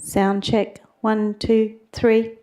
Sound check. 1, 2, 3.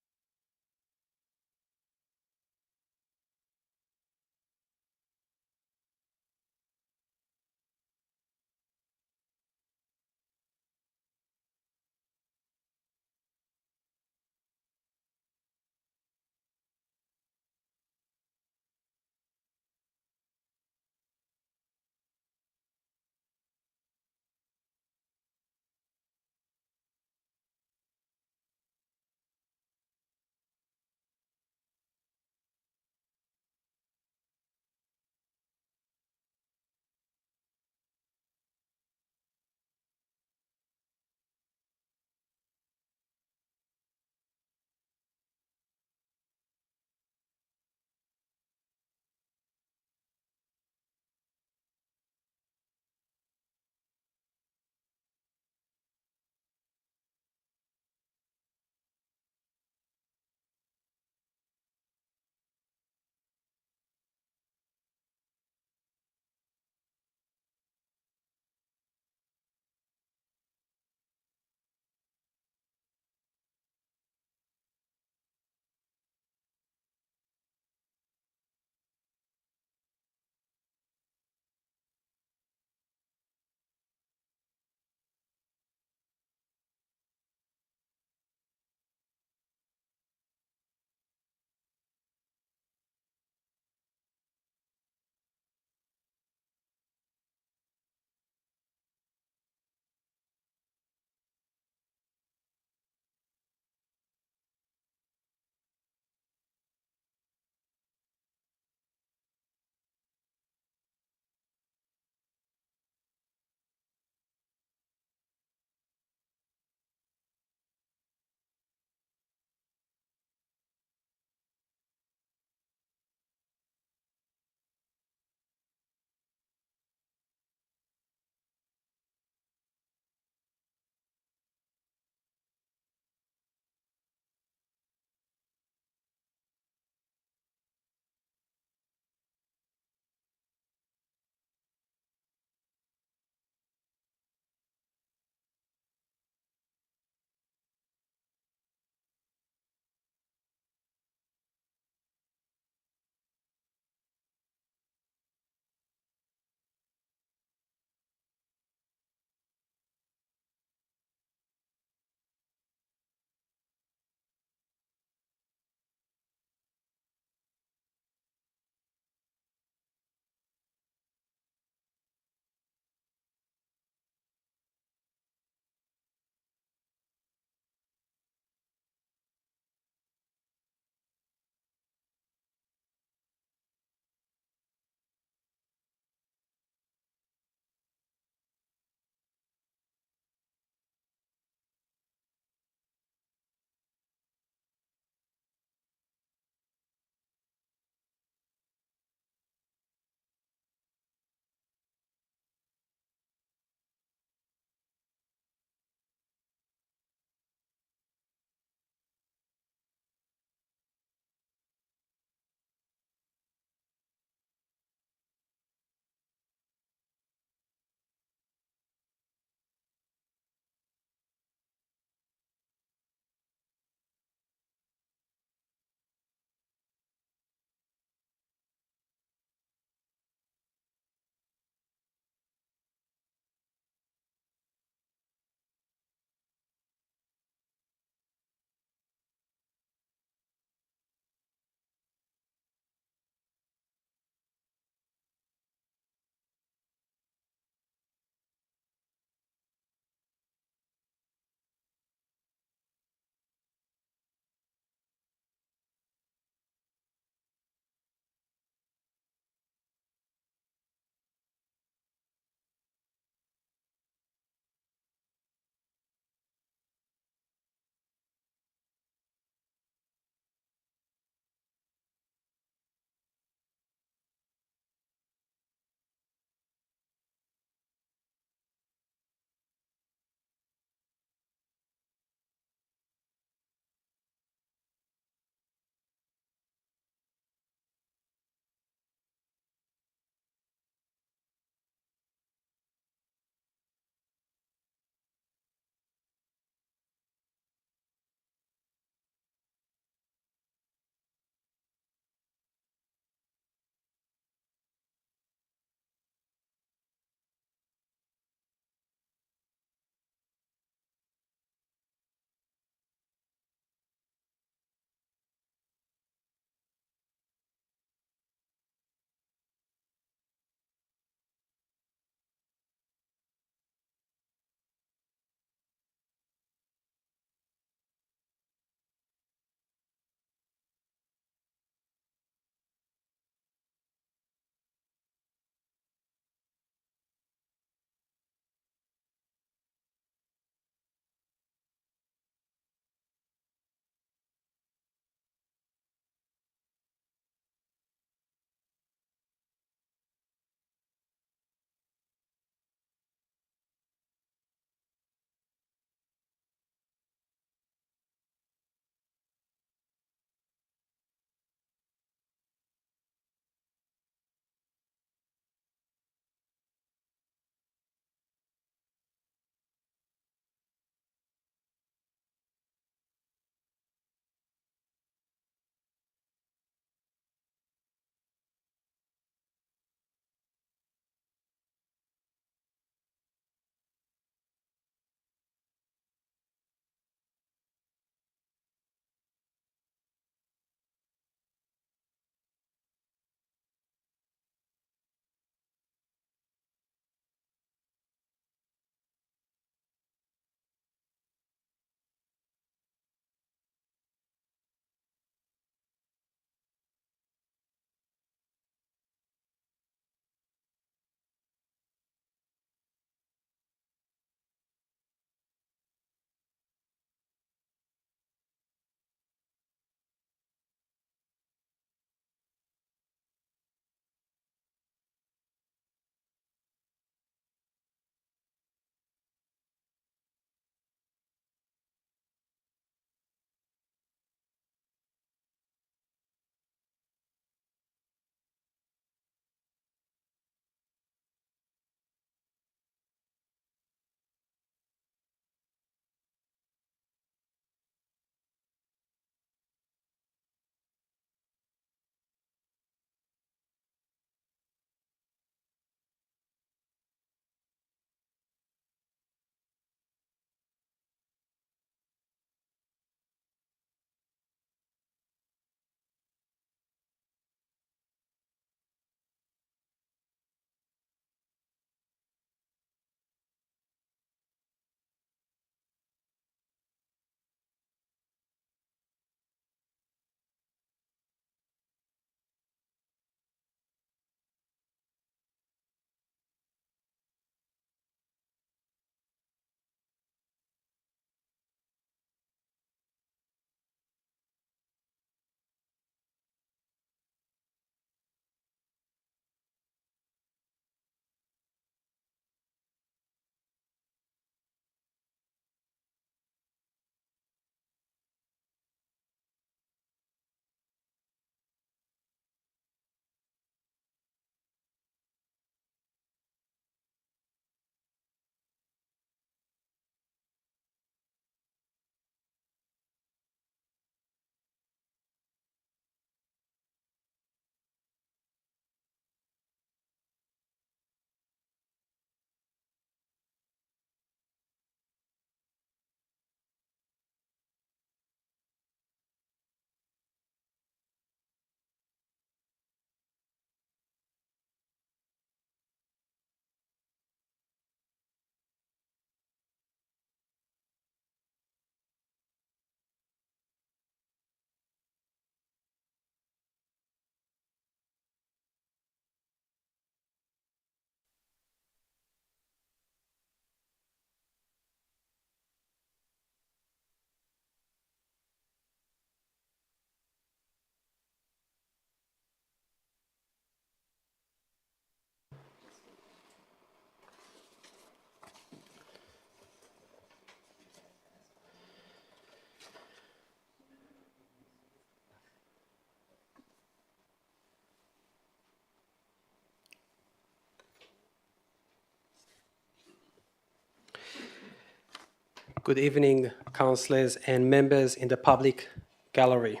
Good evening, councillors and members in the public gallery.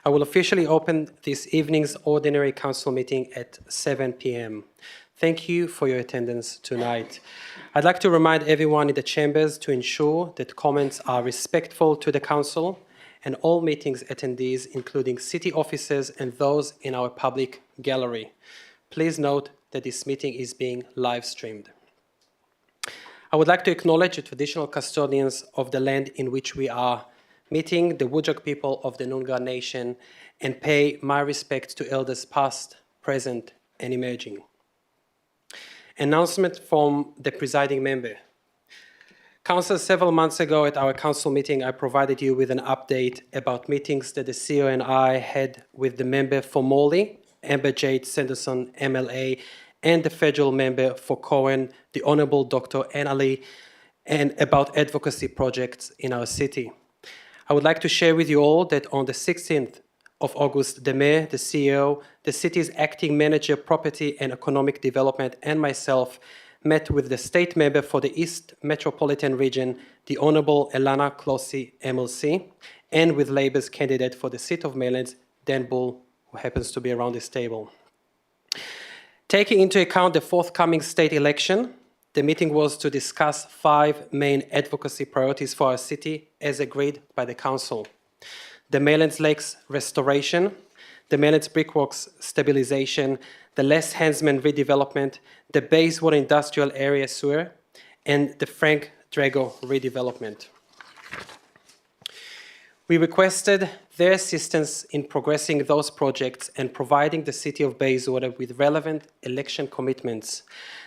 I will officially open this evening's ordinary council meeting at 7 p.m. Thank you for your attendance tonight. I'd like to remind everyone in the chambers to ensure that comments are respectful to the council and all meetings attendees, including city officers and those in our public gallery. Please note that this meeting is being live streamed. I would like to acknowledge the traditional custodians of the land in which we are meeting, the Whadjuk people of the Noongar Nation, and pay my respects to elders past, present, and emerging. Announcement from the presiding member. Council, several months ago at our council meeting, I provided you with an update about meetings that the CEO and I had with the member for Morley, Amber Jade Sanderson, MLA, and the federal member for Cohen, the Honourable Dr. Anna Lee, and about advocacy projects in our city. I would like to share with you all that on the 16th of August, the Mayor, the CEO, the city's acting manager, property and economic development, and myself met with the state member for the East Metropolitan Region, the Honourable Elana Closey, MLC, and with Labour's candidate for the seat of Maylands, Dan Bull, who happens to be around this table. Taking into account the forthcoming state election, the meeting was to discuss 5 main advocacy priorities for our city as agreed by the council. The Maylands Lakes restoration, the Maylands Brickworks stabilisation, the Les Hansman redevelopment, the Bayswater Industrial Area sewer, and the Frank Drago redevelopment. We requested their assistance in progressing those projects and providing the City of Bayswater with relevant election commitments.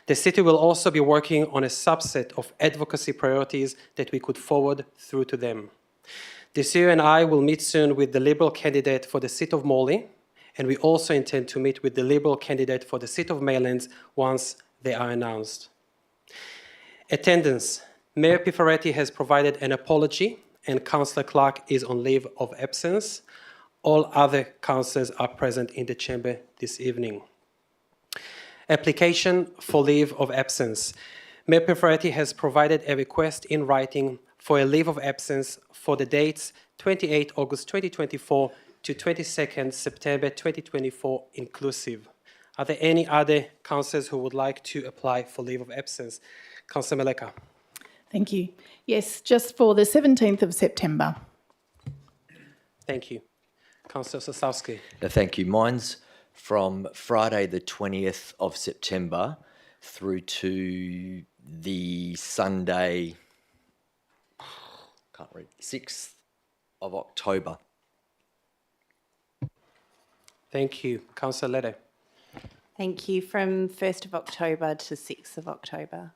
The City will also be working on a subset of advocacy priorities that we could forward through to them. The CEO and I will meet soon with the Liberal candidate for the seat of Morley, and we also intend to meet with the Liberal candidate for the seat of Maylands once they are announced. Attendance. Mayor Pifaretti has provided an apology and Councillor Clark is on leave of absence. All other councillors are present in the chamber this evening. Application for leave of absence. Mayor Pifaretti has provided a request in writing for a leave of absence for the dates 28 August 2024 to 22nd September 2024 inclusive. Are there any other councillors who would like to apply for leave of absence? Councillor Meleka. Thank you. Yes, just for the 17th of September. Thank you. Councillor Sosowski. Thank you. Mine's from Friday the 20th of September through to the Sunday, 6th of October. Thank you. Councillor Leder. Thank you. From 1st of October to 6th of October.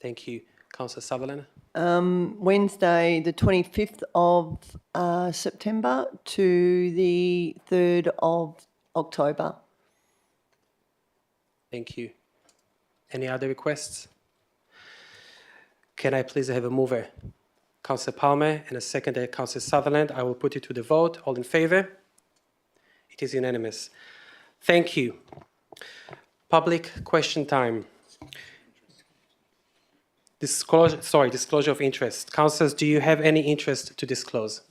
Thank you. Councillor Sutherland. Wednesday, the 25th of September to the 3rd of October. Thank you. Any other requests? Can I please have a mover? Councillor Palmer and a seconder, Councillor Sutherland. I will put it to the vote. All in favour? It is unanimous. Thank you. Public question time. Disclosure of interest. Councillors, do you have any interest to disclose?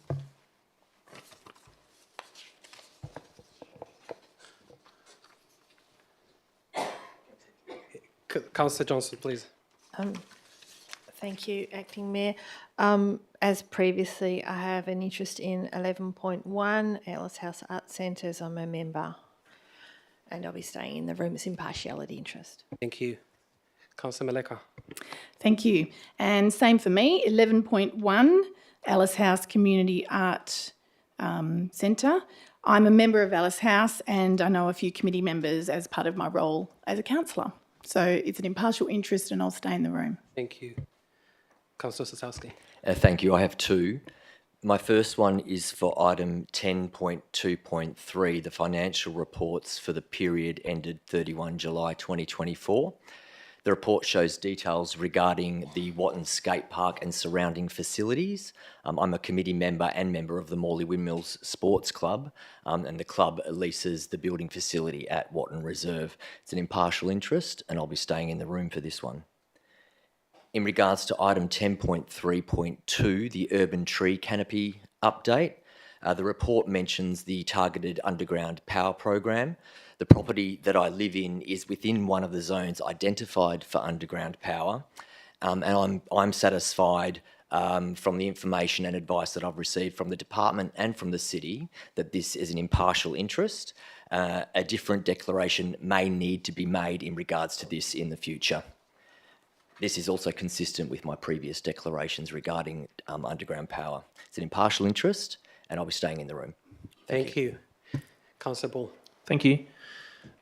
Councillor Johnson, please. Thank you, Acting Mayor. As previously, I have an interest in 11.1 Ellis House Arts Centres. I'm a member and I'll be staying in the room. It's impartiality interest. Thank you. Councillor Meleka. Thank you. And same for me, 11.1 Alice House Community Art Centre. I'm a member of Alice House and I know a few committee members as part of my role as a councillor. So it's an impartial interest and I'll stay in the room. Thank you. Councillor Sosowski. Thank you. I have 2. My first one is for item 10.2.3, the financial reports for the period ended 31 July 2024. The report shows details regarding the Watton Skate Park and surrounding facilities. I'm a committee member and member of the Morley Windmills Sports Club, and the club leases the building facility at Watton Reserve. It's an impartial interest, and I'll be staying in the room for this one. In regards to item 10.3.2, the urban tree canopy update, the report mentions the targeted underground power program. The property that I live in is within one of the zones identified for underground power, and I'm satisfied from the information and advice that I've received from the department and from the city that this is an impartial interest. A different declaration may need to be made in regards to this in the future. This is also consistent with my previous declarations regarding underground power. It's an impartial interest, and I'll be staying in the room. Thank you. Councillor Bull. Thank you.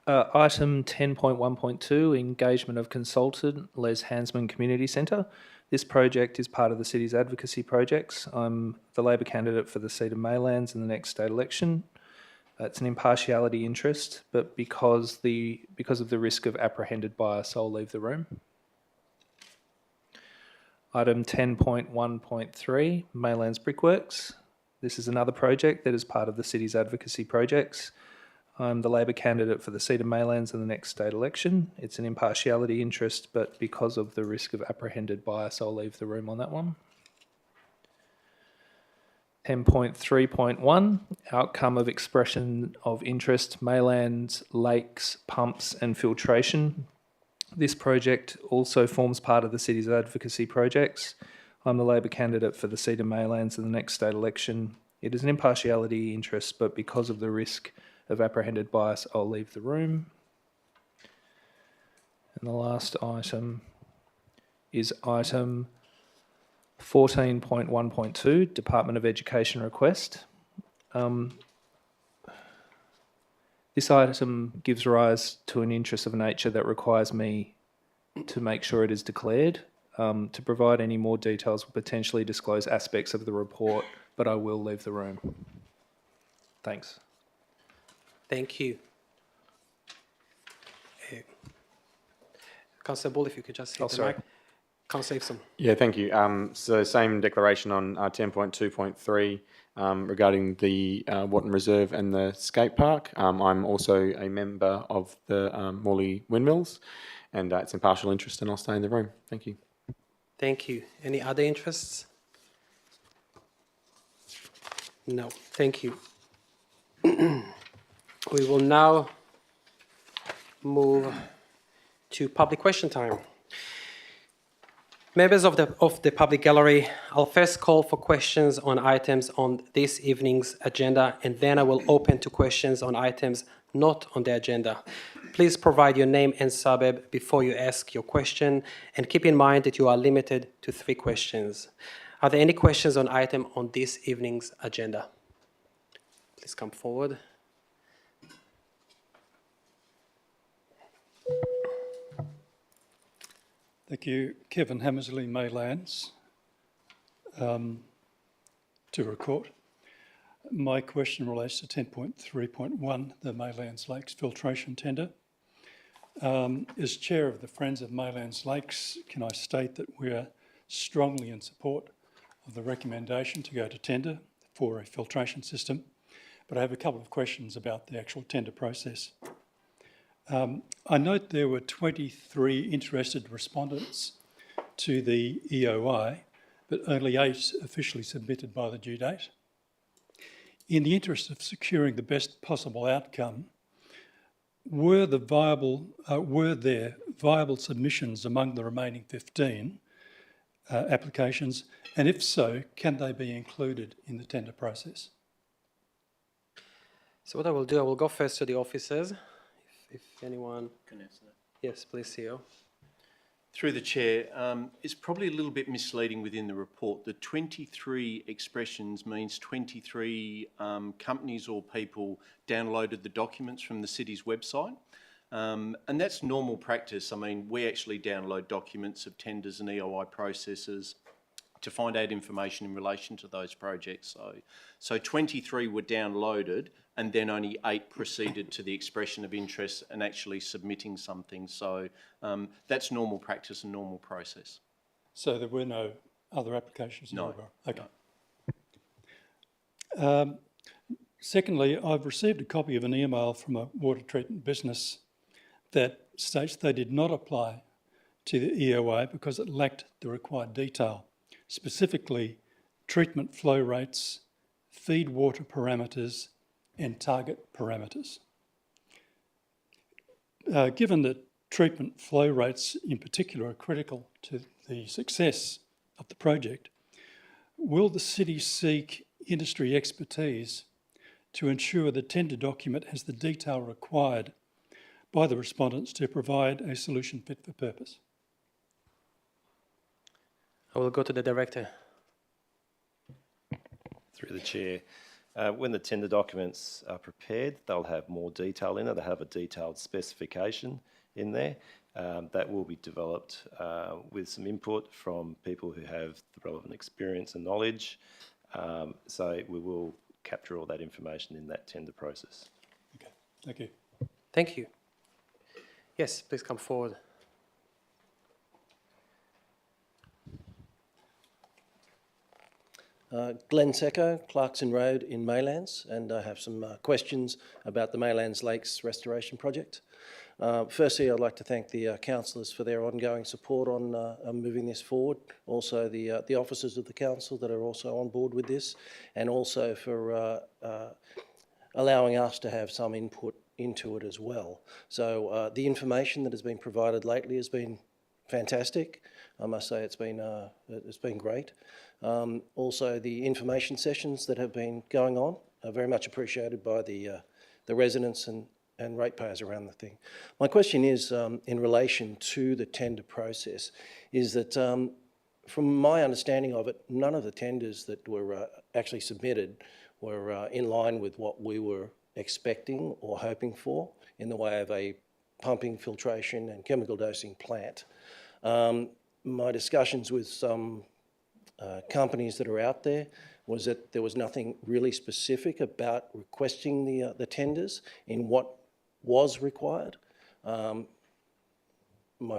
Item 10.1.2, engagement of consultant, Les Hansman Community Centre. This project is part of the city's advocacy projects. I'm the Labor candidate for the seat of Maylands in the next state election. It's an impartiality interest, but because of the risk of apprehended bias, I'll leave the room. Item 10.1.3, Maylands Brickworks. This is another project that is part of the city's advocacy projects. I'm the Labor candidate for the seat of Maylands in the next state election. It's an impartiality interest, but because of the risk of apprehended bias, I'll leave the room on that one. 10.3.1, outcome of expression of interest, Maylands, lakes, pumps and filtration. This project also forms part of the city's advocacy projects. I'm the Labor candidate for the seat of Maylands in the next state election. It is an impartiality interest, but because of the risk of apprehended bias, I'll leave the room. And the last item is item 14.1.2, Department of Education request. This item gives rise to an interest of nature that requires me to make sure it is declared. To provide any more details will potentially disclose aspects of the report, but I will leave the room. Thanks. Thank you. Councillor Bull, if you could just hit the mic. Councillor Epsom. Yeah, thank you. So same declaration on 10.2.3 regarding the Watton Reserve and the skate park. I'm also a member of the Morley Windmills, and it's impartial interest, and I'll stay in the room. Thank you. Thank you. Any other interests? No. Thank you. We will now move to public question time. Members of the public gallery, I'll first call for questions on items on this evening's agenda, and then I will open to questions on items not on the agenda. Please provide your name and suburb before you ask your question, and keep in mind that you are limited to 3 questions. Are there any questions on item on this evening's agenda? Please come forward. Thank you. Kevin Hammersley, Maylands, to record. My question relates to 10.3.1, the Maylands Lakes filtration tender. As chair of the Friends of Maylands Lakes, can I state that we're strongly in support of the recommendation to go to tender for a filtration system, but I have a couple of questions about the actual tender process. I note there were 23 interested respondents to the EOI, but only 8 officially submitted by the due date. In the interest of securing the best possible outcome, were there viable submissions among the remaining 15 applications, and if so, can they be included in the tender process? So what I will do, I will go first to the officers. If anyone can answer that. Yes, please, CEO. Through the chair, it's probably a little bit misleading within the report. The 23 expressions means 23 companies or people downloaded the documents from the city's website. And that's normal practice. I mean, we actually download documents of tenders and EOI processes to find out information in relation to those projects. So 23 were downloaded, and then only 8 proceeded to the expression of interest and actually submitting something. So that's normal practice and normal process. So there were no other applications? No. Okay. No. Secondly, I've received a copy of an email from a water treatment business that states they did not apply to the EOA because it lacked the required detail, specifically treatment flow rates, feed water parameters, and target parameters. Given that treatment flow rates in particular are critical to the success of the project, will the city seek industry expertise to ensure the tender document has the detail required by the respondents to provide a solution fit for purpose? I will go to the director. Through the chair. When the tender documents are prepared, they'll have more detail in it. They'll have a detailed specification in there that will be developed with some input from people who have the relevant experience and knowledge. So we will capture all that information in that tender process. Okay, thank you. Thank you. Yes, please come forward. Glenn Secco, Clarkson Road in Maylands, and I have some questions about the Maylands Lakes Restoration Project. Firstly, I'd like to thank the councillors for their ongoing support on moving this forward. Also, the officers of the council that are also on board with this, and also for allowing us to have some input into it as well. So the information that has been provided lately has been fantastic. I must say it's been great. Also, the information sessions that have been going on are very much appreciated by the residents and ratepayers around the thing. My question is, in relation to the tender process, is that from my understanding of it, none of the tenders that were actually submitted were in line with what we were expecting or hoping for in the way of a pumping, filtration and chemical dosing plant. My discussions with some companies that are out there was that there was nothing really specific about requesting the tenders in what was required. My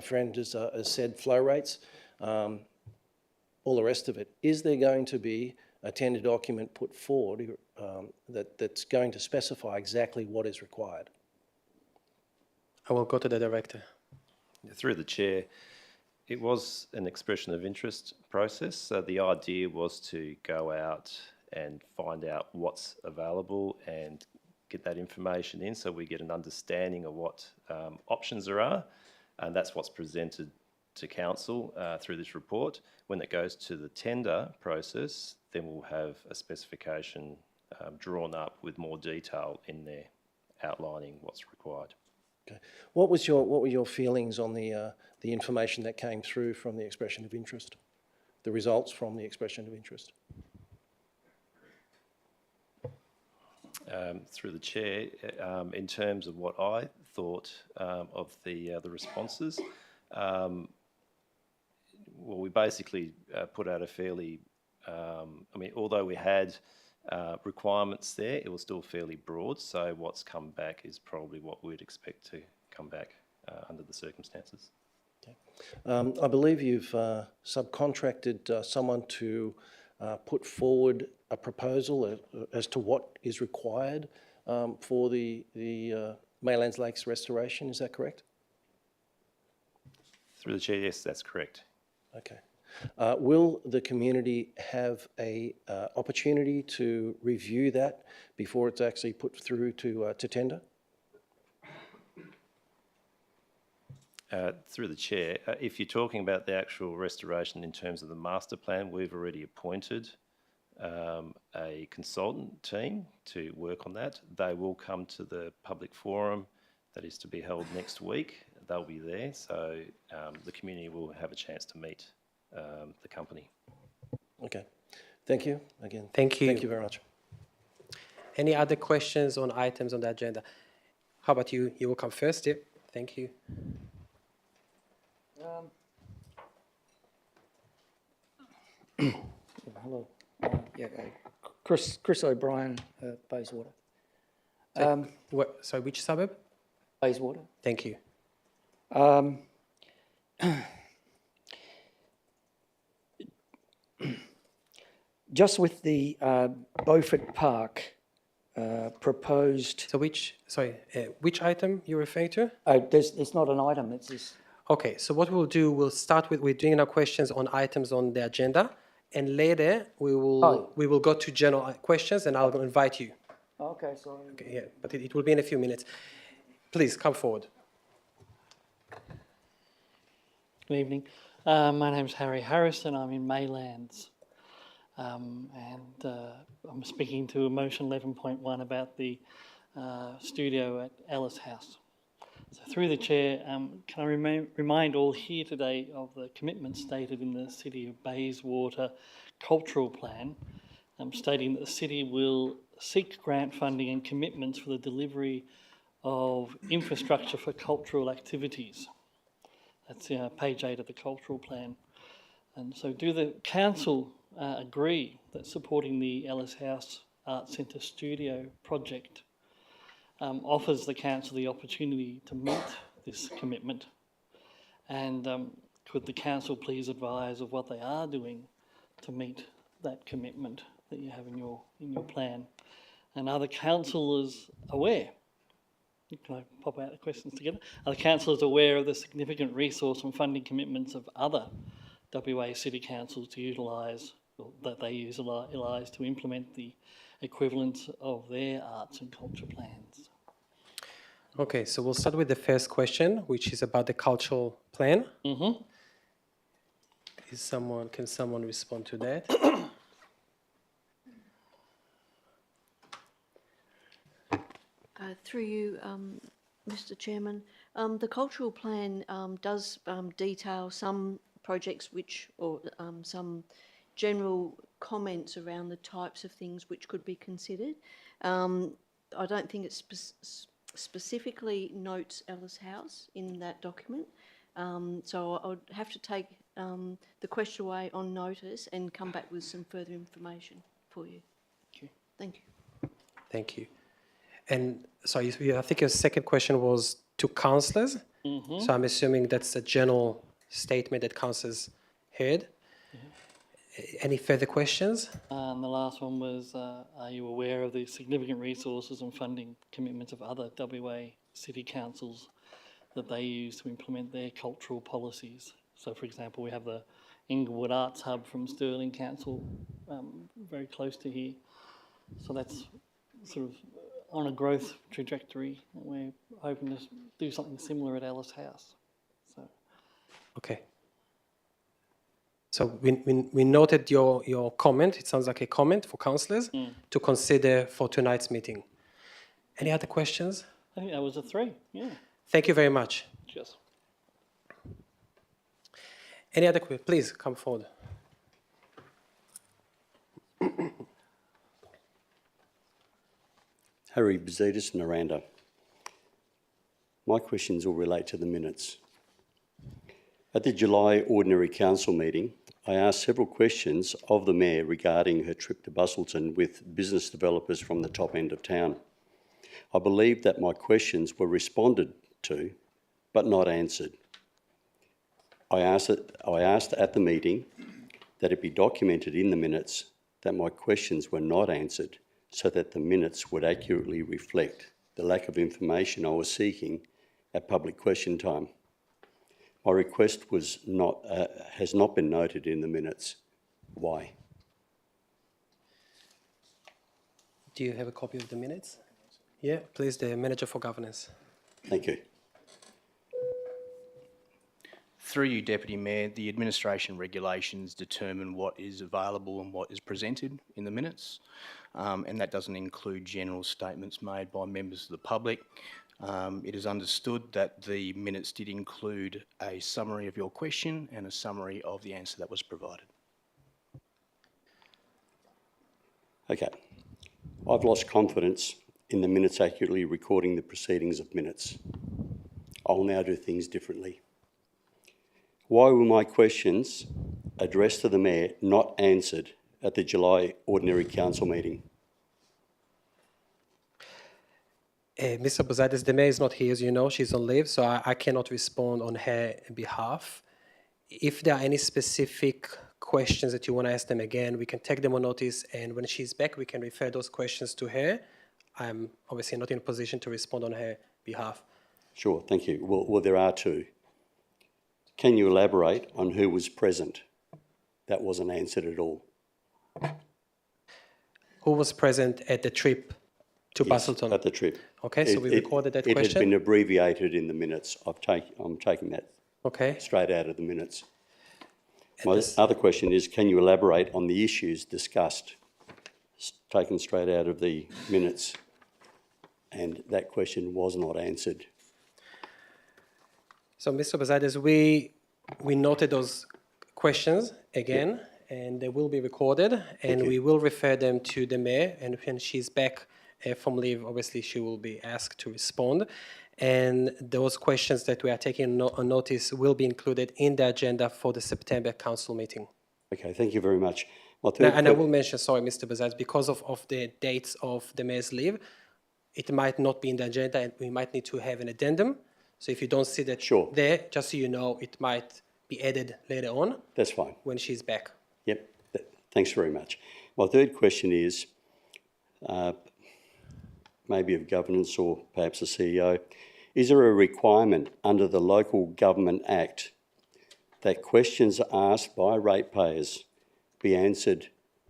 friend has said flow rates, all the rest of it. Is there going to be a tender document put forward that's going to specify exactly what is required? I will go to the director. Through the chair, it was an expression of interest process. So the idea was to go out and find out what's available and get that information in so we get an understanding of what options there are. And that's what's presented to council through this report. When it goes to the tender process, then we'll have a specification drawn up with more detail in there outlining what's required. Okay. What were your feelings on the information that came through from the expression of interest, the results from the expression of interest? Through the chair, in terms of what I thought of the responses, well, we basically put out a fairly, I mean, although we had requirements there, it was still fairly broad. So what's come back is probably what we'd expect to come back under the circumstances. Okay. I believe you've subcontracted someone to put forward a proposal as to what is required for the Maylands Lakes restoration. Is that correct? Through the chair, yes, that's correct. Okay. Will the community have a opportunity to review that before it's actually put through to tender? Through the chair, if you're talking about the actual restoration in terms of the master plan, we've already appointed a consultant team to work on that. They will come to the public forum that is to be held next week. They'll be there, so the community will have a chance to meet the company. Okay. Thank you again. Thank you. Thank you very much. Any other questions on items on the agenda? How about you? You will come first. Yep. Thank you. Hello. Chris O'Brien, Bayswater. So which suburb? Bayswater. Thank you. Just with the Beaufort Park proposed. So which item you're referring to? It's not an item. It's just. Okay, so what we'll do, we'll start with, we're doing our questions on items on the agenda, and later we will go to general questions, and I'll invite you. Okay, sorry. Okay, yeah, but it will be in a few minutes. Please come forward. Good evening. My name's Harry Harris and I'm in Maylands. I'm speaking to motion 11.1 about the studio at Ellis House. So through the chair, can I remind all here today of the commitment stated in the City of Bayswater Cultural Plan, stating that the city will seek grant funding and commitments for the delivery of infrastructure for cultural activities. That's page 8 of the cultural plan. And so do the council agree that supporting the Ellis House Arts Centre studio project offers the council the opportunity to meet this commitment? And could the council please advise of what they are doing to meet that commitment that you have in your plan? And are the councillors aware? Can I pop out the questions together? Are the councillors aware of the significant resource and funding commitments of other WA city councils to utilise, or that they utilise to implement the equivalents of their arts and culture plans? Okay, so we'll start with the first question, which is about the cultural plan. Mm-hmm. Can someone respond to that? Through you, Mr. Chairman, the cultural plan does detail some projects or some general comments around the types of things which could be considered. I don't think it specifically notes Ellis House in that document, so I would have to take the question away on notice and come back with some further information for you. Thank you. Thank you. And so I think your second question was to councillors. Mm-hmm. So I'm assuming that's a general statement that councillors heard. Any further questions? And the last one was, are you aware of the significant resources and funding commitments of other WA city councils that they use to implement their cultural policies? So, for example, we have the Inglewood Arts Hub from Stirling Council, very close to here. So that's sort of on a growth trajectory. We're hoping to do something similar at Ellis House. So. Okay. So we noted your comment. It sounds like a comment for councillors to consider for tonight's meeting. Any other questions? I think that was a 3, yeah. Thank you very much. Cheers. Any other questions? Please come forward. Harry Bazidis, Naranda. My questions all relate to the minutes. At the July Ordinary Council meeting, I asked several questions of the Mayor regarding her trip to Busselton with business developers from the top end of town. I believe that my questions were responded to, but not answered. I asked at the meeting that it be documented in the minutes that my questions were not answered, so that the minutes would accurately reflect the lack of information I was seeking at public question time. My request has not been noted in the minutes. Why? Do you have a copy of the minutes? Yeah, please, the Manager for Governance. Thank you. Through you, Deputy Mayor, the administration regulations determine what is available and what is presented in the minutes, and that doesn't include general statements made by members of the public. It is understood that the minutes did include a summary of your question and a summary of the answer that was provided. Okay. I've lost confidence in the minutes accurately recording the proceedings of minutes. I'll now do things differently. Why were my questions addressed to the Mayor not answered at the July Ordinary Council meeting? Mr. Bazidis, the Mayor is not here, as you know. She's on leave, so I cannot respond on her behalf. If there are any specific questions that you want to ask them again, we can take them on notice, and when she's back, we can refer those questions to her. I'm obviously not in a position to respond on her behalf. Sure, thank you. Well, there are two. can you elaborate on who was present? That wasn't answered at all. Who was present at the trip to Yes, Bustleton? at the trip. Okay, so we recorded that It has question. been abbreviated in the minutes. I'm taking that Okay. straight out of the minutes. My other question is, can you elaborate on the issues discussed, taken straight out of the minutes? And that question was not answered. So, Mr. Bazaides, we noted those questions again, and they will be recorded, and we will refer them to the mayor. And when she's back from leave, obviously she will be asked to respond. And those questions that we are taking on notice will be included in the agenda for the September council meeting. Okay, thank you very much. My Now, third and I will mention, sorry, Mr. Bazaides, because of the dates of the mayor's leave, it might not be in the agenda, and we might need to have an addendum. So if you don't see that there, just so you know, it might be added later on. That's fine. When she's back. Yep, thanks very much. My third question is, maybe of governance or perhaps the CEO, is there a requirement under the Local Government Act that questions asked by ratepayers be answered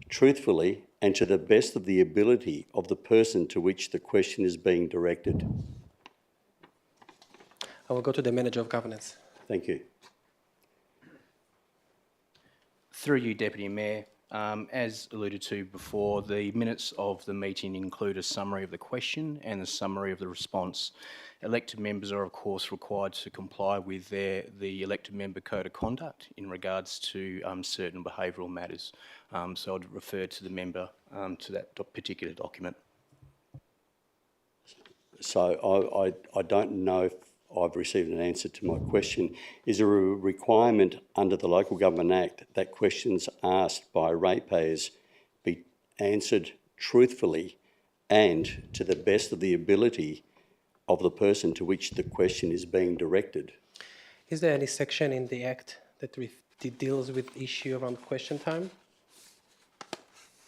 truthfully and to the best of the ability of the person to which the question is being directed? I will go to the Manager of Governance. Thank you. Through you, Deputy Mayor, as alluded to before, the minutes of the meeting include a summary of the question and a summary of the response. Elected members are, of course, required to comply with the elected member code of conduct in regards to certain behavioural matters. So I'd refer to the member to that particular document. So I don't know if I've received an answer to my question. Is there a requirement under the Local Government Act that questions asked by ratepayers be answered truthfully and to the best of the ability of the person to which the question is being directed? Is there any section in the Act that deals with the issue around question time?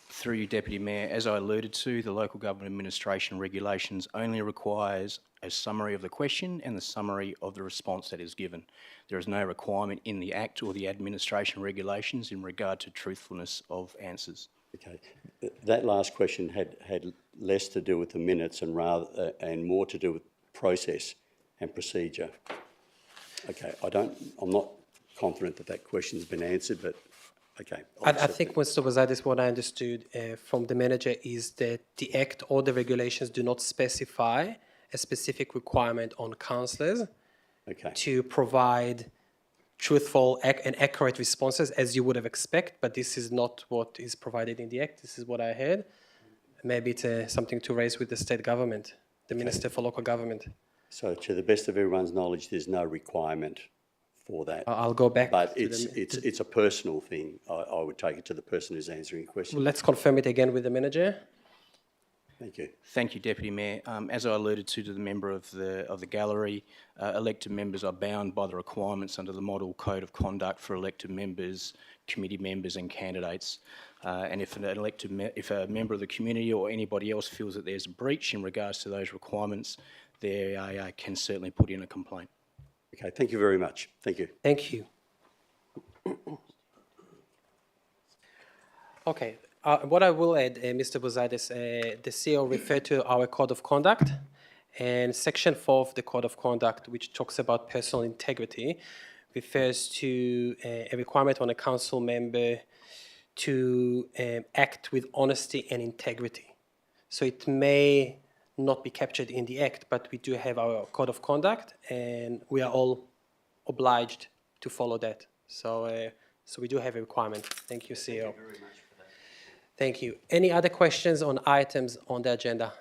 Through you, Deputy Mayor, as I alluded to, the Local Government Administration Regulations only requires a summary of the question and the summary of the response that is given. There is no requirement in the Act or the Administration Regulations in regard to truthfulness of answers. Okay. That last question had less to do with the minutes and more to do with process and procedure. Okay, I'm not confident that question's been answered, but okay. I think, Mr. Bazaides, what I understood from the manager is that the Act or the regulations do not specify a specific requirement on councillors to provide truthful and accurate responses as you would have expected, but this is not what is provided in the Act. This is what I heard. Maybe it's something to raise with the state government, the Minister for Local Government. So to the best of everyone's knowledge, there's no requirement for that. I'll go back. But it's a personal thing. I would take it to the person who's answering the question. Well, let's confirm it again with the manager. Thank you. Thank you, Deputy Mayor. As I alluded to the member of the gallery, elected members are bound by the requirements under the Model Code of Conduct for elected members, committee members and candidates. And if if a member of the community or anybody else feels that there's a breach in regards to those requirements, they can certainly put in a complaint. Okay, thank you very much. Thank you. Thank you. Okay. What I will add, Mr. Bazaides, the CEO referred to our Code of Conduct, and Section 4 of the Code of Conduct, which talks about personal integrity, refers to a requirement on a council member to act with honesty and integrity. So it may not be captured in the Act, but we do have our Code of Conduct, and we are all obliged to follow that. So, so we do have a requirement. Thank you, CEO. Thank you very much. Thank you. Any other questions on items on the agenda?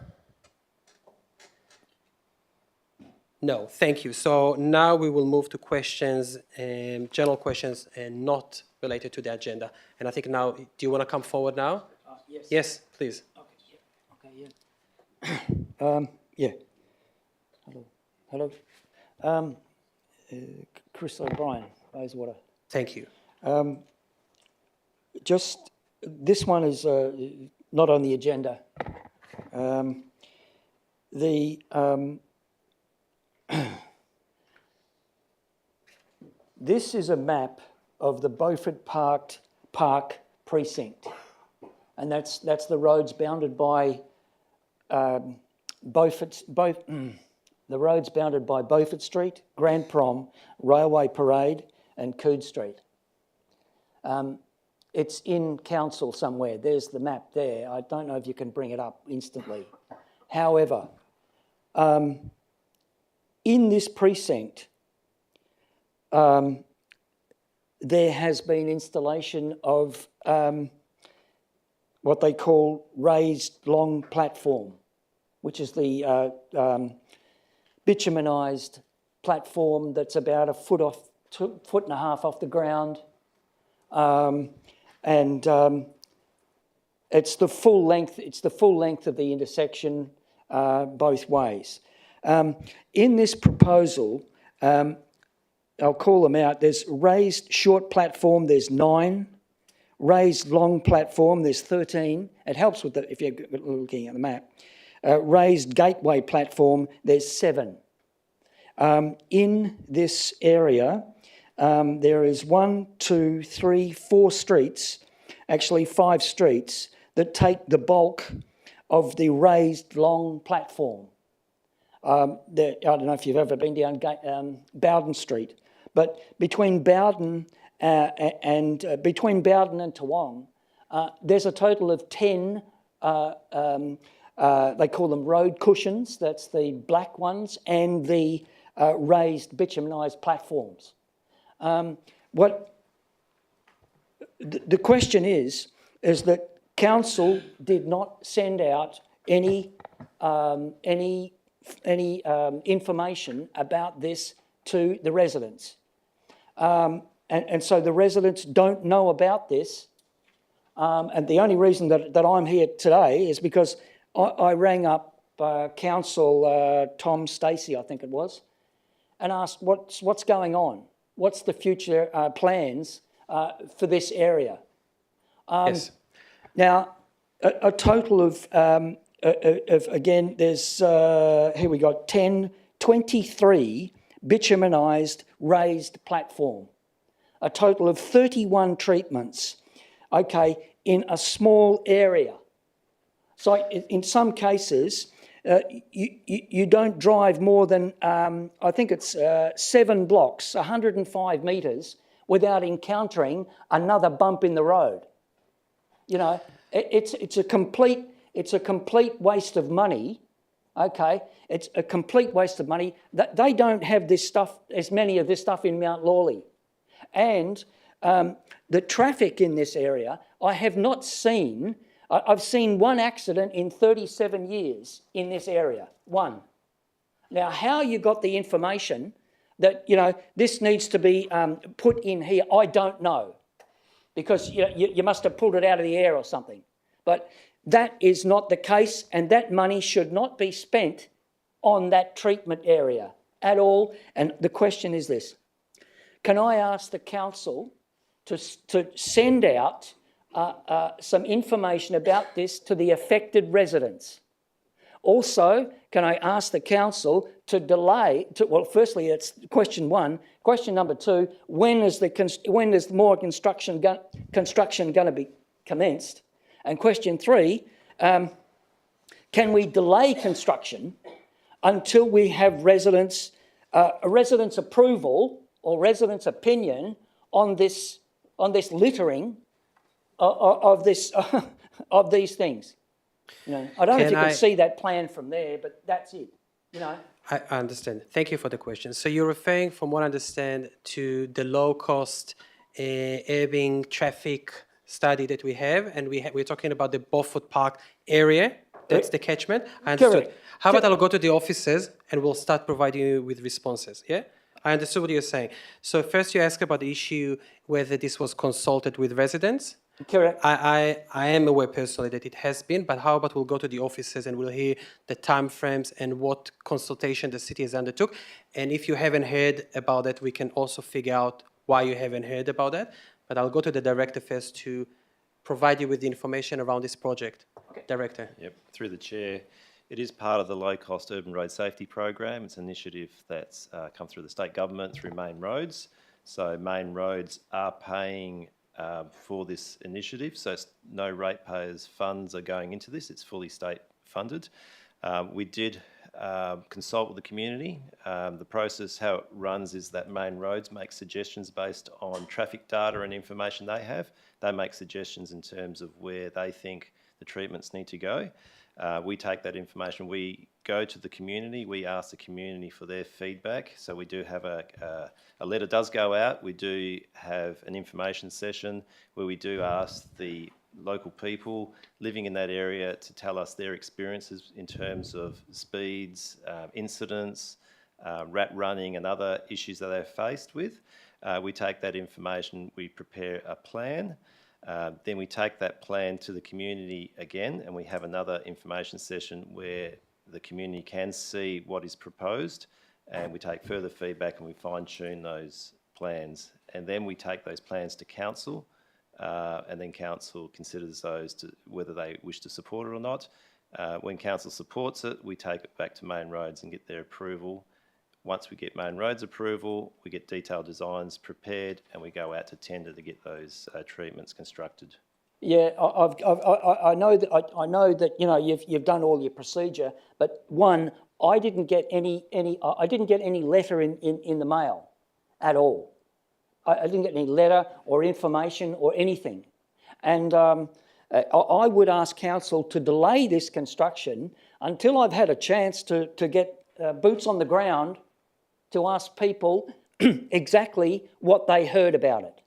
No, thank you. So now we will move to questions, general questions, and not related to the agenda. And I think now, do you want to come forward now? Yes. Yes, please. Okay, yeah. Yeah. Hello. Chris O'Brien, Bayswater. Thank you. Just, this one is not on the agenda. This is a map of the Beaufort Park precinct, and that's the roads bounded by the roads bounded by Beaufort Street, Grand Prom, Railway Parade, and Coode Street. It's in council somewhere. There's the map there. I don't know if you can bring it up instantly. However, in this precinct, there has been installation of what they call raised long platform, which is the bitumenised platform that's about a foot and a half off the ground. It's the full length. It's the full length of the intersection both ways. In this proposal, I'll call them out. There's raised short platform. There's 9. Raised long platform. There's 13. It helps with if you're looking at the map. Raised gateway platform. There's 7. In this area, there is 1, 2, 3, 4 streets, actually 5 streets, that take the bulk of the raised long platform. I don't know if you've ever been down Bowden Street, but between Bowden and Toowong, there's a total of 10, they call them road cushions, that's the black ones, and the raised bitumenised platforms. The question is that council did not send out any information about this to the residents. And so the residents don't know about this. And the only reason that I'm here today is because I rang up Council Tom Stacey, I think it was, and asked what's going on? What's the future plans for this area? Yes. Now, a total of again, there's, here we got 23 bitumenised raised platform, a total of 31 treatments, okay, in a small area. So in some cases, you don't drive more than, I think it's 7 blocks, 105 metres, without encountering another bump in the road. You know, it's a complete waste of money, okay? It's a complete waste of money. They don't have this stuff, as many of this stuff in Mount Lawley. And the traffic in this area, I have not seen, I've seen 1 accident in 37 years in this area, 1. Now, how you got the information that, you know, this needs to be put in here, I don't know, because you must have pulled it out of the air or something. But that is not the case, and that money should not be spent on that treatment area at all. And the question is this: can I ask the council to send out some information about this to the affected residents? Also, can I ask the council to delay, well, firstly, it's question 1. Question number 2, when is more construction going to be commenced? And question 3, can we delay construction until we have residents' approval or residents' opinion on this littering of these things? You know, I don't know if you can see that plan from there, but that's it. You know. I understand. Thank you for the question. So you're referring, from what I understand, to the low-cost urban traffic study that we have, and we're talking about the Beaufort Park area. That's the catchment. I understood. Correct. How about I'll go to the offices and we'll start providing you with responses, yeah? I understood what you're saying. So first you ask about the issue whether this was consulted with residents. Correct. I am aware personally that it has been, but how about we'll go to the offices and we'll hear the timeframes and what consultation the city has undertook. And if you haven't heard about that, we can also figure out why you haven't heard about that. But I'll go to the director first to provide you with the information around this project. Okay. Director. Yep, through the chair. It is part of the low-cost urban road safety program. It's an initiative that's come through the state government, through Main Roads. So Main Roads are paying for this initiative, so no ratepayers' funds are going into this. It's fully state funded. We did consult with the community. The process, how it runs, is that Main Roads make suggestions based on traffic data and information they have. They make suggestions in terms of where they think the treatments need to go. We take that information, we go to the community, we ask the community for their feedback. So we do have a letter does go out. We do have an information session where we do ask the local people living in that area to tell us their experiences in terms of speeds, incidents, rat running and other issues that they're faced with. We take that information, we prepare a plan. Then we take that plan to the community again, and we have another information session where the community can see what is proposed, and we take further feedback and we fine-tune those plans. And then we take those plans to council, and then council considers those to whether they wish to support it or not. When council supports it, we take it back to Main Roads and get their approval. Once we get Main Roads approval, we get detailed designs prepared, and we go out to tender to get those treatments constructed. Yeah, I know that you know you've done all your procedure, but one, I didn't get any letter in the mail at all. I didn't get any letter or information or anything, and I would ask council to delay this construction until I've had a chance to get boots on the ground to ask people exactly what they heard about it,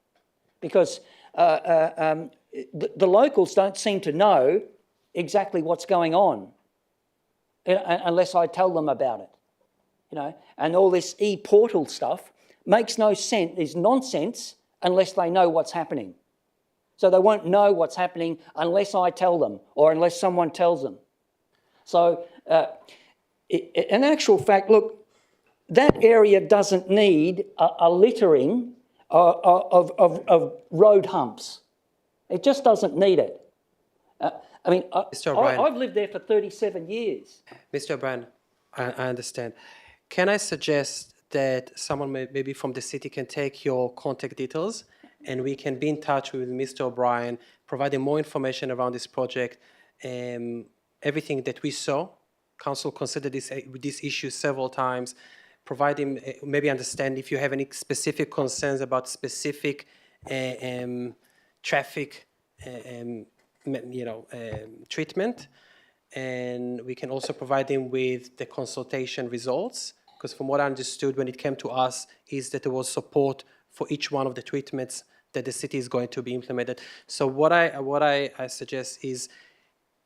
because the locals don't seem to know exactly what's going on unless I tell them about it, you know. And all this e-portal stuff makes no sense, is nonsense unless they know what's happening. So they won't know what's happening unless I tell them or unless someone tells them. So in actual fact, look, that area doesn't need a littering of road humps. It just doesn't need it. I mean, I've lived there for 37 years. Mr. O'Brien, I understand. Can I suggest that someone maybe from the city can take your contact details and we can be in touch with Mr. O'Brien, providing more information around this project, everything that we saw. Council considered this issue several times. Provide him, maybe understand if you have any specific concerns about specific traffic, treatment, and we can also provide him with the consultation results. Because from what I understood when it came to us, is that there was support for each one of the treatments that the city is going to be implemented. So what I suggest is,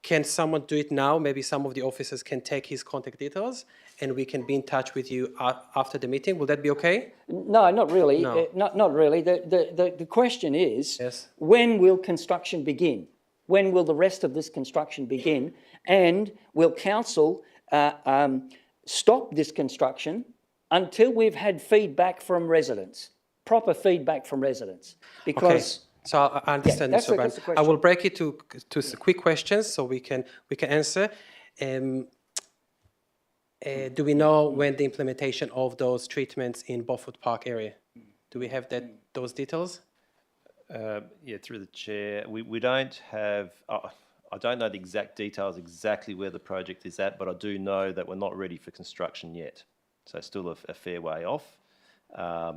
can someone do it now? Maybe some of the officers can take his contact details and we can be in touch with you after the meeting. Will that be okay? No, not really. No. Not really. The question is, yes, when will construction begin? When will the rest of this construction begin? And will council stop this construction until we've had feedback from residents, proper feedback from residents? Because... Okay. So I understand, Mr. O'Brien. I will break it to quick questions so we can answer. Do we know when the implementation of those treatments in Beaufort Park area? Do we have those details? Yeah, through the chair. We don't have, I don't know the exact details exactly where the project is at, but I do know that we're not ready for construction yet. So still a fair way off.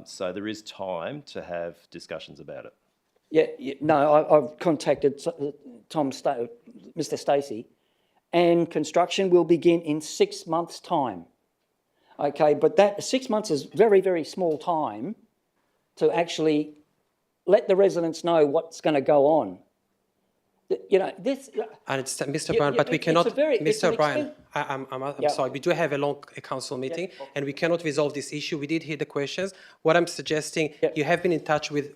So there is time to have discussions about it. Yeah, no, I've contacted Mr. Stacey, and construction will begin in 6 months' time. Okay, but that 6 months is very, very small time to actually let the residents know what's going to go on. You know, this... I understand, Mr. O'Brien, but we cannot... Mr. O'Brien, I'm sorry, we do have a long council meeting and we cannot resolve this issue. We did hear the questions. What I'm suggesting, you have been in touch with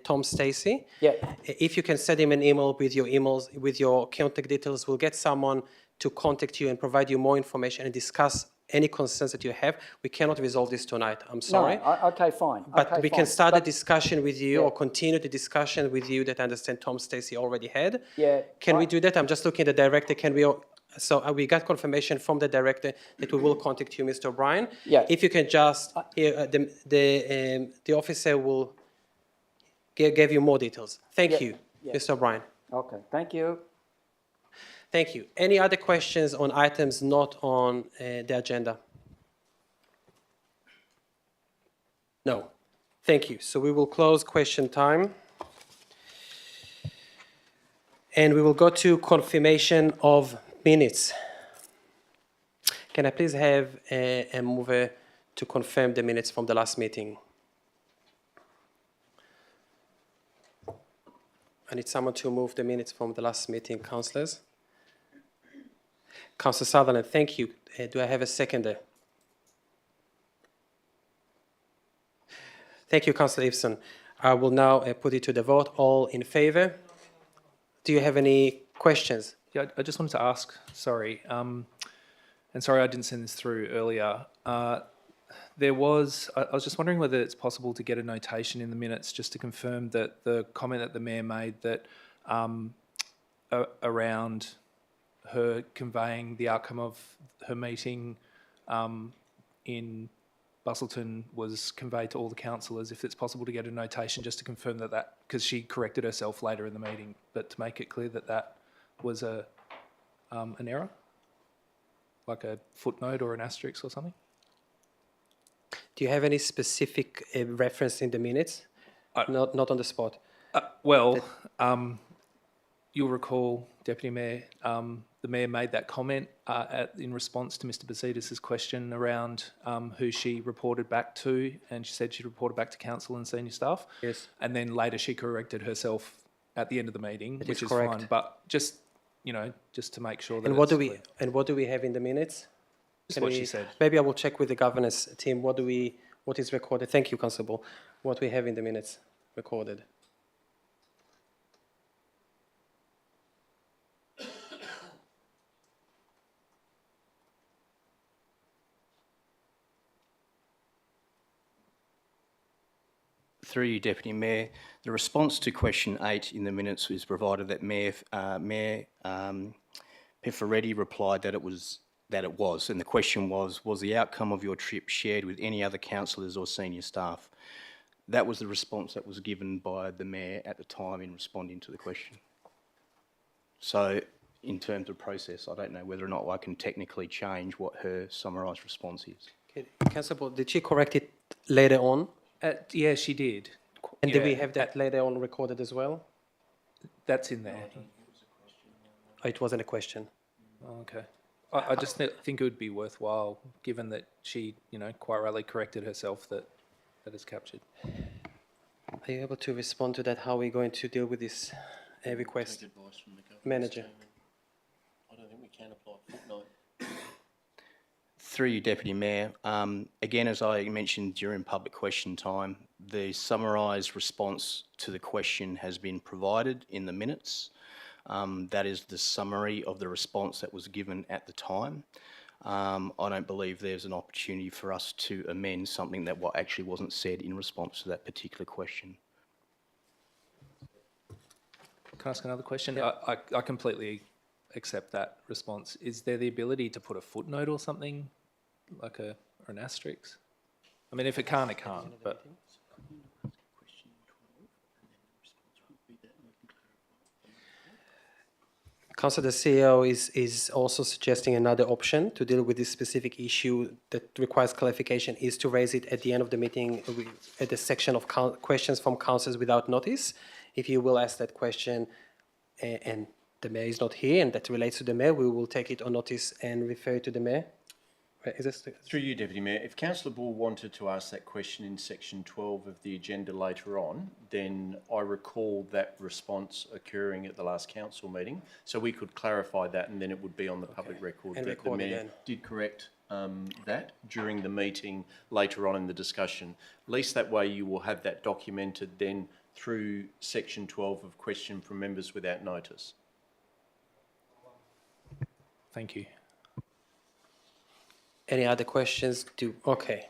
Tom Stacey. Yeah. If you can send him an email with your contact details, we'll get someone to contact you and provide you more information and discuss any concerns that you have. We cannot resolve this tonight. I'm sorry. No, okay, fine. But we can start a discussion with you or continue the discussion with you that I understand Tom Stacey already had. Yeah. Can we do that? I'm just looking at the director. Can we So we got confirmation from the director that we will contact you, Mr. O'Brien. Yeah. If you can just, the officer will give you more details. Thank you, Mr. O'Brien. Okay, thank you. Thank you. Any other questions on items not on the agenda? No. Thank you. So we will close question time. And we will go to confirmation of minutes. Can I please have a mover to confirm the minutes from the last meeting? I need someone to move the minutes from the last meeting, councillors. Councillor Sutherland, thank you. Do I have a seconder? Thank you, Councillor Eveson. I will now put it to the vote. All in favour? Do you have any questions? Yeah, I just wanted to ask, sorry, and sorry I didn't send this through earlier. I was just wondering whether it's possible to get a notation in the minutes just to confirm that the comment that the Mayor made that around her conveying the outcome of her meeting in Busselton was conveyed to all the councillors, if it's possible to get a notation just to confirm that, because she corrected herself later in the meeting, but to make it clear that that was an error, like a footnote or an asterisk or something. Do you have any specific reference in the minutes? Not on the spot. You'll recall, Deputy Mayor, the Mayor made that comment in response to Mr. Basidis' question around who she reported back to, and she said she reported back to council and senior staff. Yes. And then later she corrected herself at the end of the meeting, which is correct. fine. But just to make sure that. And what do we have in the minutes? Just what she said. Maybe I will check with the governance team. What is recorded? Thank you, Constable. What we have in the minutes recorded. Through you, Deputy Mayor, the response to question 8 in the minutes was provided that Mayor Pifferetti replied that it was, and the question was the outcome of your trip shared with any other councillors or senior staff? That was the response that was given by the Mayor at the time in responding to the question. So, in terms of process, I don't know whether or not I can technically change what her summarised response is. Okay. Councillor, did she correct it later on? Yeah, she did. And did we have that later on recorded as well? That's in there. Oh, it wasn't a question. Oh, okay. I just think it would be worthwhile, given that she, quite rightly corrected herself, that is captured. Are you able to respond to that? How are we going to deal with this request? Manager. I don't think we can apply a footnote. Through you, Deputy Mayor, again, as I mentioned during public question time, the summarised response to the question has been provided in the minutes. That is the summary of the response that was given at the time. I don't believe there's an opportunity for us to amend something that actually wasn't said in response to that particular question. Can I ask another question? Yeah. I completely accept that response. Is there the ability to put a footnote or something, like or an asterisk? I mean, if it can't, it can't, but... Councillor, the CEO is also suggesting another option to deal with this specific issue that requires clarification, is to raise it at the end of the meeting at the section of questions from councillors without notice. If you will ask that question and the Mayor is not here and that relates to the Mayor, we will take it on notice and refer it to the Mayor. Through you, Deputy Mayor, if Councillor Bull wanted to ask that question in section 12 of the agenda later on, then I recall that response occurring at the last council meeting, so we could clarify that and then it would be on the public record And that the Mayor did correct that during the meeting later on in the discussion. At least that way you will have that documented then through section 12 of question from members without notice. Thank you. Any other questions? Okay.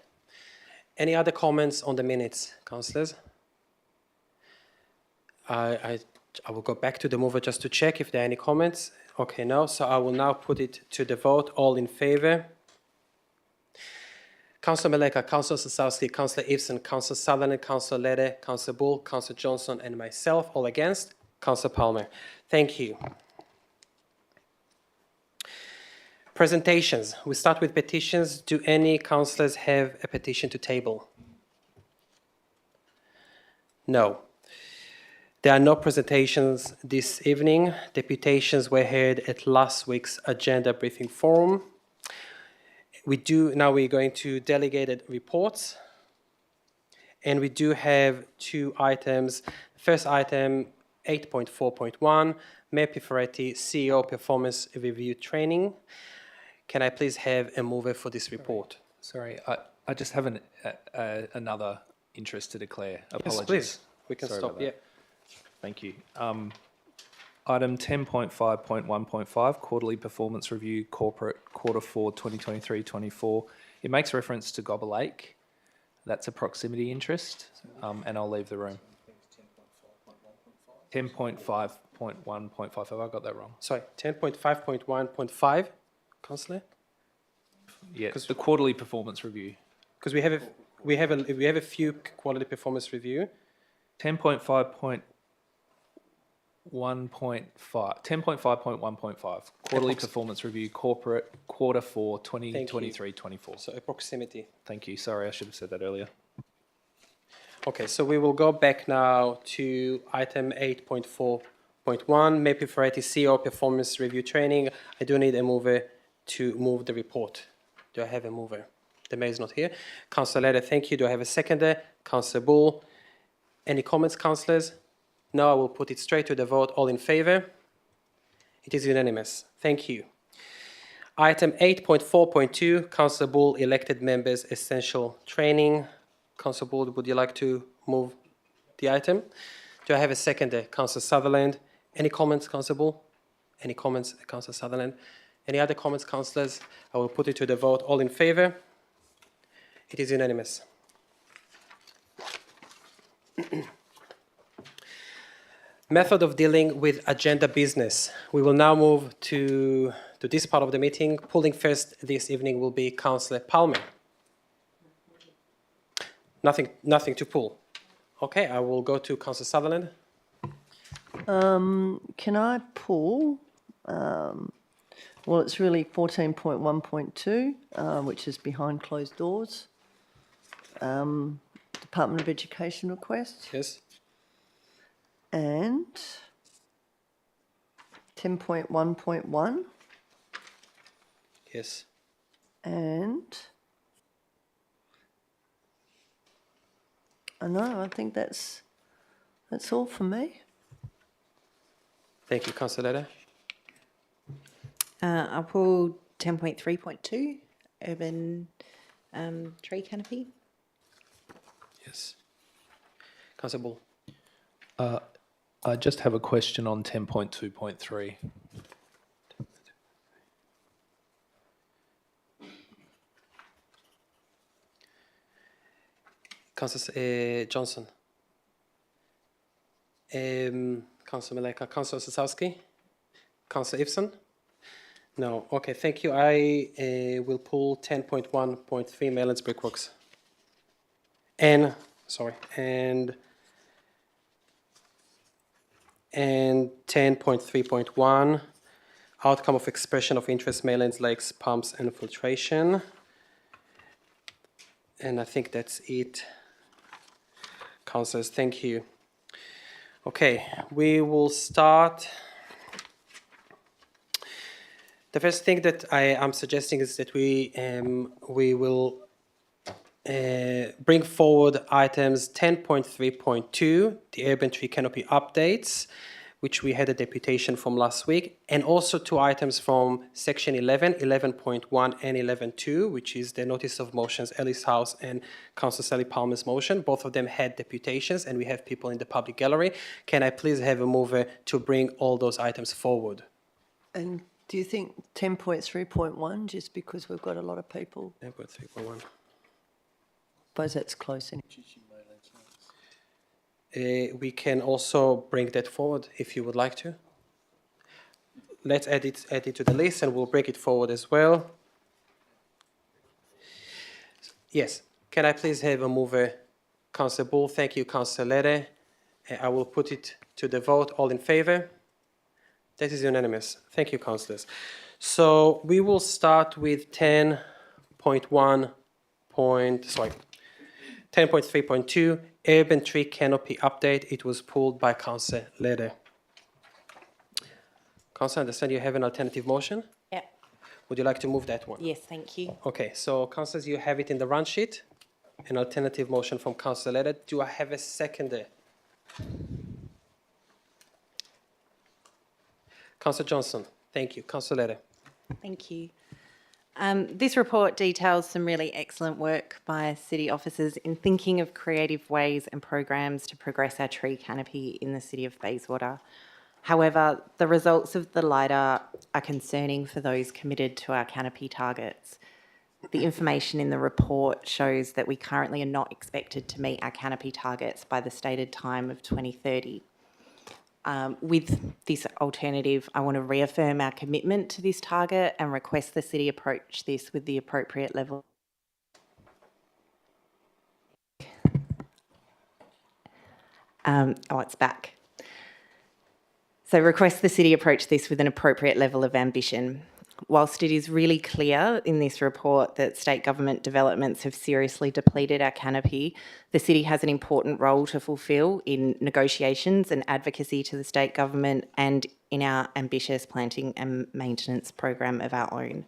Any other comments on the minutes, councillors? I I will go back to the mover just to check if there are any comments. Okay, no. So I will now put it to the vote. All in favour? Councillor Maleka, Councillor Sosowski, Councillor Ibsen, Councillor Sutherland, Councillor Leder, Councillor Bull, Councillor Johnson and myself. All against? Councillor Palmer. Thank you. Presentations. We start with petitions. Do any councillors have a petition to table? No. There are no presentations this evening. Deputations were heard at last week's agenda briefing forum. Now we're going to delegated reports. And we do have two items. First item, 8.4.1, Mayor Piferetti, CEO Performance Review Training. Can I please have a mover for this report? Sorry, I just have another interest to declare. Apologies. Yes, please. We can Sorry stop, about that. yeah. Thank you. Item 10.5.1.5, Quarterly Performance Review, Corporate Quarter 4, 2023-24. It makes reference to Gobber Lake. That's a proximity interest, and I'll leave the room. 10.5.1.5, have I got that wrong? Sorry, 10.5.1.5, Councillor? Yeah, the Quarterly Performance Review. Because we have a few quarterly performance review. 10.5.1.5, Quarterly Performance Review, Corporate Quarter 4, 2023-24. So a proximity. Thank you. Sorry, I should have said that earlier. Okay, so we will go back now to item 8.4.1, Mayor Piferetti, CEO Performance Review Training. I do need a mover to move the report. Do I have a mover? The mayor is not here. Councillor Leder, thank you. Do I have a seconder? Councillor Bull. Any comments, councillors? No, I will put it straight to the vote. All in favour? It is unanimous. Thank you. Item 8.4.2, Councillor Bull, elected members, essential training. Councillor Bull, would you like to move the item? Do I have a seconder? Councillor Sutherland. Any comments, Councillor Bull? Any comments, Councillor Sutherland? Any other comments, councillors? I will put it to the vote. All in favour? It is unanimous. Method of dealing with agenda business. We will now move to this part of the meeting. Pulling first this evening will be Councillor Palmer. Nothing to pull. Okay, I will go to Councillor Sutherland. Can I pull? Well, it's really 14.1.2, which is behind closed doors. Department of Education request. Yes. And 10.1.1. Yes. And I think that's all for me. Thank you, Councillor Leder. I'll pull 10.3.2, urban tree canopy. Yes. Councillor Bull. I just have a question on 10.2.3. Councillor Johnson. Councillor Maleka. Councillor Sosowski. Councillor Ibsen. No. Okay, thank you. I will pull 10.1.3 Maylands Brickworks. And 10.3.1, outcome of expression of interest, Maylands Lakes, pumps and filtration. And I think that's it. Councillors, thank you. Okay, we will start. The first thing that I am suggesting is that we will bring forward items 10.3.2, the urban tree canopy updates, which we had a deputation from last week, and also two items from section 11, 11.1 and 11.2, which is the notice of motions, Ellis House and Councillor Sally Palmer's motion. Both of them had deputations and we have people in the public gallery. Can I please have a mover to bring all those items forward? And do you think 10.3.1, just because we've got a lot of people? 10.3.1. Suppose that's close. We can also bring that forward if you would like to. Let's add it to the list and we'll bring it forward as well. Yes, can I please have a mover? Councillor Bull, thank you, Councillor Lede. I will put it to the vote. All in favour? That is unanimous. Thank you, councillors. So we will start with 10.3.2, urban tree canopy update. It was pulled by Councillor Lede. Councillor, I understand you have an alternative motion? Yep. Would you like to move that one? Yes, thank you. Okay, so councillors, you have it in the run sheet. An alternative motion from Councillor Lede. Do I have a seconder? Councillor Johnson, thank you. Councillor Lede. Thank you. This report details some really excellent work by city officers in thinking of creative ways and programs to progress our tree canopy in the city of Bayswater. However, the results of the LiDAR are concerning for those committed to our canopy targets. The information in the report shows that we currently are not expected to meet our canopy targets by the stated time of 2030. With this alternative, I want to reaffirm our commitment to this target and request the city approach this with the appropriate level. It's back. So request the city approach this with an appropriate level of ambition. Whilst it is really clear in this report that state government developments have seriously depleted our canopy, the city has an important role to fulfil in negotiations and advocacy to the state government and in our ambitious planting and maintenance program of our own.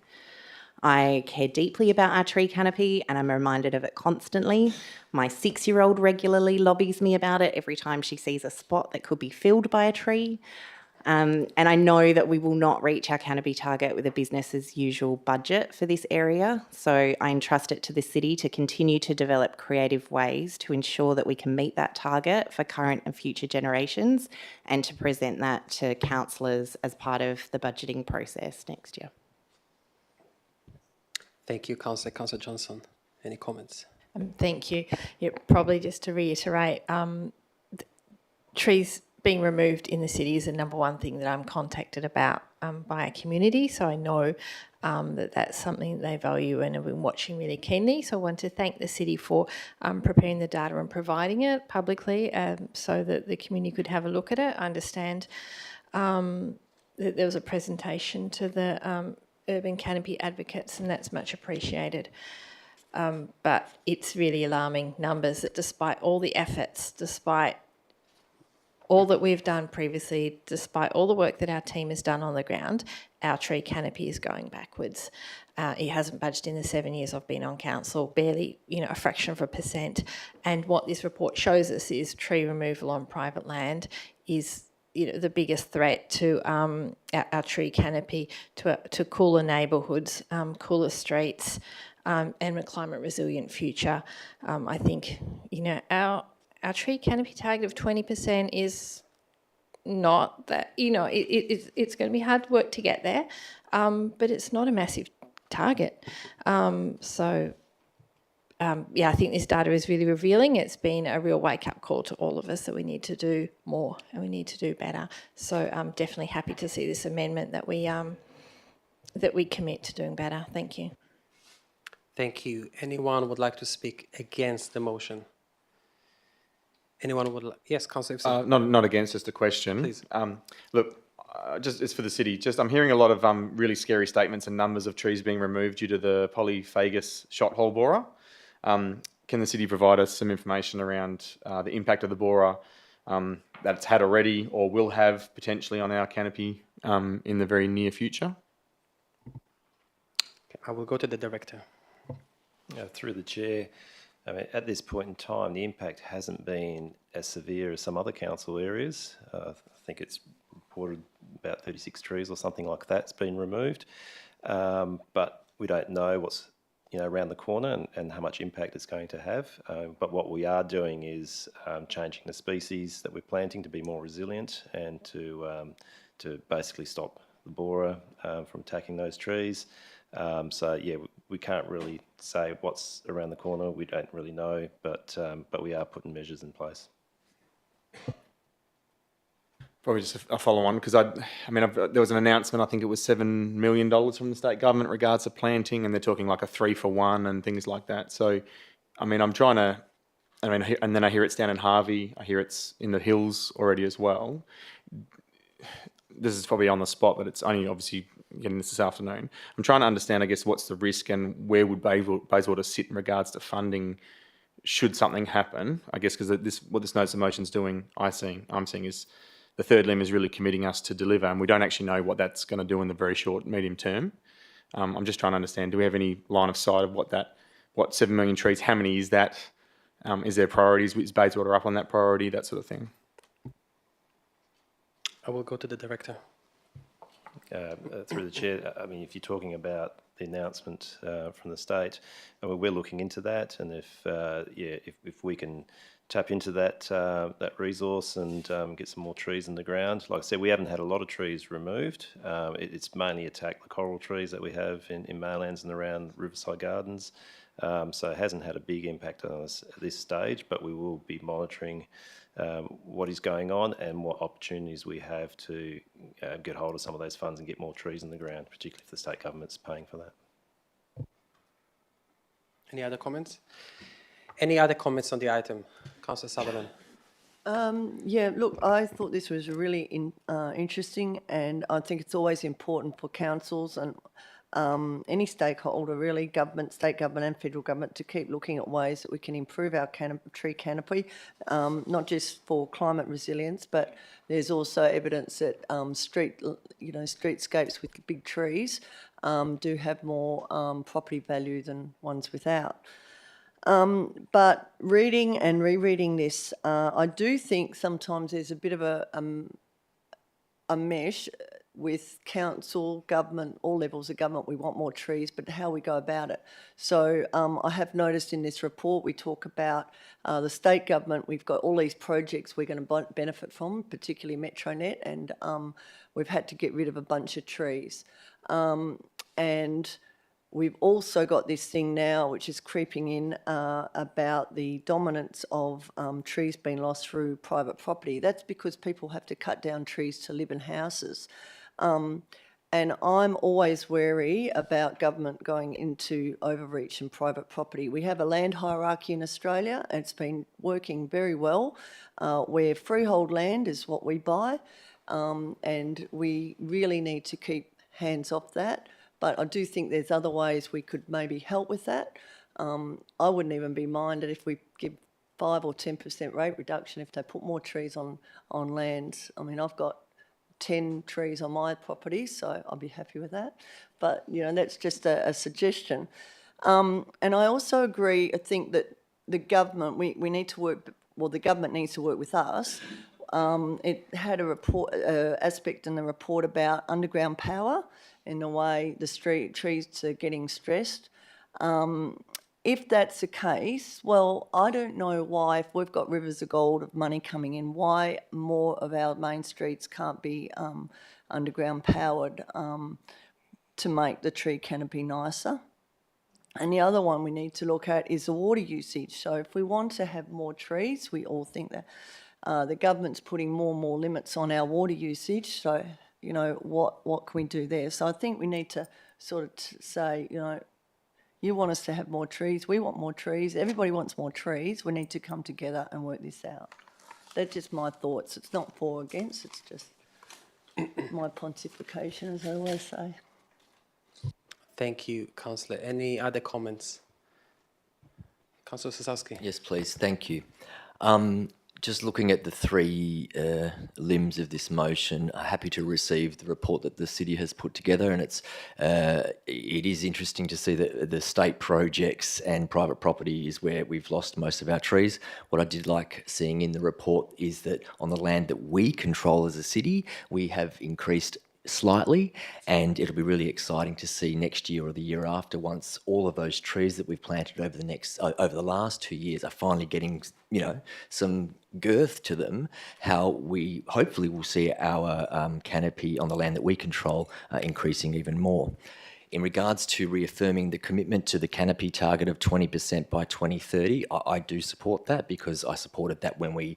I care deeply about our tree canopy and I'm reminded of it constantly. My 6-year-old regularly lobbies me about it every time she sees a spot that could be filled by a tree. And I know that we will not reach our canopy target with a business as usual budget for this area. So I entrust it to the city to continue to develop creative ways to ensure that we can meet that target for current and future generations and to present that to councillors as part of the budgeting process next year. Thank you, Councillor. Councillor Johnson, any comments? Thank you. Yeah, probably just to reiterate, trees being removed in the city is the number one thing that I'm contacted about by our community. So I know that that's something they value and have been watching really keenly. So I want to thank the city for preparing the data and providing it publicly so that the community could have a look at it. I understand that there was a presentation to the urban canopy advocates and that's much appreciated. But it's really alarming numbers that despite all the efforts, despite all that we've done previously, despite all the work that our team has done on the ground, our tree canopy is going backwards. It hasn't budged in the 7 years I've been on council, barely, a fraction of a percent. And what this report shows us is tree removal on private land is, the biggest threat to our tree canopy, to cooler neighbourhoods, cooler streets, and a climate resilient future. I think, our tree canopy target of 20% is not that, it's going to be hard work to get there, but it's not a massive target. I think this data is really revealing. It's been a real wake-up call to all of us that we need to do more and we need to do better. So I'm definitely happy to see this amendment that we commit to doing better. Thank you. Thank you. Anyone would like to speak against the motion? Anyone would like? Yes, Councillor. Not against, just a question. Please. Look, it's for the city. I'm hearing a lot of really scary statements and numbers of trees being removed due to the polyphagus shot hole borer. Can the city provide us some information around the impact of the borer that it's had already or will have potentially on our canopy in the very near future? I will go to the director. Through the chair, I mean, at this point in time, the impact hasn't been as severe as some other council areas. I think it's reported about 36 trees or something like that's been removed. But we don't know what's around the corner and how much impact it's going to have. But what we are doing is changing the species that we're planting to be more resilient and to basically stop the borer from attacking those trees. We can't really say what's around the corner. We don't really know, but we are putting measures in place. Probably just a follow-on, because there was an announcement, I think it was $7 million from the state government regards to planting, and they're talking like a 3-for-1 and things like that. So, I'm trying to, and then I hear it's down in Harvey, I hear it's in the hills already as well. This is probably on the spot, but it's only obviously getting this afternoon. I'm trying to understand, I guess, what's the risk and where would Bayswater sit in regards to funding should something happen, I guess, because what this notice of motion is doing, I'm seeing is the third limb is really committing us to deliver, and we don't actually know what that's going to do in the very short, medium term. I'm just trying to understand, do we have any line of sight of what 7 million trees, how many is that? Is there priorities? Is Bayswater up on that priority? That sort of thing. I will go to the director. Through the chair, if you're talking about the announcement from the state, we're looking into that, and if we can tap into that resource and get some more trees in the ground. Like I said, we haven't had a lot of trees removed. It's mainly attacked the coral trees that we have in Maylands and around Riverside Gardens. So it hasn't had a big impact on us at this stage, but we will be monitoring what is going on and what opportunities we have to get hold of some of those funds and get more trees in the ground, particularly if the state government's paying for that. Any other comments? Any other comments on the item? Councillor Sutherland. Look, I thought this was really interesting, and I think it's always important for councils and any stakeholder, really, government, state government and federal government, to keep looking at ways that we can improve our tree canopy, not just for climate resilience, but there's also evidence that streetscapes with big trees do have more property value than ones without. But reading and rereading this, I do think sometimes there's a bit of a mesh with council, government, all levels of government. We want more trees, but how we go about it. So I have noticed in this report we talk about the state government. We've got all these projects we're going to benefit from, particularly Metronet, and we've had to get rid of a bunch of trees. And we've also got this thing now which is creeping in about the dominance of trees being lost through private property. That's because people have to cut down trees to live in houses. And I'm always wary about government going into overreach in private property. We have a land hierarchy in Australia, and it's been working very well, where freehold land is what we buy, and we really need to keep hands off that. But I do think there's other ways we could maybe help with that. I wouldn't even be minded if we give 5 or 10% rate reduction if they put more trees on lands. I've got 10 trees on my property, so I'll be happy with that. But, that's just a suggestion. And I also agree, I think that the government, we need to work, well, the government needs to work with us. It had a report, aspect in the report about underground power in the way the trees are getting stressed. If that's the case, well, I don't know why, if we've got rivers of gold of money coming in, why more of our main streets can't be underground powered to make the tree canopy nicer. And the other one we need to look at is the water usage. So if we want to have more trees, we all think that the government's putting more and more limits on our water usage. So, what can we do there? So I think we need to sort of say, you want us to have more trees, we want more trees, everybody wants more trees, we need to come together and work this out. That's just my thoughts. It's not for or against, it's just my pontification, as I always say. Thank you, Councillor. Any other comments? Councillor Sosowski. Yes, please. Thank you. Just looking at the three limbs of this motion, happy to receive the report that the city has put together, and it is interesting to see that the state projects and private property is where we've lost most of our trees. What I did like seeing in the report is that on the land that we control as a city, we have increased slightly, and it'll be really exciting to see next year or the year after, once all of those trees that we've planted over the last 2 years are finally getting some girth to them, how we hopefully will see our canopy on the land that we control increasing even more. In regards to reaffirming the commitment to the canopy target of 20% by 2030, I do support that because I supported that when we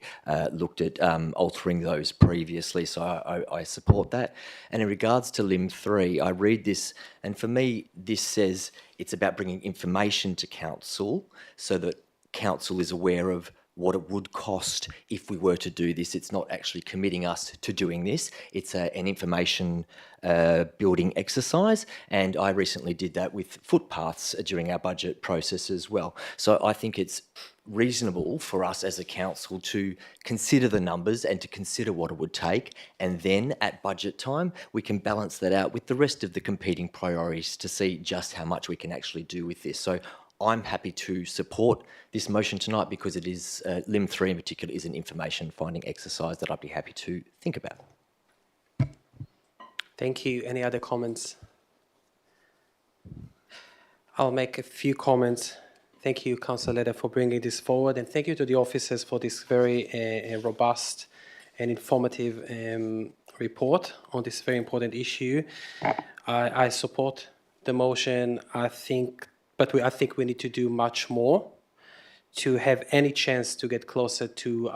looked at altering those previously, so I support that. And in regards to LIM 3, I read this, and for me, this says it's about bringing information to council so that council is aware of what it would cost if we were to do this. It's not actually committing us to doing this. It's an information building exercise, and I recently did that with footpaths during our budget process as well. So I think it's reasonable for us as a council to consider the numbers and to consider what it would take, and then at budget time we can balance that out with the rest of the competing priorities to see just how much we can actually do with this. So I'm happy to support this motion tonight because it is, LIM 3 in particular, is an information finding exercise that I'd be happy to think about. Thank you. Any other comments? I'll make a few comments. Thank you, Councillor Leder, for bringing this forward, and thank you to the officers for this very robust and informative report on this very important issue. I support the motion. I think we need to do much more to have any chance to get closer to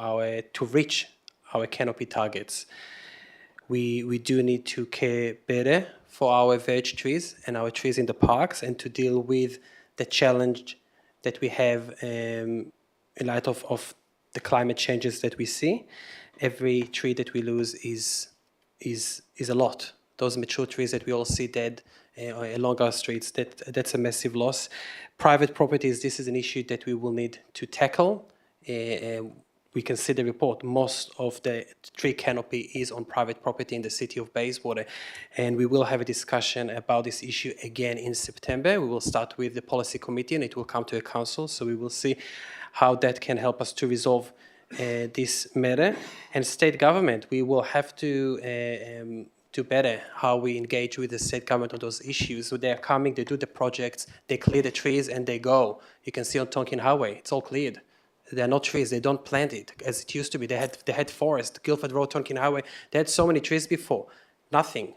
reach our canopy targets. We do need to care better for our veg trees and our trees in the parks, and to deal with the challenge that we have in light of the climate changes that we see. Every tree that we lose is a lot. Those mature trees that we all see dead along our streets, that's a massive loss. Private properties, this is an issue that we will need to tackle. We can see the report, most of the tree canopy is on private property in the city of Bayswater, and we will have a discussion about this issue again in September. We will start with the policy committee and it will come to a council, so we will see how that can help us to resolve this matter. And state government, we will have to do better how we engage with the state government on those issues. So they're coming, they do the projects, they clear the trees and they go. You can see on Tonkin Highway, it's all cleared. They're not trees, they don't plant it as it used to be. They had forest, Guildford Road, Tonkin Highway, they had so many trees before, nothing.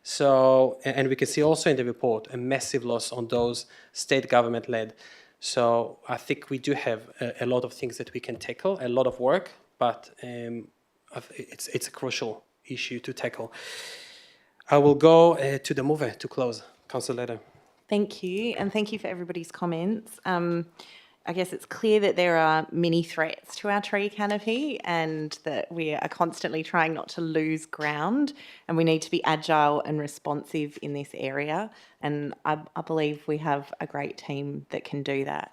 So, and we can see also in the report, a massive loss on those state government led. So I think we do have a lot of things that we can tackle, a lot of work, but it's a crucial issue to tackle. I will go to the mover to close. Councillor Leder. Thank you, and thank you for everybody's comments. I guess it's clear that there are many threats to our tree canopy and that we are constantly trying not to lose ground, and we need to be agile and responsive in this area, and I believe we have a great team that can do that.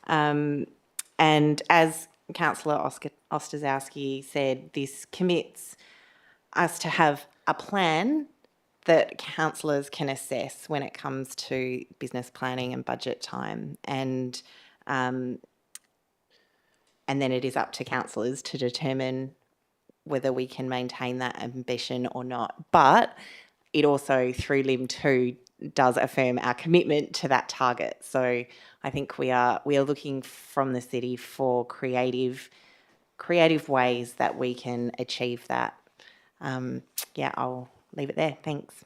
And as Councillor Ostaszewski said, this commits us to have a plan that councillors can assess when it comes to business planning and budget time, and then it is up to councillors to determine whether we can maintain that ambition or not. But it also, through LIM 2, does affirm our commitment to that target. So I think we are looking from the city for creative ways that we can achieve that. Yeah, I'll leave it there. Thanks.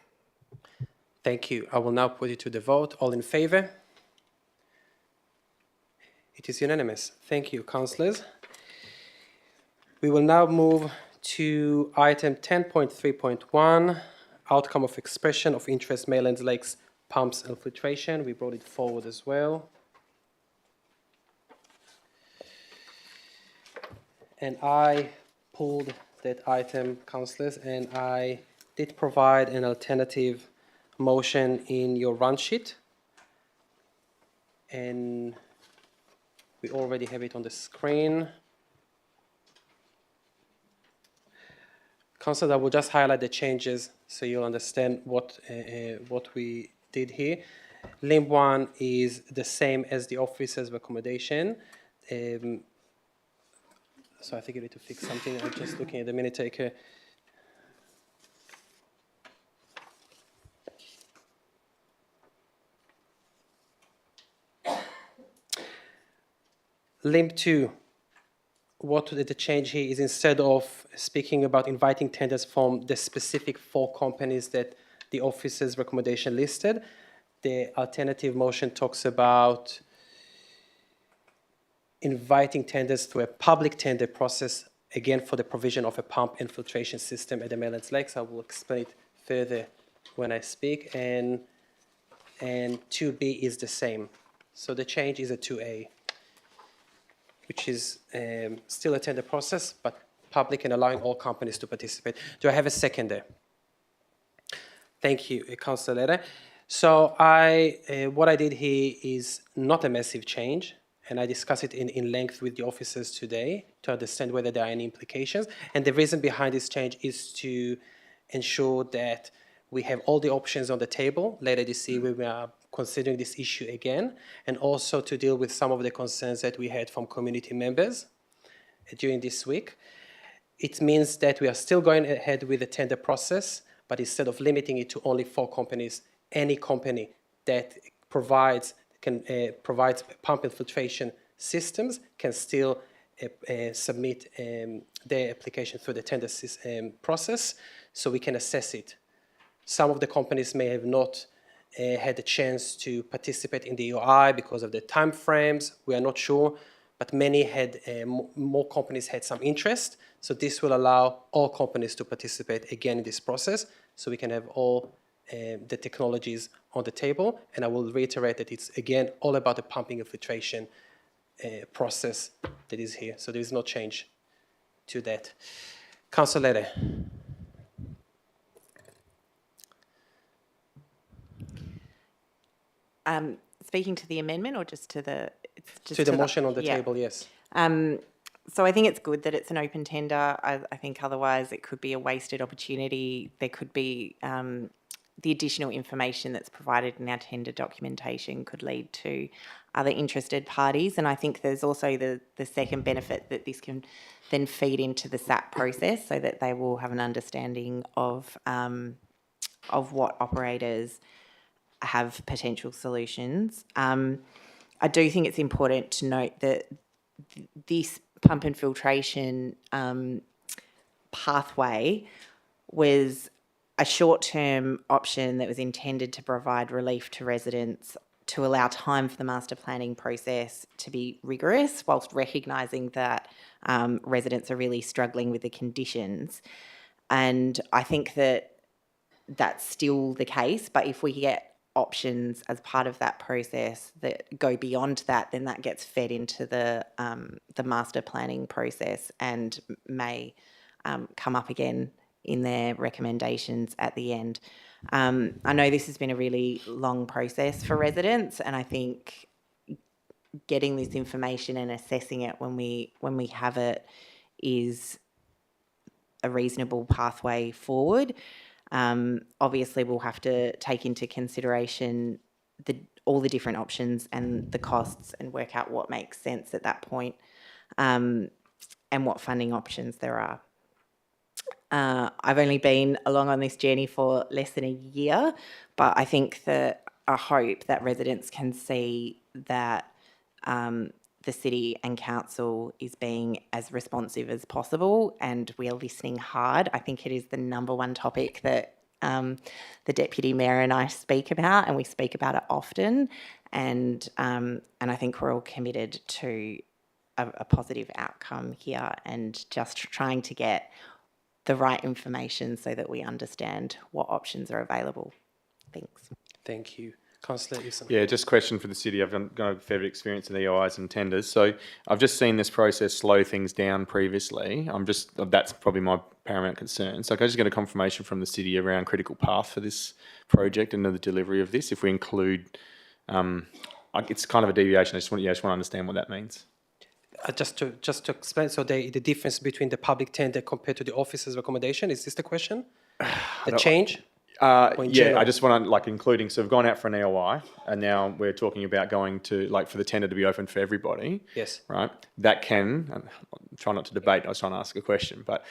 Thank you. I will now put it to the vote. All in favour? It is unanimous. Thank you, councillors. We will now move to item 10.3.1, outcome of expression of interest, Maylands Lakes pumps and filtration. We brought it forward as well. And I pulled that item, councillors, and I did provide an alternative motion in your run sheet. And we already have it on the screen. Councillors, I will just highlight the changes so you'll understand what we did here. LIM 1 is the same as the officer's recommendation. So I think you need to fix something. I'm just looking at the minute taker. LIM 2, what the change here is, instead of speaking about inviting tenders from the specific 4 companies that the officer's recommendation listed, The alternative motion talks about inviting tenders through a public tender process, again for the provision of a pump infiltration system at the Maylands Lakes. I will explain it further when I speak. And 2B is the same. So the change is a 2A, which is still a tender process, but public and allowing all companies to participate. Do I have a seconder? Thank you, Councillor Leder. So what I did here is not a massive change, and I discussed it in length with the officers today to understand whether there are any implications. And the reason behind this change is to ensure that we have all the options on the table later this year when we are considering this issue again, and also to deal with some of the concerns that we had from community members during this week. It means that we are still going ahead with the tender process, but instead of limiting it to only 4 companies, any company that provides pump infiltration systems can still submit their application through the tender process, so we can assess it. Some of the companies may have not had a chance to participate in the EOI because of the time frames. We are not sure, but many had, more companies had some interest. So this will allow all companies to participate again in this process, so we can have all the technologies on the table. And I will reiterate that it's again all about the pumping infiltration process that is here. So there is no change to that. Councillor Leder. Speaking to the amendment or just to the... Just to the motion on the table, yes. So I think it's good that it's an open tender. I think otherwise it could be a wasted opportunity. There could be the additional information that's provided in our tender documentation could lead to other interested parties. And I think there's also the second benefit that this can then feed into the SAP process so that they will have an understanding of what operators have potential solutions. I do think it's important to note that this pump infiltration pathway was a short-term option that was intended to provide relief to residents to allow time for the master planning process to be rigorous, whilst recognising that residents are really struggling with the conditions. And I think that that's still the case, but if we get options as part of that process that go beyond that, then that gets fed into the master planning process and may come up again in their recommendations at the end. I know this has been a really long process for residents, and I think getting this information and assessing it when we have it is a reasonable pathway forward. Obviously, we'll have to take into consideration all the different options and the costs and work out what makes sense at that point, and what funding options there are. I've only been along on this journey for less than a year, but I think that I hope that residents can see that the city and council is being as responsive as possible, and we are listening hard. I think it is the number one topic that the Deputy Mayor and I speak about, and we speak about it often. And I think we're all committed to a positive outcome here, and just trying to get the right information so that we understand what options are available. Thanks. Thank you. Councillor Eason. Yeah, just a question for the city. I've got a fair bit of experience in EOIs and tenders. So I've just seen this process slow things down previously. That's probably my paramount concern. So can I just get a confirmation from the city around critical path for this project and the delivery of this? If we include, it's kind of a deviation. I just want to understand what that means. Just to explain, so the difference between the public tender compared to the officer's recommendation, is this the question? The change? Yeah, I just want to, including, so we've gone out for an EOI, and now we're talking about going to, for the tender to be open for everybody. Yes. Right? That can, I'm trying not to debate, I was trying to ask a question, but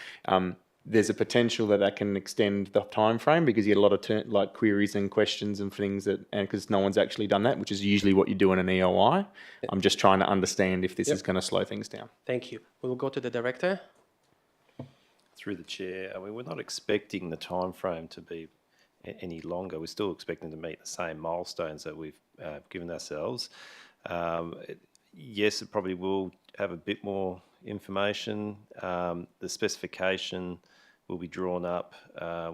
there's a potential that can extend the time frame because you get a lot of queries and questions and things and because no one's actually done that, which is usually what you do in an EOI. Yep. I'm just trying to understand if this is going to slow things down. Thank you. We'll go to the director. Through the chair, we're not expecting the time frame to be any longer. We're still expecting to meet the same milestones that we've given ourselves. Yes, it probably will have a bit more information. The specification will be drawn up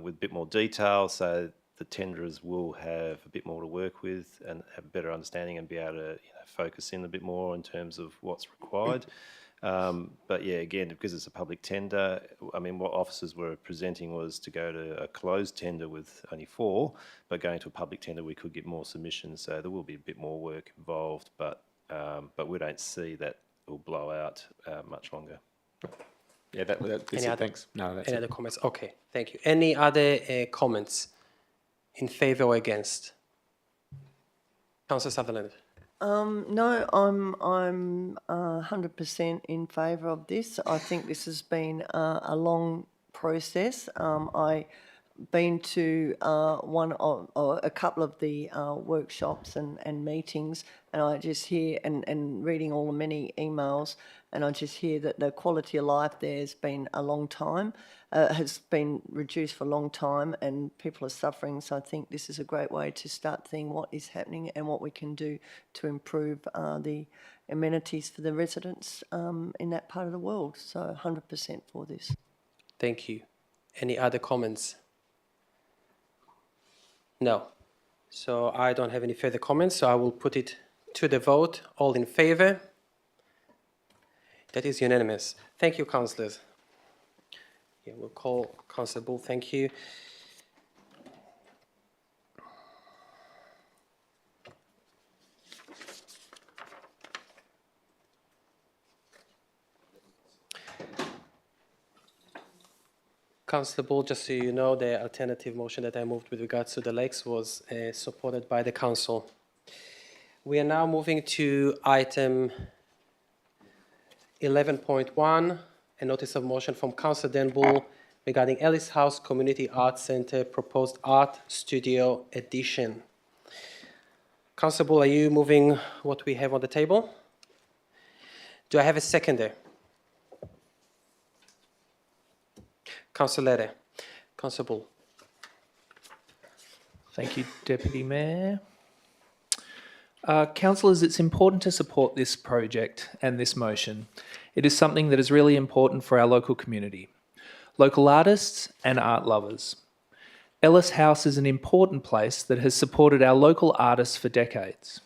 with a bit more detail, so the tenderers will have a bit more to work with and have a better understanding and be able to focus in a bit more in terms of what's required. But yeah, again, because it's a public tender, I mean, what officers were presenting was to go to a closed tender with only 4, but going to a public tender, we could get more submissions. So there will be a bit more work involved, but we don't see that it will blow out much longer. Yeah, that's it. Thanks. No, that's Any it. other comments? Okay, thank you. Any other comments in favour or against? Councillor Sutherland. No, I'm 100% in favour of this. I think this has been a long process. I been to a couple of the workshops and meetings, and I just hear and reading all the many emails, and I just hear that the quality of life there has been a long time, has been reduced for a long time, and people are suffering. So I think this is a great way to start seeing what is happening and what we can do to improve the amenities for the residents in that part of the world. So 100% for this. Thank you. Any other comments? No. So I don't have any further comments, so I will put it to the vote. All in favour? That is unanimous. Thank you, councillors. Yeah, we'll call Councillor Bull. Thank you. Councillor Bull, just so you know, the alternative motion that I moved with regards to the lakes was supported by the council. We are now moving to item 11.1, a notice of motion from Councillor Dan Bull regarding Ellis House Community Arts Centre proposed art studio addition. Councillor Bull, are you moving what we have on the table? Do I have a seconder? Councillor Lede. Councillor Bull. Thank you, Deputy Mayor. Councillors, it's important to support this project and this motion. It is something that is really important for our local community, local artists and art lovers. Ellis House is an important place that has supported our local artists for decades.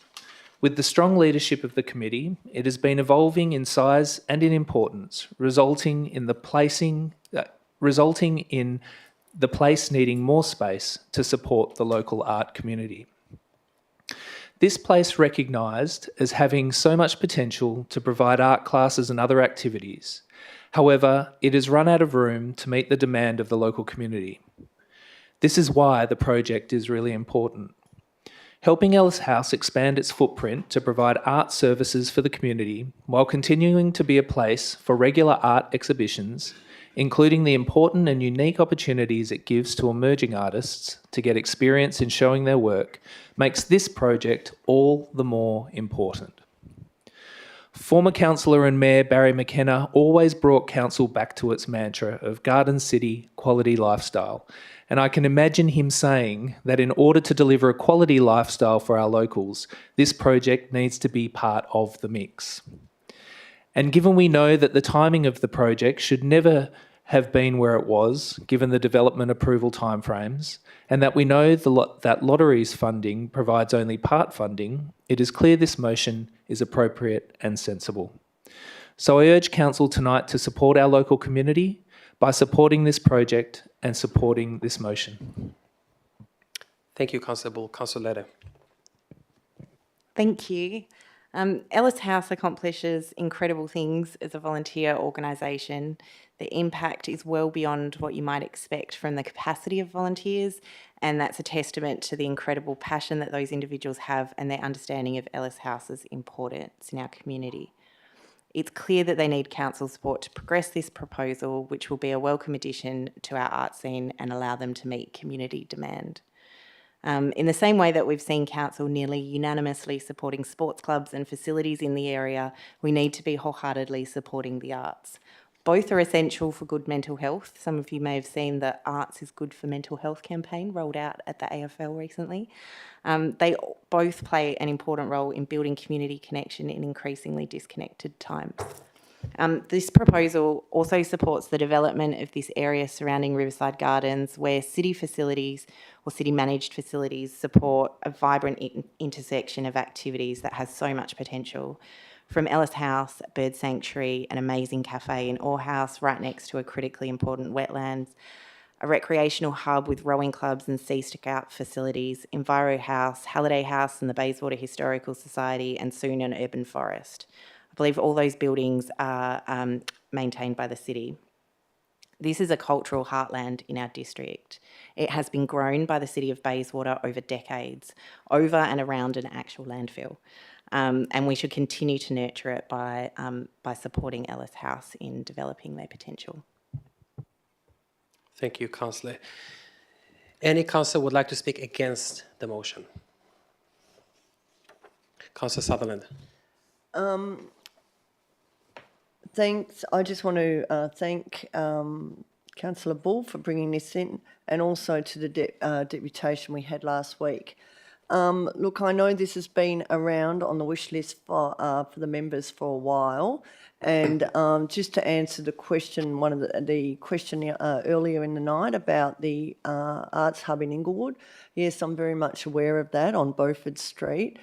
With the strong leadership of the committee, it has been evolving in size and in importance, resulting in the place needing more space to support the local art community. This place recognised as having so much potential to provide art classes and other activities. However, it has run out of room to meet the demand of the local community. This is why the project is really important. Helping Ellis House expand its footprint to provide art services for the community while continuing to be a place for regular art exhibitions, including the important and unique opportunities it gives to emerging artists to get experience in showing their work, makes this project all the more important. Former councillor and Mayor Barry McKenna always brought council back to its mantra of Garden City quality lifestyle, and I can imagine him saying that in order to deliver a quality lifestyle for our locals, this project needs to be part of the mix. And given we know that the timing of the project should never have been where it was, given the development approval timeframes, and that we know that lotteries funding provides only part funding, it is clear this motion is appropriate and sensible. So I urge Council tonight to support our local community by supporting this project and supporting this motion. Thank you, Councillor Bull. Councillor Lede. Thank you. Ellis House accomplishes incredible things as a volunteer organisation. The impact is well beyond what you might expect from the capacity of volunteers, and that's a testament to the incredible passion that those individuals have and their understanding of Ellis House's importance in our community. It's clear that they need council support to progress this proposal, which will be a welcome addition to our art scene and allow them to meet community demand. In the same way that we've seen council nearly unanimously supporting sports clubs and facilities in the area, we need to be wholeheartedly supporting the arts. Both are essential for good mental health. Some of you may have seen the Arts is Good for Mental Health campaign rolled out at the AFL recently. They both play an important role in building community connection in increasingly disconnected times. This proposal also supports the development of this area surrounding Riverside Gardens, where city facilities or city managed facilities support a vibrant intersection of activities that has so much potential. From Ellis House, a bird sanctuary, an amazing cafe in Orr House, right next to a critically important wetlands, a recreational hub with rowing clubs and sea scout facilities, Enviro House, Halliday House and the Bayswater Historical Society, and soon an urban forest. I believe all those buildings are maintained by the city. This is a cultural heartland in our district. It has been grown by the city of Bayswater over decades, over and around an actual landfill. And we should continue to nurture it by supporting Ellis House in developing their potential. Thank you, Councillor. Any councillor would like to speak against the motion? Councillor Sutherland. Thanks. I just want to thank Councillor Bull for bringing this in, and also to the deputation we had last week. Look, I know this has been around on the wish list for the members for a while, and just to answer the question, one of the question earlier in the night about the Arts Hub in Inglewood, yes, I'm very much aware of that on Beaufort Street.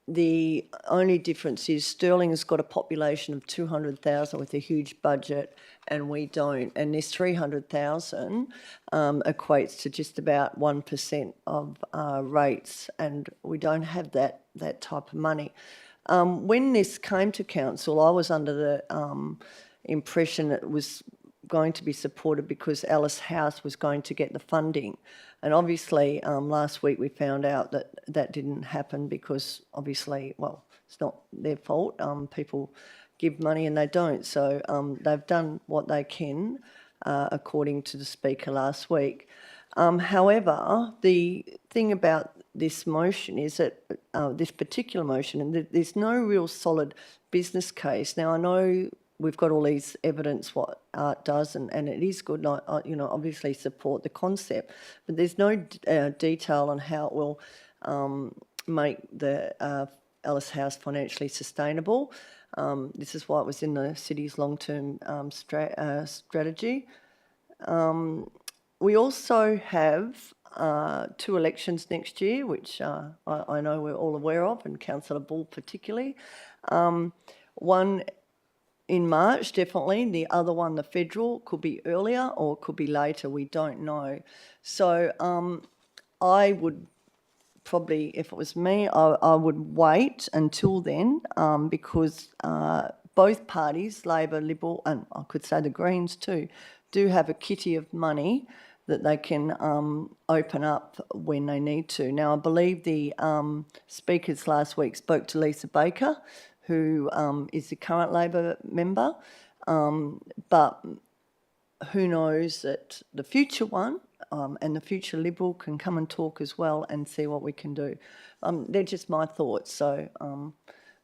The only difference is Stirling's got a population of 200,000 with a huge budget, and we don't. And this 300,000 equates to just about 1% of rates, and we don't have that type of money. When this came to council, I was under the impression that it was going to be supported because Ellis House was going to get the funding. And obviously, last week we found out that that didn't happen because obviously, well, it's not their fault. People give money and they don't. So they've done what they can, according to the speaker last week. However, the thing about this motion is that this particular motion, and there's no real solid business case. Now, I know we've got all these evidence what art does, and it is good. And I obviously support the concept, but there's no detail on how it will make the Ellis House financially sustainable. This is why it was in the city's long-term strategy. We also have 2 elections next year, which I know we're all aware of, and Councillor Bull particularly. One in March, definitely. The other one, the federal, could be earlier or could be later. We don't know. So I would probably, if it was me, I would wait until then because both parties, Labor, Liberal, and I could say the Greens too, do have a kitty of money that they can open up when they need to. Now, I believe the speakers last week spoke to Lisa Baker, who is the current Labor member, but who knows that the future one and the future Liberal can come and talk as well and see what we can do. They're just my thoughts, so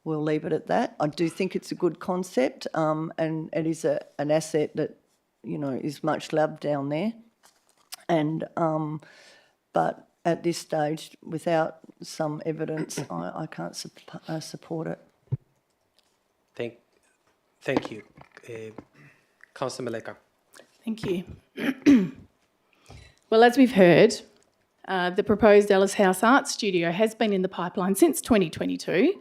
we'll leave it at that. I do think it's a good concept, and it is an asset that, is much loved down there. And but at this stage, without some evidence, I can't support it. Thank you. Councillor Maleka. Thank you. Well, as we've heard, the proposed Ellis House Art Studio has been in the pipeline since 2022,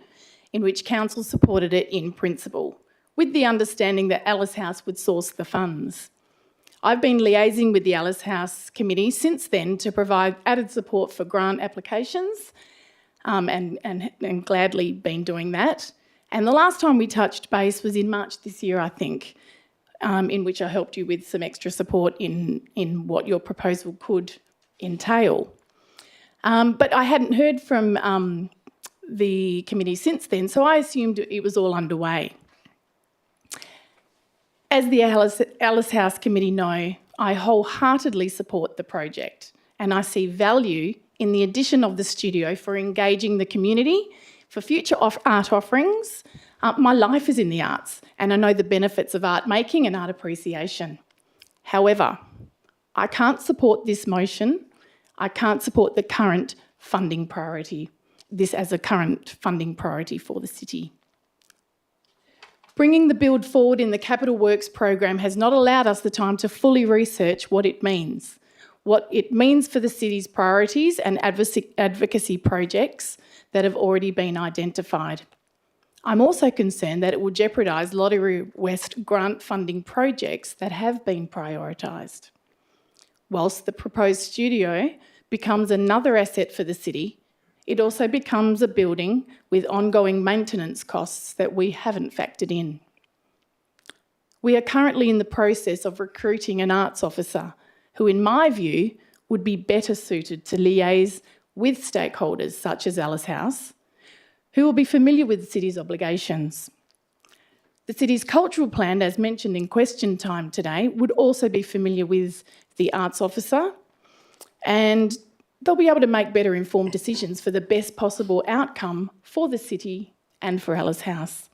in which council supported it in principle, with the understanding that Ellis House would source the funds. I've been liaising with the Ellis House Committee since then to provide added support for grant applications, and gladly been doing that. And the last time we touched base was in March this year, I think, in which I helped you with some extra support in what your proposal could entail. But I hadn't heard from the committee since then, so I assumed it was all underway. As the Ellis House Committee know, I wholeheartedly support the project, and I see value in the addition of the studio for engaging the community, for future art offerings, My life is in the arts, and I know the benefits of art making and art appreciation. However, I can't support this motion. I can't support the current funding priority, this as a current funding priority for the city. Bringing the build forward in the Capital Works program has not allowed us the time to fully research what it means for the city's priorities and advocacy projects that have already been identified. I'm also concerned that it will jeopardise Lottery West grant funding projects that have been prioritised. Whilst the proposed studio becomes another asset for the city, it also becomes a building with ongoing maintenance costs that we haven't factored in. We are currently in the process of recruiting an arts officer who, in my view, would be better suited to liaise with stakeholders such as Alice House, who will be familiar with the city's obligations. The city's cultural plan, as mentioned in question time today, would also be familiar with the arts officer, and they'll be able to make better informed decisions for the best possible outcome for the city and for Alice House.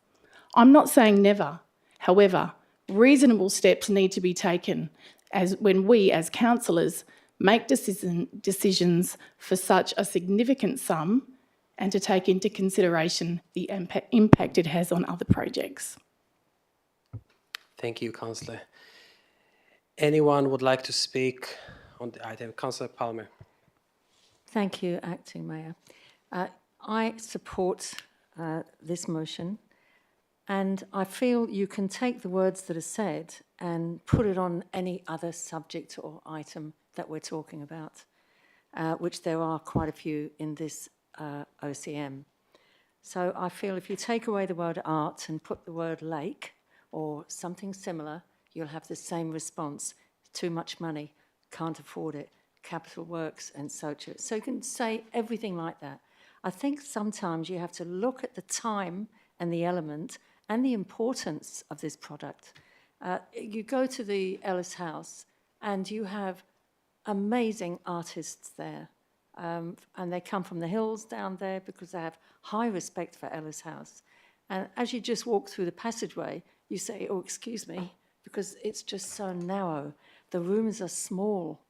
I'm not saying never. However, reasonable steps need to be taken when we as councillors make decisions for such a significant sum and to take into consideration the impact it has on other projects. Thank you, Councillor. Anyone would like to speak on the item? Councillor Palmer. Thank you, Acting Mayor. I support this motion, and I feel you can take the words that are said and put it on any other subject or item that we're talking about, which there are quite a few in this OCM. So I feel if you take away the word art and put the word lake or something similar, you'll have the same response. Too much money, can't afford it, Capital Works and so on. So you can say everything like that. I think sometimes you have to look at the time and the element and the importance of this product. You go to the Ellis House and you have amazing artists there. And they come from the hills down there because they have high respect for Ellis House. And as you just walk through the passageway, you say, oh, excuse me, because it's just so narrow. The rooms are small.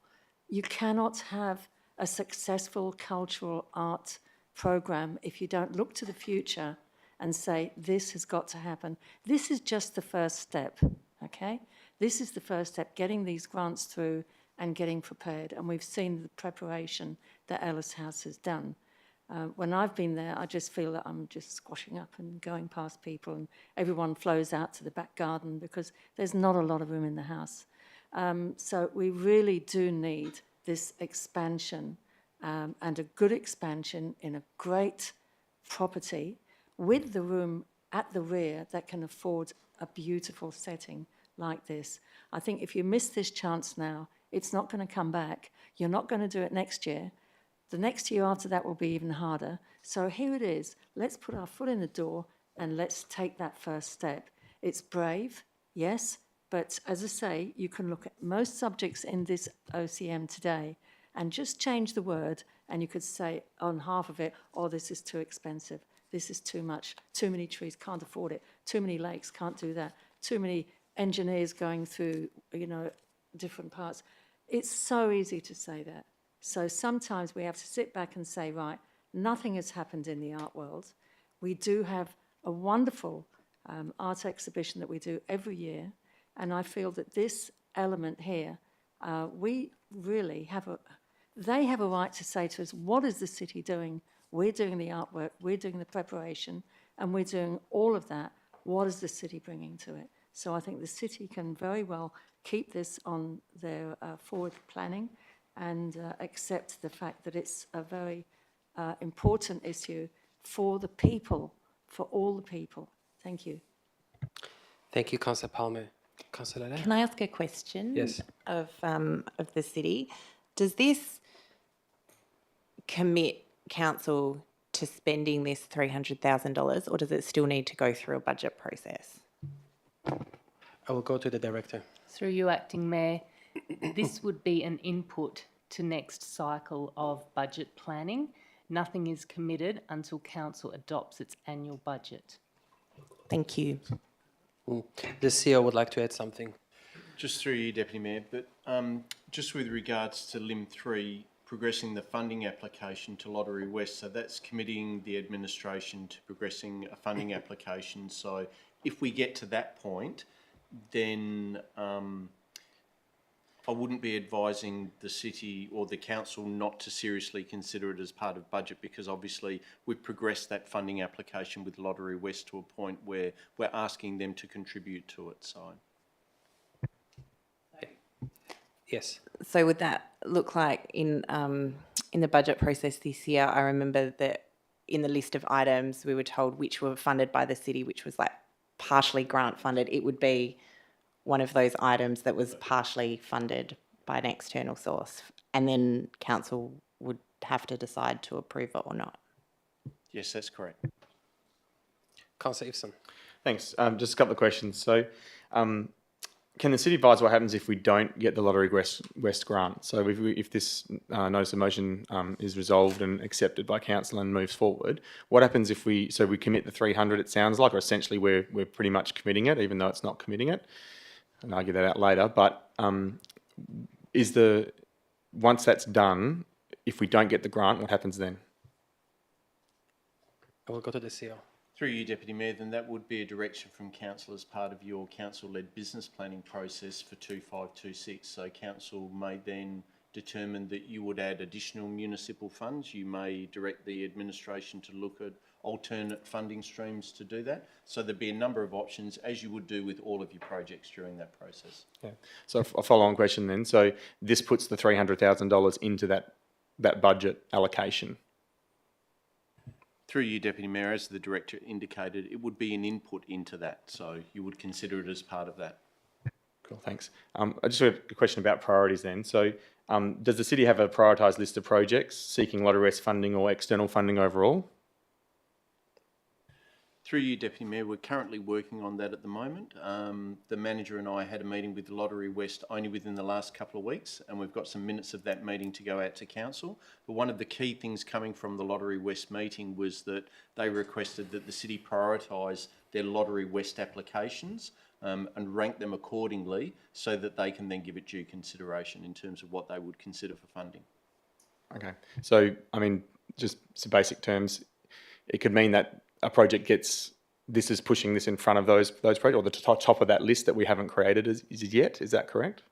You cannot have a successful cultural art program if you don't look to the future and say, this has got to happen. This is just the first step, okay? This is the first step, getting these grants through and getting prepared. And we've seen the preparation that Ellis House has done. When I've been there, I just feel that I'm just squashing up and going past people and everyone flows out to the back garden because there's not a lot of room in the house. So we really do need this expansion and a good expansion in a great property with the room at the rear that can afford a beautiful setting like this. I think if you miss this chance now, it's not going to come back. You're not going to do it next year. The next year after that will be even harder. So here it is. Let's put our foot in the door and let's take that first step. It's brave, yes, but as I say, you can look at most subjects in this OCM today and just change the word and you could say on half of it, oh, this is too expensive. This is too much. Too many trees, can't afford it. Too many lakes, can't do that. Too many engineers going through, different parts. It's so easy to say that. So sometimes we have to sit back and say, right, nothing has happened in the art world. We do have a wonderful art exhibition that we do every year. And I feel that this element here, we really they have a right to say to us, what is the city doing? We're doing the artwork, we're doing the preparation, and we're doing all of that. What is the city bringing to it? So I think the city can very well keep this on their forward planning and accept the fact that it's a very important issue for the people, for all the people. Thank you. Thank you, Councillor Palmer. Councillor Ley? Can I ask a question? Yes. Of the city? Does this commit council to spending this $300,000 or does it still need to go through a budget process? I will go to the director. Through you, Acting Mayor, this would be an input to next cycle of budget planning. Nothing is committed until council adopts its annual budget. Thank you. The CEO would like to add something. Just through you, Deputy Mayor, but just with regards to LIM 3, progressing the funding application to Lottery West, so that's committing the administration to progressing a funding application. So if we get to that point, then I wouldn't be advising the city or the council not to seriously consider it as part of budget, because obviously we've progressed that funding application with Lottery West to a point where we're asking them to contribute to it. So. Yes. So would that look like in the budget process this year? I remember that in the list of items we were told which were funded by the city, which was like partially grant funded. It would be one of those items that was partially funded by an external source, and then council would have to decide to approve it or not. Yes, that's correct. Councillor Ivson. Thanks. Just a couple of questions. So, can the city advise what happens if we don't get the Lottery West grant? So if this notice of motion is resolved and accepted by council and moves forward, what happens if we commit the 300, it sounds like, or essentially we're pretty much committing it, even though it's not committing it? And I'll argue that out later. But once that's done, if we don't get the grant, what happens then? I will go to the CEO. Through you, Deputy Mayor, then that would be a direction from council as part of your council-led business planning process for 2526. So council may then determine that you would add additional municipal funds. You may direct the administration to look at alternate funding streams to do that. So there'd be a number of options, as you would do with all of your projects during that process. Yeah. So a follow-on question then. So this puts the $300,000 into that budget allocation. Through you, Deputy Mayor, as the Director indicated, it would be an input into that. So you would consider it as part of that. Cool, thanks. I just have a question about priorities then. So does the city have a prioritised list of projects seeking Lottery West funding or external funding overall? Through you, Deputy Mayor, we're currently working on that at the moment. The manager and I had a meeting with Lottery West only within the last couple of weeks, and we've got some minutes of that meeting to go out to council. But one of the key things coming from the Lottery West meeting was that they requested that the city prioritise their Lottery West applications and rank them accordingly so that they can then give it due consideration in terms of what they would consider for funding. Okay. So, I mean, just some basic terms, it could mean that a project this is pushing this in front of those projects, or the top of that list that we haven't created as yet. Is that correct?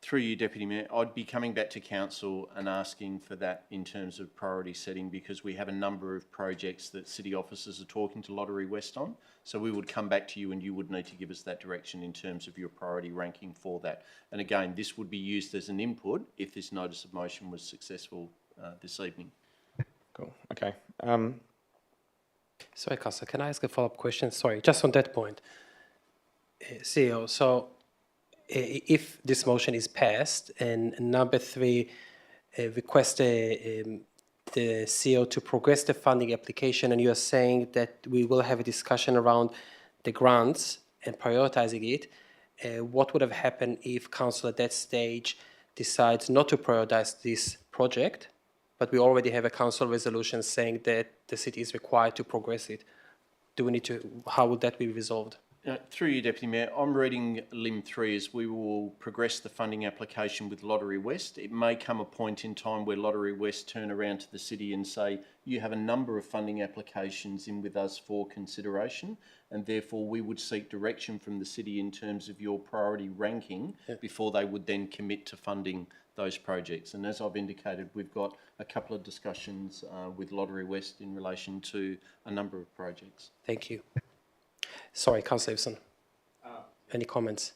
Through you, Deputy Mayor, I'd be coming back to council and asking for that in terms of priority setting, because we have a number of projects that city officers are talking to Lottery West on. So we would come back to you and you would need to give us that direction in terms of your priority ranking for that. And again, this would be used as an input if this notice of motion was successful this evening. Cool. Okay. Sorry, Councillor, can I ask a follow-up question? Sorry, just on that point. CEO, so if this motion is passed and number 3 requests the CEO to progress the funding application, and you are saying that we will have a discussion around the grants and prioritising it, what would have happened if council at that stage decides not to prioritise this project, but we already have a council resolution saying that the city is required to progress it? Do we need to, how would that be resolved? Through you, Deputy Mayor, I'm reading LIM 3 as we will progress the funding application with Lottery West. It may come a point in time where Lottery West turn around to the city and say, you have a number of funding applications in with us for consideration, and therefore we would seek direction from the city in terms of your priority ranking before they would then commit to funding those projects. And as I've indicated, we've got a couple of discussions with Lottery West in relation to a number of projects. Thank you. Sorry, Councillor Ivson. Any comments?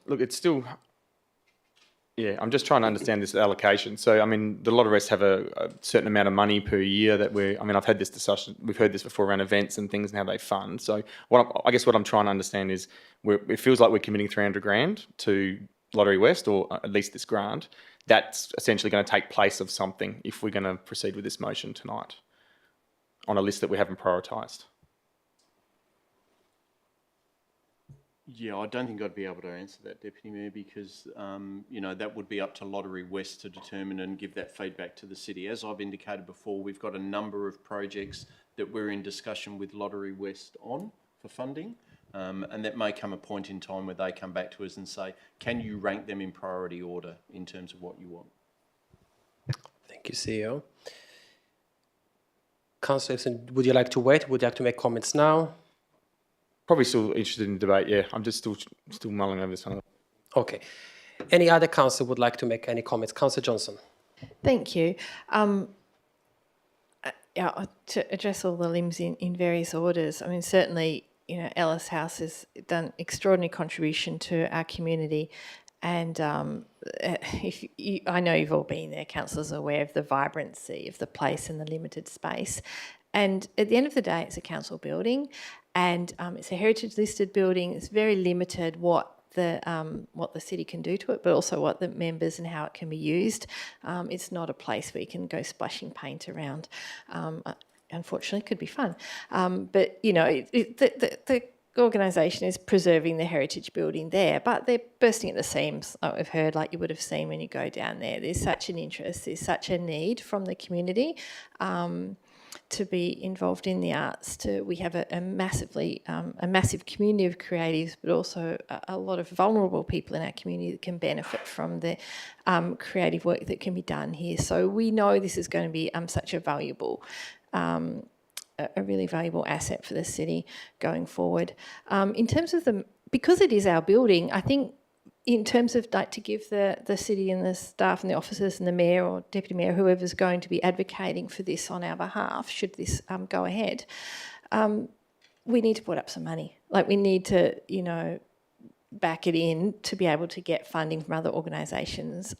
Look, it's still... Yeah, I'm just trying to understand this allocation. So, I mean, the Lottery West have a certain amount of money per year that I've had this discussion, we've heard this before around events and things and how they fund. So, I guess what I'm trying to understand is, it feels like we're committing 300 grand to Lottery West, or at least this grant. That's essentially going to take place of something if we're going to proceed with this motion tonight on a list that we haven't prioritised. Yeah, I don't think I'd be able to answer that, Deputy Mayor, because, that would be up to Lottery West to determine and give that feedback to the city. As I've indicated before, we've got a number of projects that we're in discussion with Lottery West on for funding. And that may come a point in time where they come back to us and say, can you rank them in priority order in terms of what you want? Thank you, CEO. Councillor Epson, would you like to wait? Would you like to make comments now? Probably still interested in debate, yeah. I'm just still mulling over this one. Okay. Any other councillor would like to make any comments? Councillor Johnson. Thank you. Yeah, to address all the limbs in various orders, I mean, certainly, you know, Ellis House has done extraordinary contribution to our community. And I know you've all been there, councillors are aware of the vibrancy of the place and the limited space. And at the end of the day, it's a council building, and it's a heritage listed building. It's very limited what the city can do to it, but also what the members and how it can be used. It's not a place where you can go splashing paint around. Unfortunately, it could be fun. But, you know, the organisation is preserving the heritage building there, but they're bursting at the seams, like we've heard, like you would have seen when you go down there. There's such an interest, there's such a need from the community to be involved in the arts. We have a massive community of creatives, but also a lot of vulnerable people in our community that can benefit from the creative work that can be done here. So we know this is going to be such a valuable a really valuable asset for the city going forward. In terms of because it is our building, I think in terms of like to give the city and the staff and the officers and the mayor or deputy mayor, whoever's going to be advocating for this on our behalf, should this go ahead, we need to put up some money. Like we need to, you know, back it in to be able to get funding from other organisations.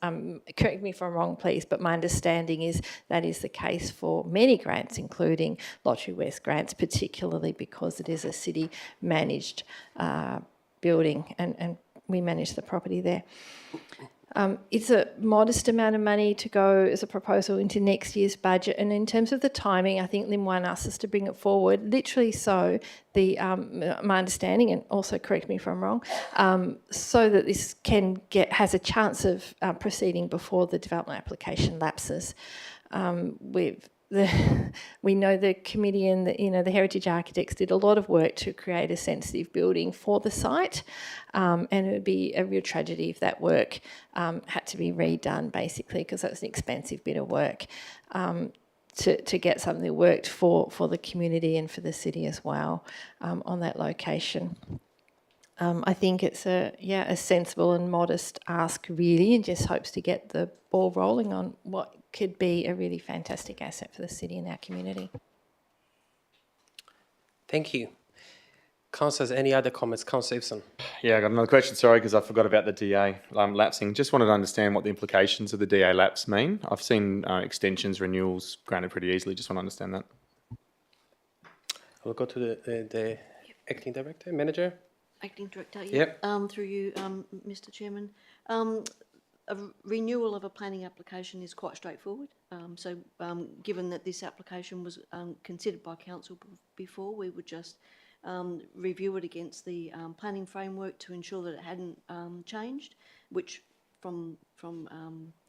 Correct me if I'm wrong, please, but my understanding is that is the case for many grants, including Lottery West grants, particularly because it is a city-managed building and we manage the property there. It's a modest amount of money to go as a proposal into next year's budget, and in terms of the timing, I think Lim Wan asked us to bring it forward, literally so my understanding, and also correct me if I'm wrong, so that this has a chance of proceeding before the development application lapses. We know the committee and the heritage architects did a lot of work to create a sensitive building for the site, and it would be a real tragedy if that work had to be redone, basically, because that was an expensive bit of work to get something that worked for the community and for the city as well on that location. I think it's a sensible and modest ask, really, and just hopes to get the ball rolling on what could be a really fantastic asset for the city and our community. Thank you. Councillors, any other comments? Councillor Epson. Yeah, I got another question, sorry, because I forgot about the DA lapsing. Just wanted to understand what the implications of the DA lapse mean. I've seen extensions, renewals granted pretty easily. Just want to understand that. We'll go to the acting director, manager. Acting Director, Yep. Through you, Mr. Chairman. A renewal of a planning application is quite straightforward. Given that this application was considered by council before, we would just review it against the planning framework to ensure that it hadn't changed, which from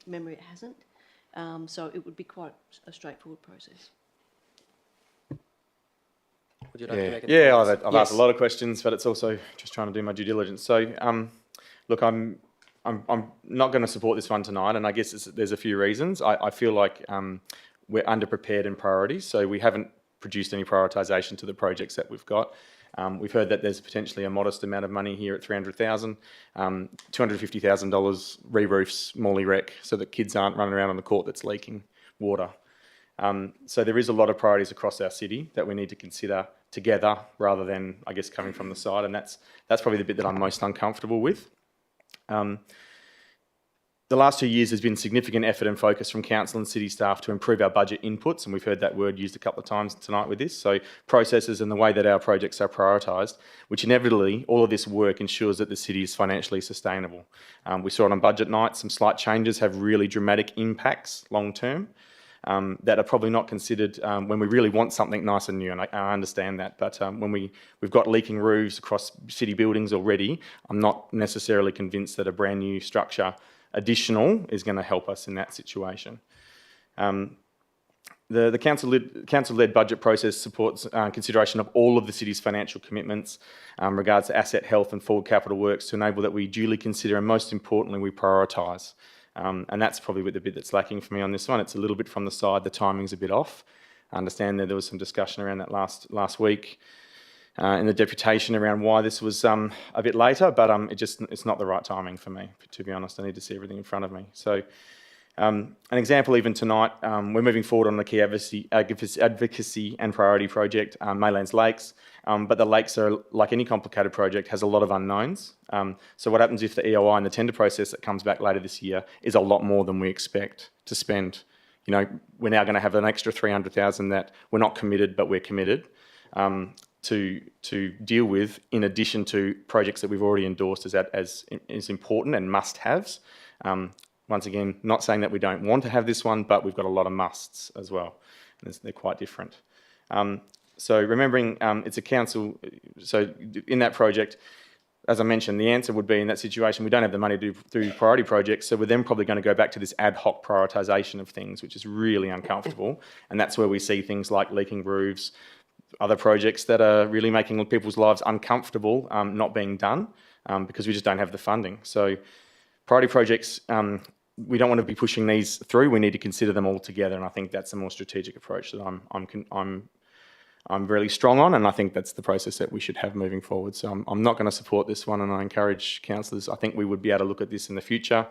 memory it hasn't. So it would be quite a straightforward process. Would you like to make a I've yes. asked a lot of questions, but it's also just trying to do my due diligence. So, look, I'm not going to support this one tonight, and I guess there's a few reasons. I feel like we're underprepared in priorities, so we haven't produced any prioritisation to the projects that we've got. We've heard that there's potentially a modest amount of money here at $300,000, $250,000 re-roofs Morley Rec, so that kids aren't running around on the court that's leaking water. So there is a lot of priorities across our city that we need to consider together rather than, I guess, coming from the side, and that's probably the bit that I'm most uncomfortable with. The last 2 years there's been significant effort and focus from council and city staff to improve our budget inputs, and we've heard that word used a couple of times tonight with this. So processes and the way that our projects are prioritised, which inevitably all of this work ensures that the city is financially sustainable. We saw it on budget night. Some slight changes have really dramatic impacts long term. That are probably not considered when we really want something nice and new, and I understand that. But when we've got leaking roofs across city buildings already, I'm not necessarily convinced that a brand new structure additional is going to help us in that situation. The council-led budget process supports consideration of all of the city's financial commitments regards to asset health and forward capital works to enable that we duly consider and, most importantly, we prioritise. And that's probably the bit that's lacking for me on this one. It's a little bit from the side. The timing's a bit off. I understand that there was some discussion around that last week in the deputation around why this was a bit later, but it's not the right timing for me, to be honest. I need to see everything in front of me. So an example even tonight, we're moving forward on the key advocacy and priority project, Maylands Lakes, but the lakes are, like any complicated project, has a lot of unknowns. So what happens if the EOI and the tender process that comes back later this year is a lot more than we expect to spend? You know, we're now going to have an extra 300,000 that we're not committed, but we're committed to deal with, in addition to projects that we've already endorsed as important and must-haves. Once again, not saying that we don't want to have this one, but we've got a lot of musts as well. And they're quite different. So remembering it's a council, so in that project, as I mentioned, the answer would be in that situation, we don't have the money to do priority projects, so we're then probably going to go back to this ad hoc prioritisation of things, which is really uncomfortable. And that's where we see things like leaking roofs, other projects that are really making people's lives uncomfortable not being done because we just don't have the funding. So priority projects, we don't want to be pushing these through. We need to consider them all together, and I think that's a more strategic approach that I'm really strong on, and I think that's the process that we should have moving forward. So I'm not going to support this one, and I encourage councillors. I think we would be able to look at this in the future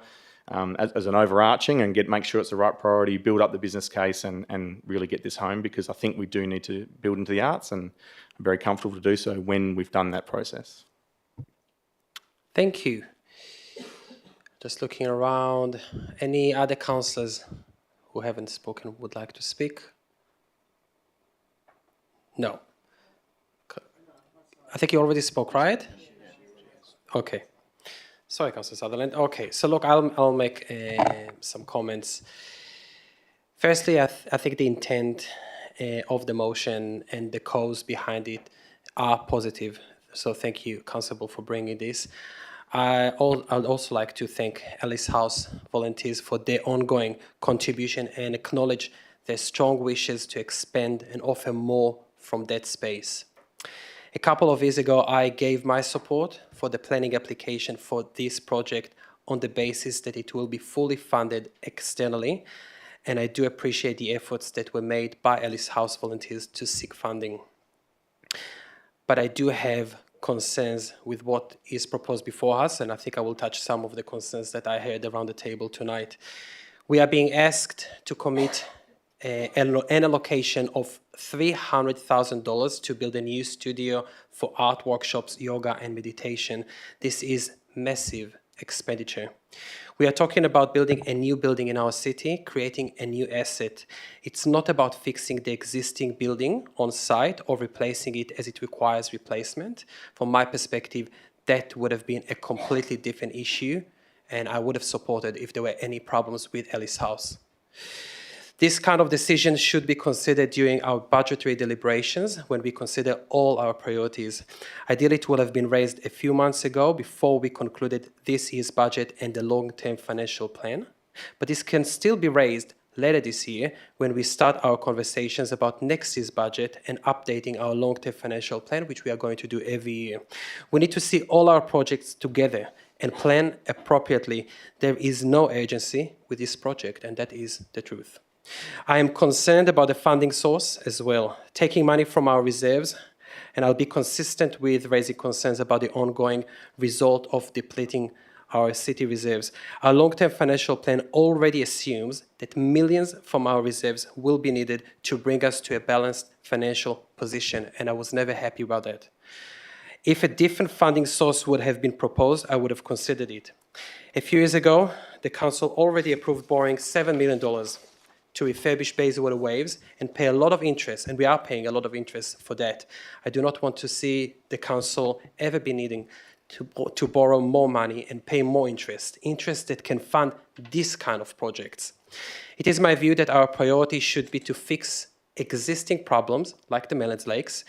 as an overarching and make sure it's the right priority, build up the business case, and really get this home, because I think we do need to build into the arts, and I'm very comfortable to do so when we've done that process. Thank you. Just looking around, any other councillors who haven't spoken would like to speak? No. I think you already spoke, right? Okay. Sorry, Councillor Sutherland. Okay, so look, I'll make some comments. Firstly, I think the intent of the motion and the cause behind it are positive. So thank you, Constable, for bringing this. I'd also like to thank Ellis House volunteers for their ongoing contribution and acknowledge their strong wishes to expand and offer more from that space. A couple of years ago, I gave my support for the planning application for this project on the basis that it will be fully funded externally, and I do appreciate the efforts that were made by Ellis House volunteers to seek funding. But I do have concerns with what is proposed before us, and I think I will touch some of the concerns that I heard around the table tonight. We are being asked to commit an allocation of $300,000 to build a new studio for art workshops, yoga and meditation. This is massive expenditure. We are talking about building a new building in our city, creating a new asset. It's not about fixing the existing building on site or replacing it as it requires replacement. From my perspective, that would have been a completely different issue, and I would have supported if there were any problems with Ellis House. This kind of decision should be considered during our budgetary deliberations when we consider all our priorities. Ideally, it would have been raised a few months ago before we concluded this year's budget and the long-term financial plan. But this can still be raised later this year when we start our conversations about next year's budget and updating our long-term financial plan, which we are going to do every year. We need to see all our projects together and plan appropriately. There is no urgency with this project, and that is the truth. I am concerned about the funding source as well, taking money from our reserves, and I'll be consistent with raising concerns about the ongoing result of depleting our city reserves. Our long-term financial plan already assumes that millions from our reserves will be needed to bring us to a balanced financial position, and I was never happy about that. If a different funding source would have been proposed, I would have considered it. A few years ago, the council already approved borrowing $7 million to refurbish Bayswater Waves and pay a lot of interest, and we are paying a lot of interest for that. I do not want to see the council ever be needing to borrow more money and pay more interest that can fund this kind of projects. It is my view that our priority should be to fix existing problems, like the Maylands Lakes,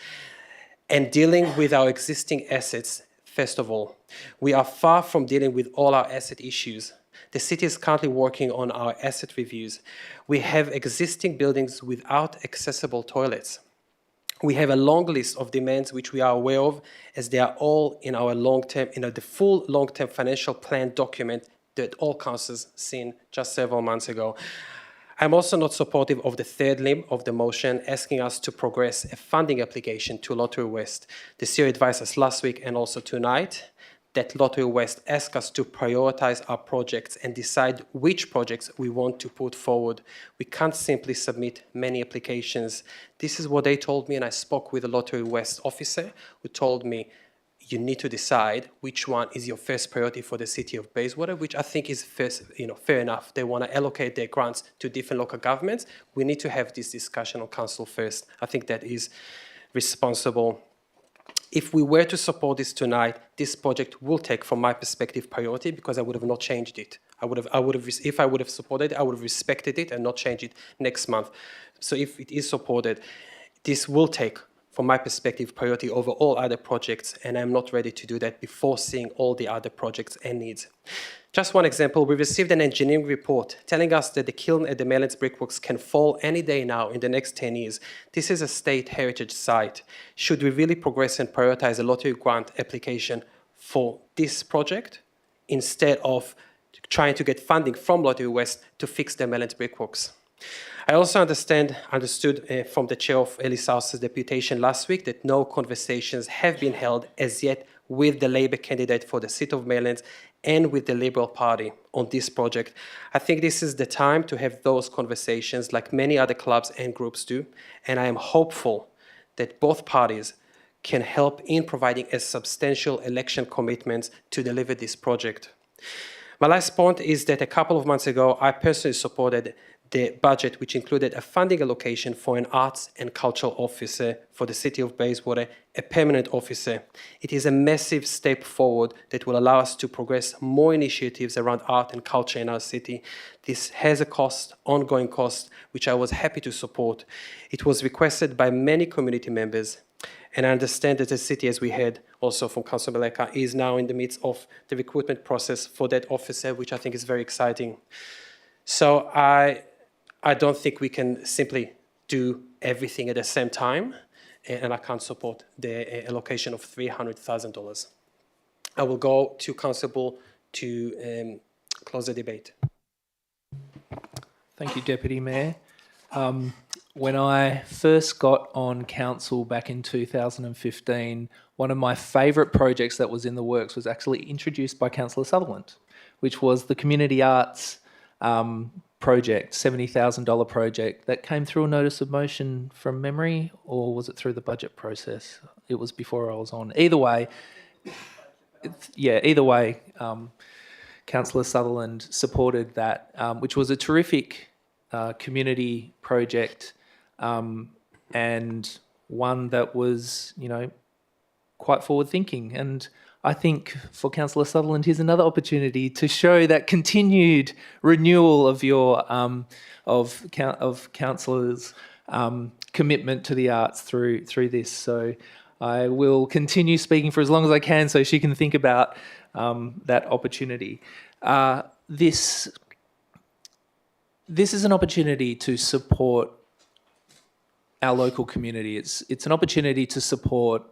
and dealing with our existing assets first of all. We are far from dealing with all our asset issues. The city is currently working on our asset reviews. We have existing buildings without accessible toilets. We have a long list of demands which we are aware of, as they are all in our long-term, the full long-term financial plan document that all councils seen just several months ago. I'm also not supportive of the third limb of the motion, asking us to progress a funding application to Lottery West. The CEO advised us last week and also tonight that Lottery West asked us to prioritize our projects and decide which projects we want to put forward. We can't simply submit many applications. This is what they told me, and I spoke with a Lottery West officer who told me, you need to decide which one is your first priority for the city of Bayswater, which I think is fair enough. They want to allocate their grants to different local governments. We need to have this discussion on council first. I think that is responsible. If we were to support this tonight, this project will take, from my perspective, priority, because I would have not changed it. If I would have supported it, I would have respected it and not changed it next month. So if it is supported, this will take, from my perspective, priority over all other projects, and I'm not ready to do that before seeing all the other projects and needs. Just one example, we received an engineering report telling us that the kiln at the Maylands Brickworks can fall any day now in the next 10 years. This is a state heritage site. Should we really progress and prioritize a lottery grant application for this project instead of trying to get funding from Lottery West to fix the Maylands Brickworks? I also understood from the chair of Ellis House's deputation last week that no conversations have been held as yet with the Labour candidate for the seat of Maylands and with the Liberal Party on this project. I think this is the time to have those conversations like many other clubs and groups do, and I am hopeful that both parties can help in providing a substantial election commitments to deliver this project. My last point is that a couple of months ago, I personally supported the budget, which included a funding allocation for an arts and cultural officer for the city of Bayswater, a permanent officer. It is a massive step forward that will allow us to progress more initiatives around art and culture in our city. This has a cost, ongoing cost, which I was happy to support. It was requested by many community members, and I understand that the city, as we heard also from Councillor Meleka, is now in the midst of the recruitment process for that officer, which I think is very exciting. So I don't think we can simply do everything at the same time, and I can't support the allocation of $300,000. I will go to Councillor Bull to close the debate. Thank you, Deputy Mayor. When I first got on council back in 2015, one of my favourite projects that was in the works was actually introduced by Councillor Sutherland, which was the community arts project, $70,000 project that came through a notice of motion from memory, or was it through the budget process? It was before I was on. Either way, Councillor Sutherland supported that, which was a terrific community project, and one that was, quite forward-thinking. And I think for Councillor Sutherland, here's another opportunity to show that continued renewal of your of councillors' commitment to the arts through this. So I will continue speaking for as long as I can, so she can think about that opportunity. This is an opportunity to support our local community. It's an opportunity to support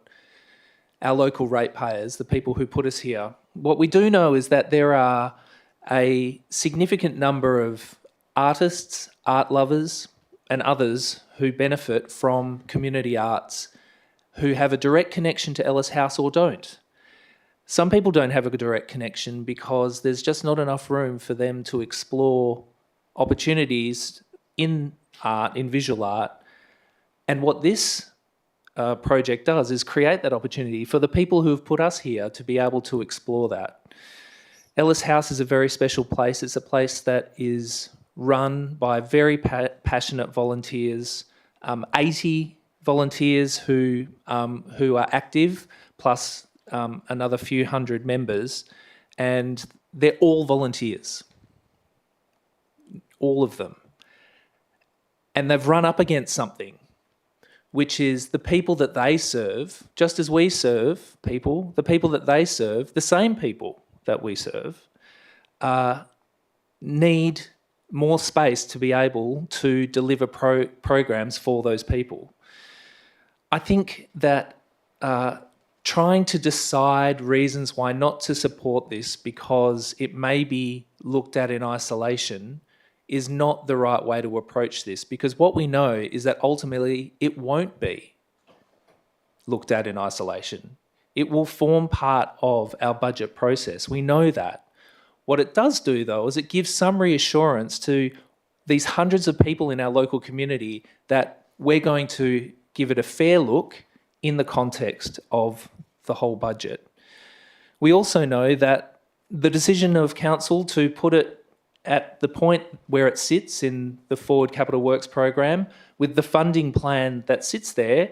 our local ratepayers, the people who put us here. What we do know is that there are a significant number of artists, art lovers, and others who benefit from community arts, who have a direct connection to Ellis House or don't. Some people don't have a direct connection because there's just not enough room for them to explore opportunities in art, in visual art. And what this project does is create that opportunity for the people who have put us here to be able to explore that. Ellis House is a very special place. It's a place that is run by very passionate volunteers, 80 volunteers who are active, plus another few hundred members, and they're all volunteers, all of them. And they've run up against something, which is the people that they serve, just as we serve people, the people that they serve, the same people that we serve, are need more space to be able to deliver programs for those people. I think that trying to decide reasons why not to support this because it may be looked at in isolation is not the right way to approach this, because what we know is that ultimately it won't be looked at in isolation. It will form part of our budget process. We know that. What it does do, though, is it gives some reassurance to these hundreds of people in our local community that we're going to give it a fair look in the context of the whole budget. We also know that the decision of council to put it at the point where it sits in the Forward Capital Works program with the funding plan that sits there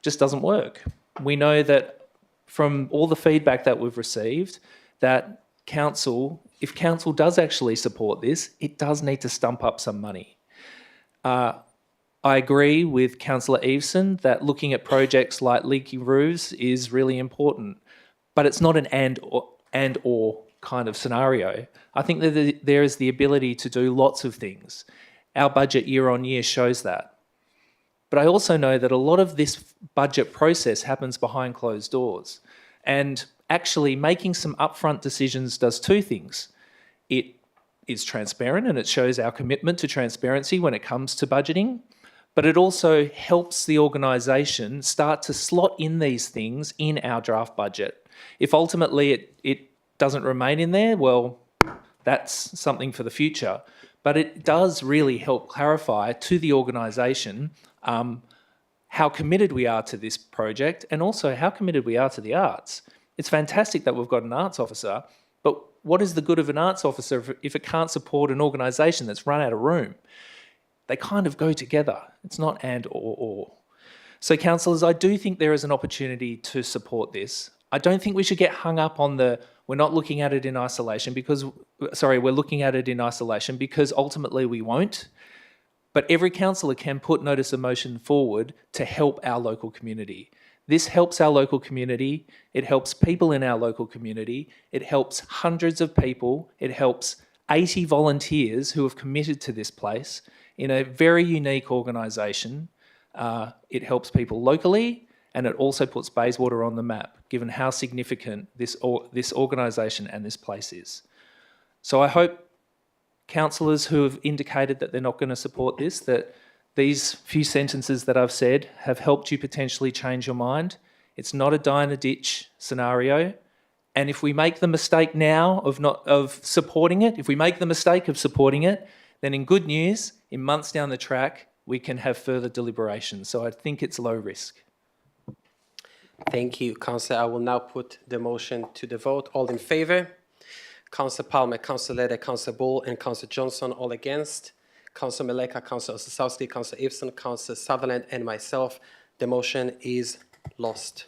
just doesn't work. We know that from all the feedback that we've received that council, if council does actually support this, it does need to stump up some money. I agree with Councillor Eveson that looking at projects like leaky roofs is really important, but it's not an and or kind of scenario. I think that there is the ability to do lots of things. Our budget year on year shows that. But I also know that a lot of this budget process happens behind closed doors. And actually making some upfront decisions does two things. It is transparent and it shows our commitment to transparency when it comes to budgeting, but it also helps the organisation start to slot in these things in our draft budget. If ultimately it doesn't remain in there, well, that's something for the future. But it does really help clarify to the organisation how committed we are to this project and also how committed we are to the arts. It's fantastic that we've got an arts officer, but what is the good of an arts officer if it can't support an organisation that's run out of room? They kind of go together. It's not and or. So councillors, I do think there is an opportunity to support this. I don't think we should get hung up on we're not looking at it in isolation we're looking at it in isolation because ultimately we won't. But every councillor can put notice of motion forward to help our local community. This helps our local community. It helps people in our local community. It helps hundreds of people. It helps 80 volunteers who have committed to this place in a very unique organisation. It helps people locally, and it also puts Bayswater on the map, given how significant this organisation and this place is. So I hope councillors who have indicated that they're not going to support this, that these few sentences that I've said have helped you potentially change your mind. It's not a die in a ditch scenario. And if we make the mistake now of supporting it, then in good news, in months down the track, we can have further deliberation. So I think it's low risk. Thank you, Councillor. I will now put the motion to the vote. All in favour? Councillor Palmer, Councillor Leder, Councillor Bull and Councillor Johnson, all against. Councillor Meleka, Councillor Osasowski, Councillor Eveson, Councillor Sutherland and myself. The motion is lost.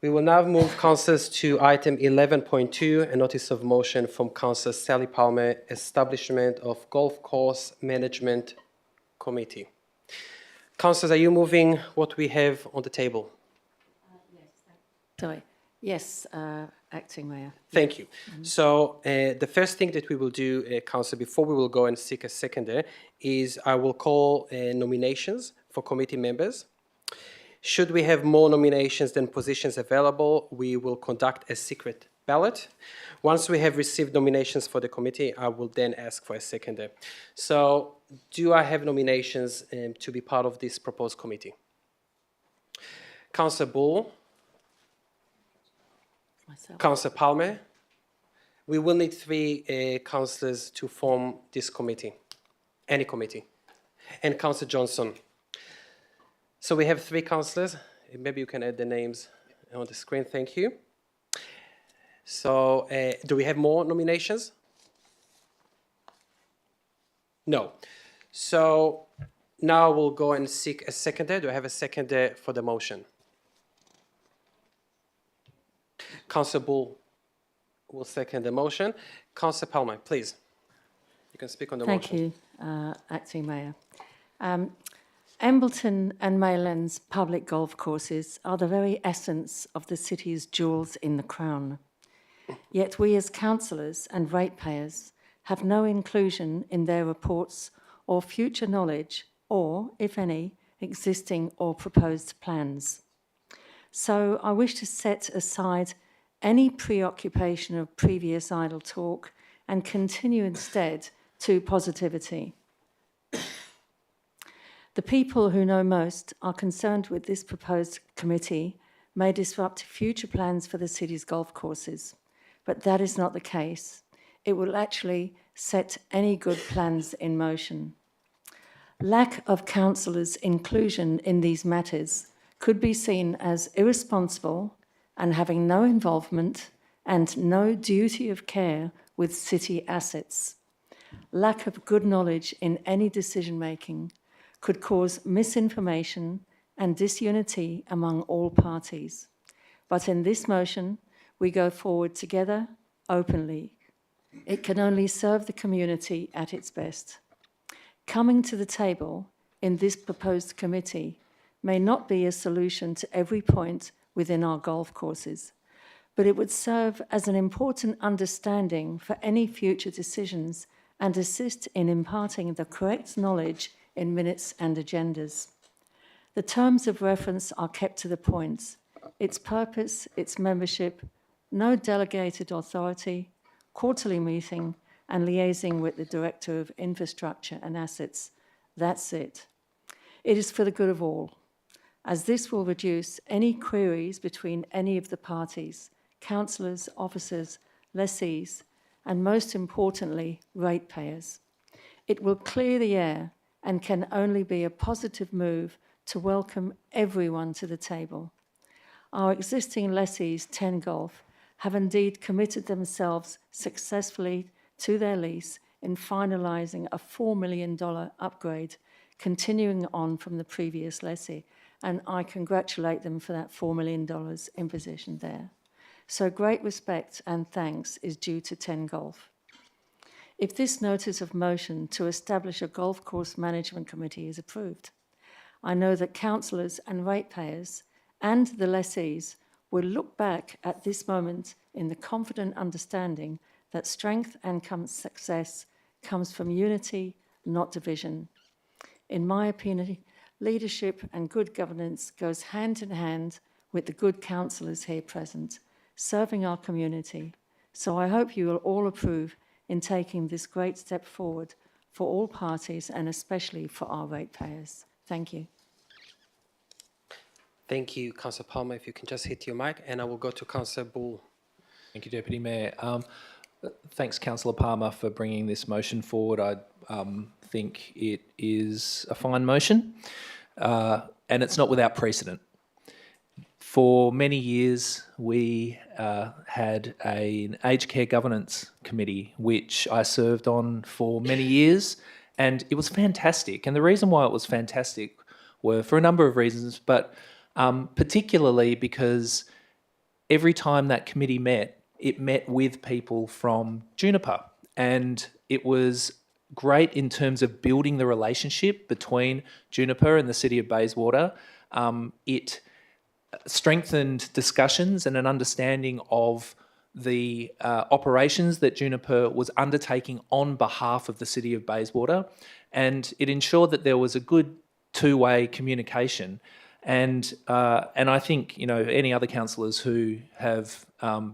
We will now move, councillors, to item 11.2, a notice of motion from Councillor Sally Palmer, Establishment of Golf Course Management Committee. Councillors, are you moving what we have on the table? Sorry. Yes, Acting Mayor. Thank you. So the first thing that we will do, Councillor, before we will go and seek a seconder, is I will call nominations for committee members. Should we have more nominations than positions available, we will conduct a secret ballot. Once we have received nominations for the committee, I will then ask for a seconder. So do I have nominations to be part of this proposed committee? Councillor Bull. Myself. Councillor Palmer. We will need 3 councillors to form this committee, any committee. And Councillor Johnson. So we have 3 councillors. Maybe you can add the names on the screen. Thank you. So do we have more nominations? No. So now we'll go and seek a seconder. Do I have a seconder for the motion? Councillor Bull will second the motion. Councillor Palmer, please. You can speak on the motion. Thank you, Acting Mayor. Ambleton and Maylands public golf courses are the very essence of the city's jewels in the crown. Yet we as councillors and ratepayers have no inclusion in their reports or future knowledge or, if any, existing or proposed plans. So I wish to set aside any preoccupation of previous idle talk and continue instead to positivity. The people who know most are concerned with this proposed committee may disrupt future plans for the city's golf courses, but that is not the case. It will actually set any good plans in motion. Lack of councillors' inclusion in these matters could be seen as irresponsible and having no involvement and no duty of care with city assets. Lack of good knowledge in any decision-making could cause misinformation and disunity among all parties. But in this motion, we go forward together, openly. It can only serve the community at its best. Coming to the table in this proposed committee may not be a solution to every point within our golf courses, but it would serve as an important understanding for any future decisions and assist in imparting the correct knowledge in minutes and agendas. The terms of reference are kept to the point. Its purpose, its membership, no delegated authority, quarterly meeting, and liaising with the Director of Infrastructure and Assets. That's it. It is for the good of all, as this will reduce any queries between any of the parties, councillors, officers, lessees, and most importantly, ratepayers. It will clear the air and can only be a positive move to welcome everyone to the table. Our existing lessees, 10 Golf, have indeed committed themselves successfully to their lease in finalising a $4 million upgrade, continuing on from the previous lessee, and I congratulate them for that $4 million imposition there. So great respect and thanks is due to 10 Golf. If this notice of motion to establish a golf course management committee is approved, I know that councillors and ratepayers and the lessees will look back at this moment in the confident understanding that strength and success comes from unity, not division. In my opinion, leadership and good governance goes hand in hand with the good councillors here present, serving our community. So I hope you will all approve in taking this great step forward for all parties and especially for our ratepayers. Thank you. Thank you, Councillor Palmer. If you can just hit your mic, and I will go to Councillor Bull. Thank you, Deputy Mayor. Thanks, Councillor Palmer, for bringing this motion forward. I think it is a fine motion, and it's not without precedent. For many years, we had an aged care governance committee, which I served on for many years, and it was fantastic. And the reason why it was fantastic were for a number of reasons, but particularly because every time that committee met, it met with people from Juniper, and it was great in terms of building the relationship between Juniper and the City of Bayswater. It strengthened discussions and an understanding of the operations that Juniper was undertaking on behalf of the City of Bayswater, and it ensured that there was a good two-way communication. And I think, you know, any other councillors who have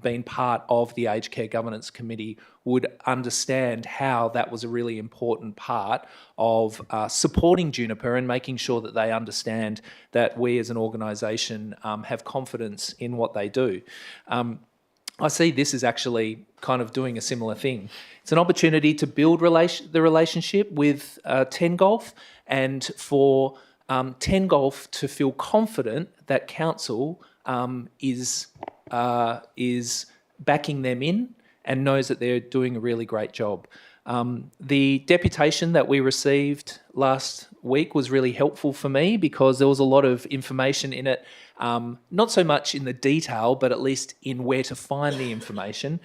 been part of the Aged Care Governance Committee would understand how that was a really important part of supporting Juniper and making sure that they understand that we as an organisation have confidence in what they do. I see this as actually kind of doing a similar thing. It's an opportunity to build the relationship with 10 Golf and for 10 Golf to feel confident that council is backing them in and knows that they're doing a really great job. The deputation that we received last week was really helpful for me because there was a lot of information in it, not so much in the detail, but at least in where to find the information.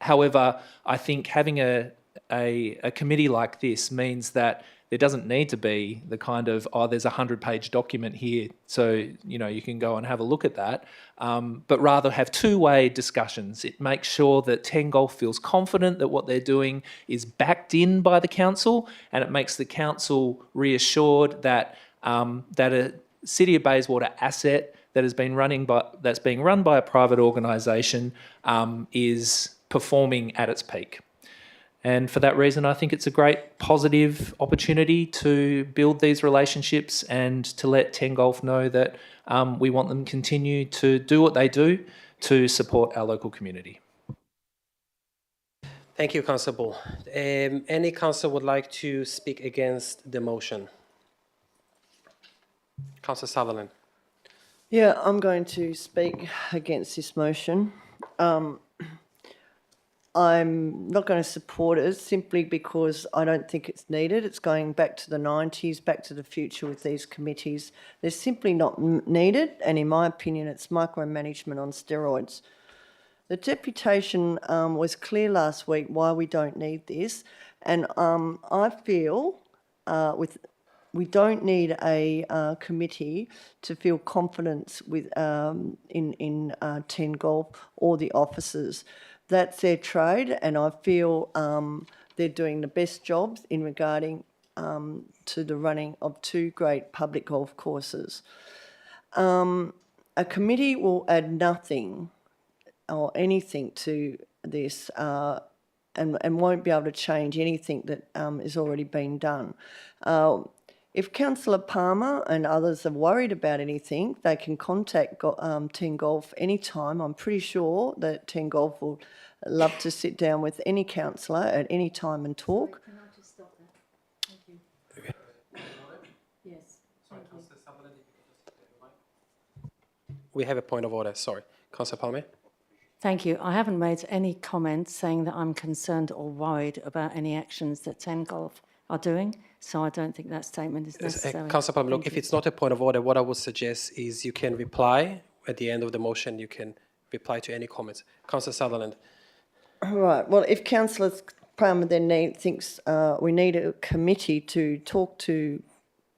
However, I think having a a committee like this means that there doesn't need to be the kind of, oh, there's a 100-page document here, so you can go and have a look at that, but rather have two-way discussions. It makes sure that 10 Golf feels confident that what they're doing is backed in by the council, and it makes the council reassured that that a City of Bayswater asset that has been that's being run by a private organisation is performing at its peak. And for that reason, I think it's a great positive opportunity to build these relationships and to let 10 Golf know that we want them to continue to do what they do to support our local community. Thank you, Councillor Bull. Any councillor would like to speak against the motion? Councillor Sutherland. Yeah, I'm going to speak against this motion. I'm not going to support it simply because I don't think it's needed. It's going back to the 90s, back to the future with these committees. They're simply not needed, and in my opinion, it's micromanagement on steroids. The deputation was clear last week why we don't need this, and I feel we don't need a committee to feel confidence with in 10 Golf or the officers. That's their trade, and I feel they're doing the best jobs in regarding to the running of two great public golf courses. A committee will add nothing or anything to this and won't be able to change anything that is already been done. If Councillor Palmer and others are worried about anything, they can contact 10 Golf anytime. I'm pretty sure that 10 Golf will love to sit down with any councillor at any time and talk. Can I just stop that? Thank you. Yes. Thank you. We have a point of order, sorry. Councillor Palmer. Thank you. I haven't made any comments saying that I'm concerned or worried about any actions that 10 Golf are doing, so I don't think that statement is necessary. Councillor Palmer, look, if it's not a point of order, what I would suggest is you can reply at the end of the motion. You can reply to any comments. Councillor Sutherland. Right. Well, if Councillor Palmer then thinks we need a committee to talk to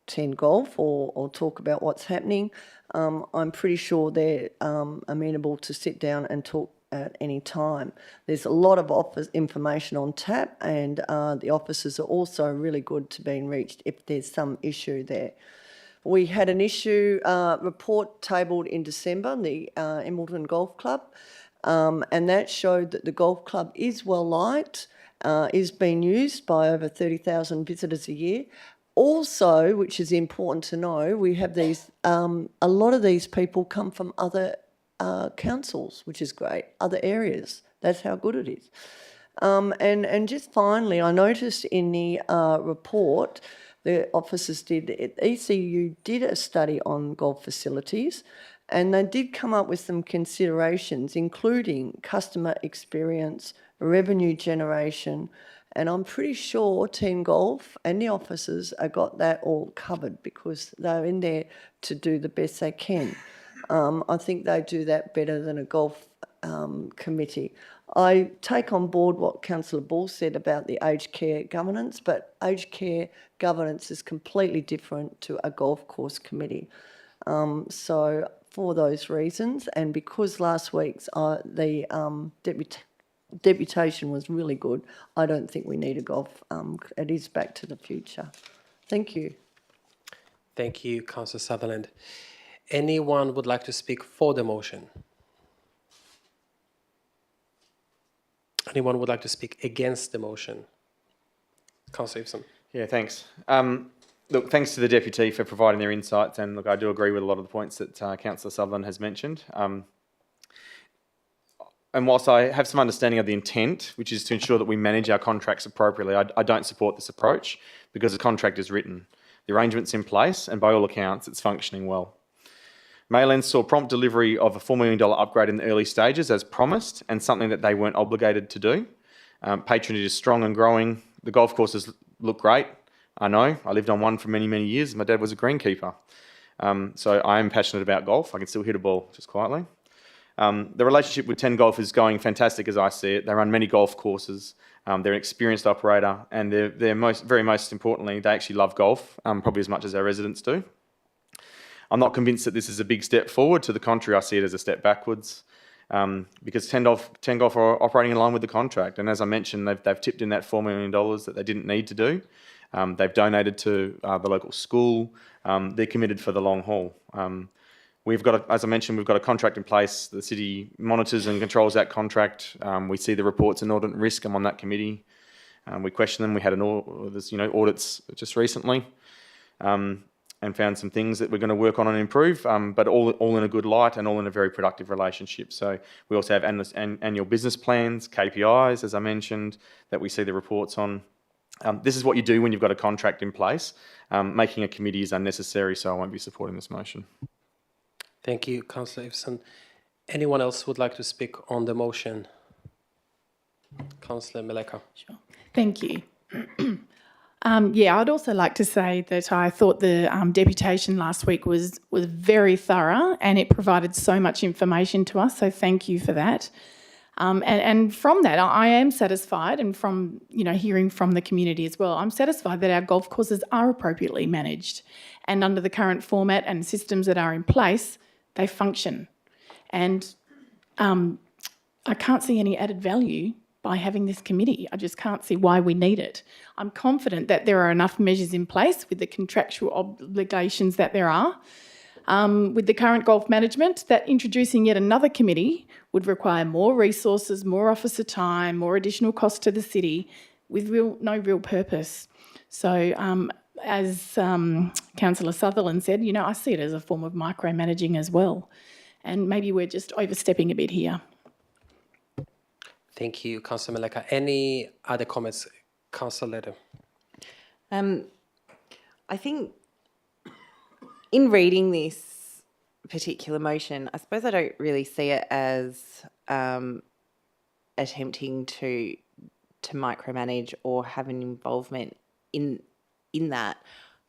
10 Golf or talk about what's happening, I'm pretty sure they're amenable to sit down and talk at any time. There's a lot of information on tap, and the officers are also really good to being reached if there's some issue there. We had an issue report tabled in December, the Embleton Golf Club, and that showed that the golf club is well liked, is being used by over 30,000 visitors a year. Also, which is important to know, we have these, a lot of these people come from other councils, which is great, other areas. That's how good it is. And just finally, I noticed in the report, the officers ECU did a study on golf facilities, and they did come up with some considerations, including customer experience, revenue generation, and I'm pretty sure 10 Golf and the officers have got that all covered because they're in there to do the best they can. I think they do that better than a golf committee. I take on board what Councillor Bull said about the aged care governance, but aged care governance is completely different to a golf course committee. So for those reasons, and because last week's the deputation was really good, I don't think we need a golf. It is back to the future. Thank you. Thank you, Councillor Sutherland. Anyone would like to speak for the motion? Anyone would like to speak against the motion? Councillor Ipson. Yeah, thanks. Look, thanks to the Deputy for providing their insights, and look, I do agree with a lot of the points that Councillor Sutherland has mentioned. And whilst I have some understanding of the intent, which is to ensure that we manage our contracts appropriately, I don't support this approach because the contract is written. The arrangement's in place, and by all accounts, it's functioning well. Maylands saw prompt delivery of a $4 million upgrade in the early stages as promised, and something that they weren't obligated to do. Patronage is strong and growing. The golf courses look great. I know. I lived on one for many, many years. My dad was a greenkeeper. So I am passionate about golf. I can still hit a ball just quietly. The relationship with 10 Golf is going fantastic as I see it. They run many golf courses. They're an experienced operator, and they're most importantly, they actually love golf, probably as much as our residents do. I'm not convinced that this is a big step forward. To the contrary, I see it as a step backwards, because 10 Golf are operating in line with the contract. And as I mentioned, they've tipped in that $4 million that they didn't need to do. They've donated to the local school. They're committed for the long haul. As I mentioned, we've got a contract in place. The city monitors and controls that contract. We see the reports in audit and risk. I'm on that committee. We question them. We had audits just recently, and found some things that we're going to work on and improve. But all in a good light and all in a very productive relationship. So we also have annual business plans, KPIs, as I mentioned, that we see the reports on. This is what you do when you've got a contract in place. Making a committee is unnecessary, so I won't be supporting this motion. Thank you, Councillor Iveson. Anyone else would like to speak on the motion? Councillor Meleka. Sure. Thank you. I'd also like to say that I thought the deputation last week was very thorough, and it provided so much information to us, so thank you for that. And from that, I am satisfied, and from hearing from the community as well, I'm satisfied that our golf courses are appropriately managed, and under the current format and systems that are in place, they function. And I can't see any added value by having this committee. I just can't see why we need it. I'm confident that there are enough measures in place with the contractual obligations that there are, with the current golf management, that introducing yet another committee would require more resources, more officer time, more additional cost to the city with no real purpose. So as Councillor Sutherland said, I see it as a form of micromanaging as well. And maybe we're just overstepping a bit here. Thank you, Councillor Meleka. Any other comments? Councillor Leder. I think in reading this particular motion, I suppose I don't really see it as attempting to micromanage or have an involvement in that,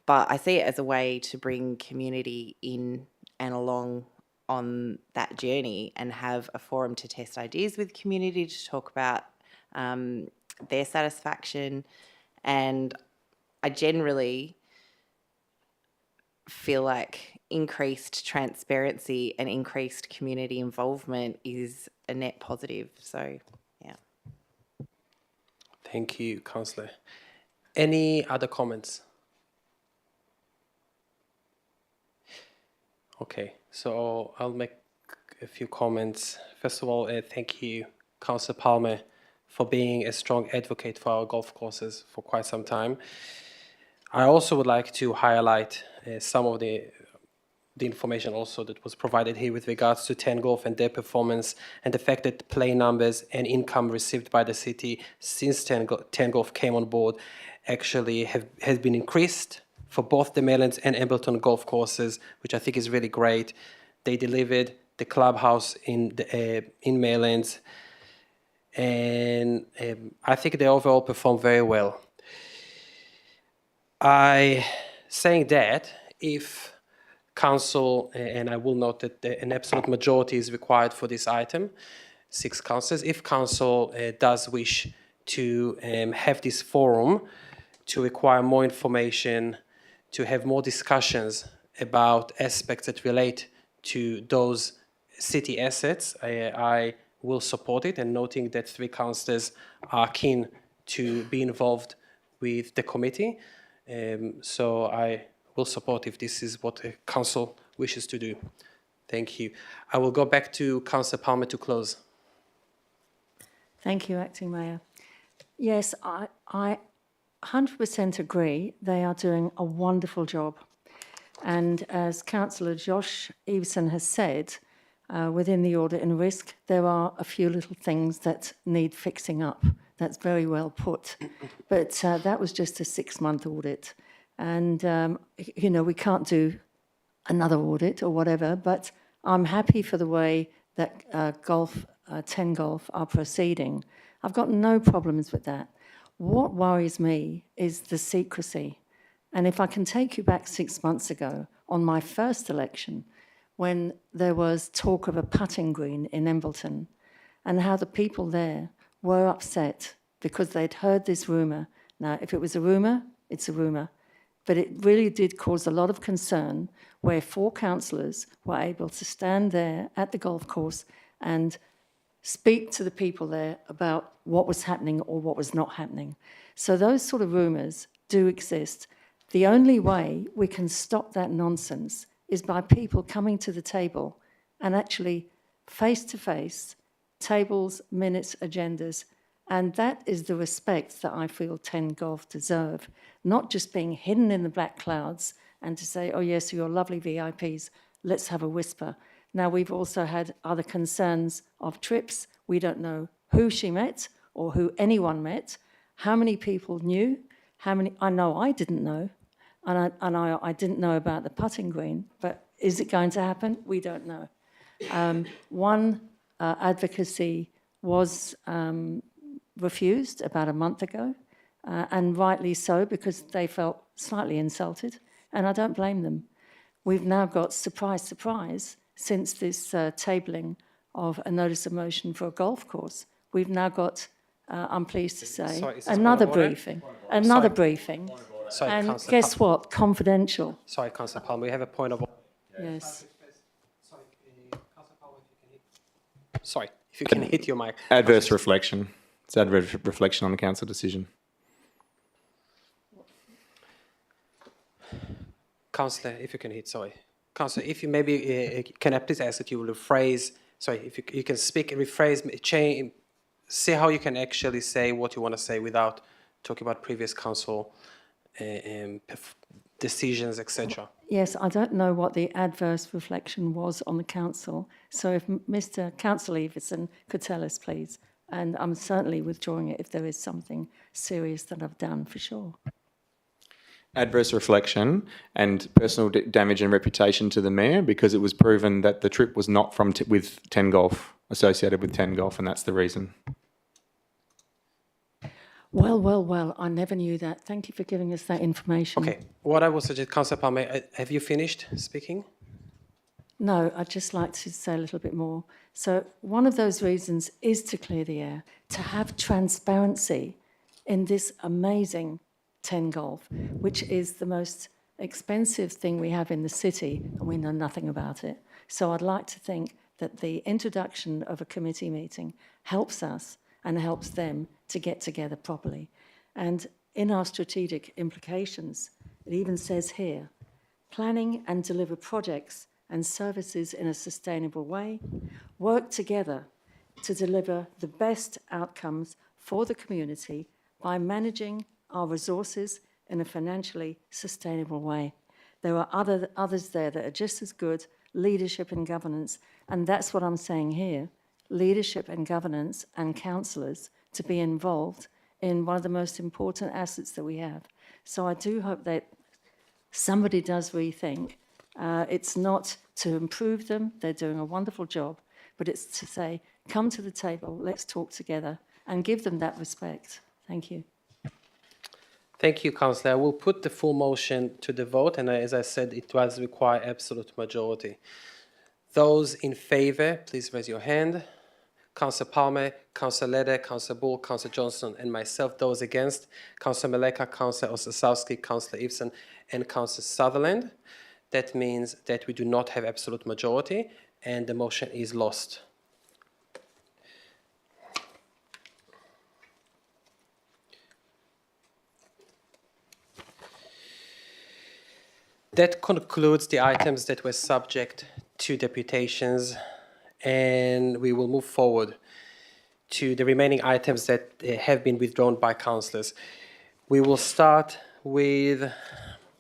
but I see it as a way to bring community in and along on that journey and have a forum to test ideas with community, to talk about their satisfaction. And I generally feel like increased transparency and increased community involvement is a net positive. So, yeah. Thank you, Councillor. Any other comments? Okay, so I'll make a few comments. First of all, thank you, Councillor Palmer, for being a strong advocate for our golf courses for quite some time. I also would like to highlight some of the information also that was provided here with regards to 10 Golf and their performance, and the fact that play numbers and income received by the city since 10 Golf came on board actually has been increased for both the Maylands and Embleton golf courses, which I think is really great. They delivered the clubhouse in Maylands, and I think they overall performed very well. Saying that, if council, and I will note that an absolute majority is required for this item, 6 councillors, if council does wish to have this forum to require more information, to have more discussions about aspects that relate to those city assets, I will support it, and noting that 3 councillors are keen to be involved with the committee. So I will support if this is what the council wishes to do. Thank you. I will go back to Councillor Palmer to close. Thank you, Acting Mayor. Yes, I 100% agree. They are doing a wonderful job. And as Councillor Josh Eveson has said, within the audit and risk, there are a few little things that need fixing up. That's very well put. But that was just a 6-month audit. And, we can't do another audit or whatever, but I'm happy for the way that 10 Golf are proceeding. I've got no problems with that. What worries me is the secrecy. And if I can take you back 6 months ago, on my first election, when there was talk of a putting green in Embleton, and how the people there were upset because they'd heard this rumour. Now, if it was a rumour, it's a rumour. But it really did cause a lot of concern where 4 councillors were able to stand there at the golf course and speak to the people there about what was happening or what was not happening. So those sort of rumours do exist. The only way we can stop that nonsense is by people coming to the table and actually face-to-face, tables, minutes, agendas. And that is the respect that I feel 10 Golf deserve, not just being hidden in the black clouds and to say, oh yes, you're lovely VIPs, let's have a whisper. Now, we've also had other concerns of trips. We don't know who she met or who anyone met, how many people knew, I know I didn't know, and I didn't know about the putting green, but is it going to happen? We don't know. One advocacy was refused about a month ago, and rightly so, because they felt slightly insulted, and I don't blame them. We've now got, surprise, surprise, since this tabling of a notice of motion for a golf course, we've now got, I'm pleased to say, another briefing. Another briefing. Sorry, And Councillor guess what? Confidential. Sorry, Councillor Palmer, we have a point of order. Yes. Sorry, if you can hit your mic. Adverse reflection. It's adverse reflection on the council decision. Councillor, if you can hit, sorry. Councillor, if you maybe, can I please ask that you will rephrase, sorry, if you can speak and rephrase, change, see how you can actually say what you want to say without talking about previous council decisions, etc. Yes, I don't know what the adverse reflection was on the council. So if Mr. Councillor Everson could tell us, please. And I'm certainly withdrawing it if there is something serious that I've done, for sure. Adverse reflection and personal damage and reputation to the mayor, because it was proven that the trip was not from with 10 Golf, associated with 10 Golf, and that's the reason. Well, I never knew that. Thank you for giving us that information. Okay, what I will suggest, Councillor Palmer, have you finished speaking? No, I'd just like to say a little bit more. So one of those reasons is to clear the air, to have transparency in this amazing 10 Golf, which is the most expensive thing we have in the city, and we know nothing about it. So I'd like to think that the introduction of a committee meeting helps us and helps them to get together properly. And in our strategic implications, it even says here, planning and deliver projects and services in a sustainable way, work together to deliver the best outcomes for the community by managing our resources in a financially sustainable way. There are others there that are just as good, leadership and governance, and that's what I'm saying here, leadership and governance and councillors to be involved in one of the most important assets that we have. So I do hope that somebody does rethink. It's not to improve them, they're doing a wonderful job, but it's to say, come to the table, let's talk together and give them that respect. Thank you. Thank you, Councillor. I will put the full motion to the vote, and as I said, it does require absolute majority. Those in favour, please raise your hand. Councillor Palmer, Councillor Leder, Councillor Bull, Councillor Johnson, and myself. Those against, Councillor Maleka, Councillor Osasowski, Councillor Ibsen, and Councillor Sutherland. That means that we do not have absolute majority, and the motion is lost. That concludes the items that were subject to deputations, and we will move forward to the remaining items that have been withdrawn by councillors. We will start with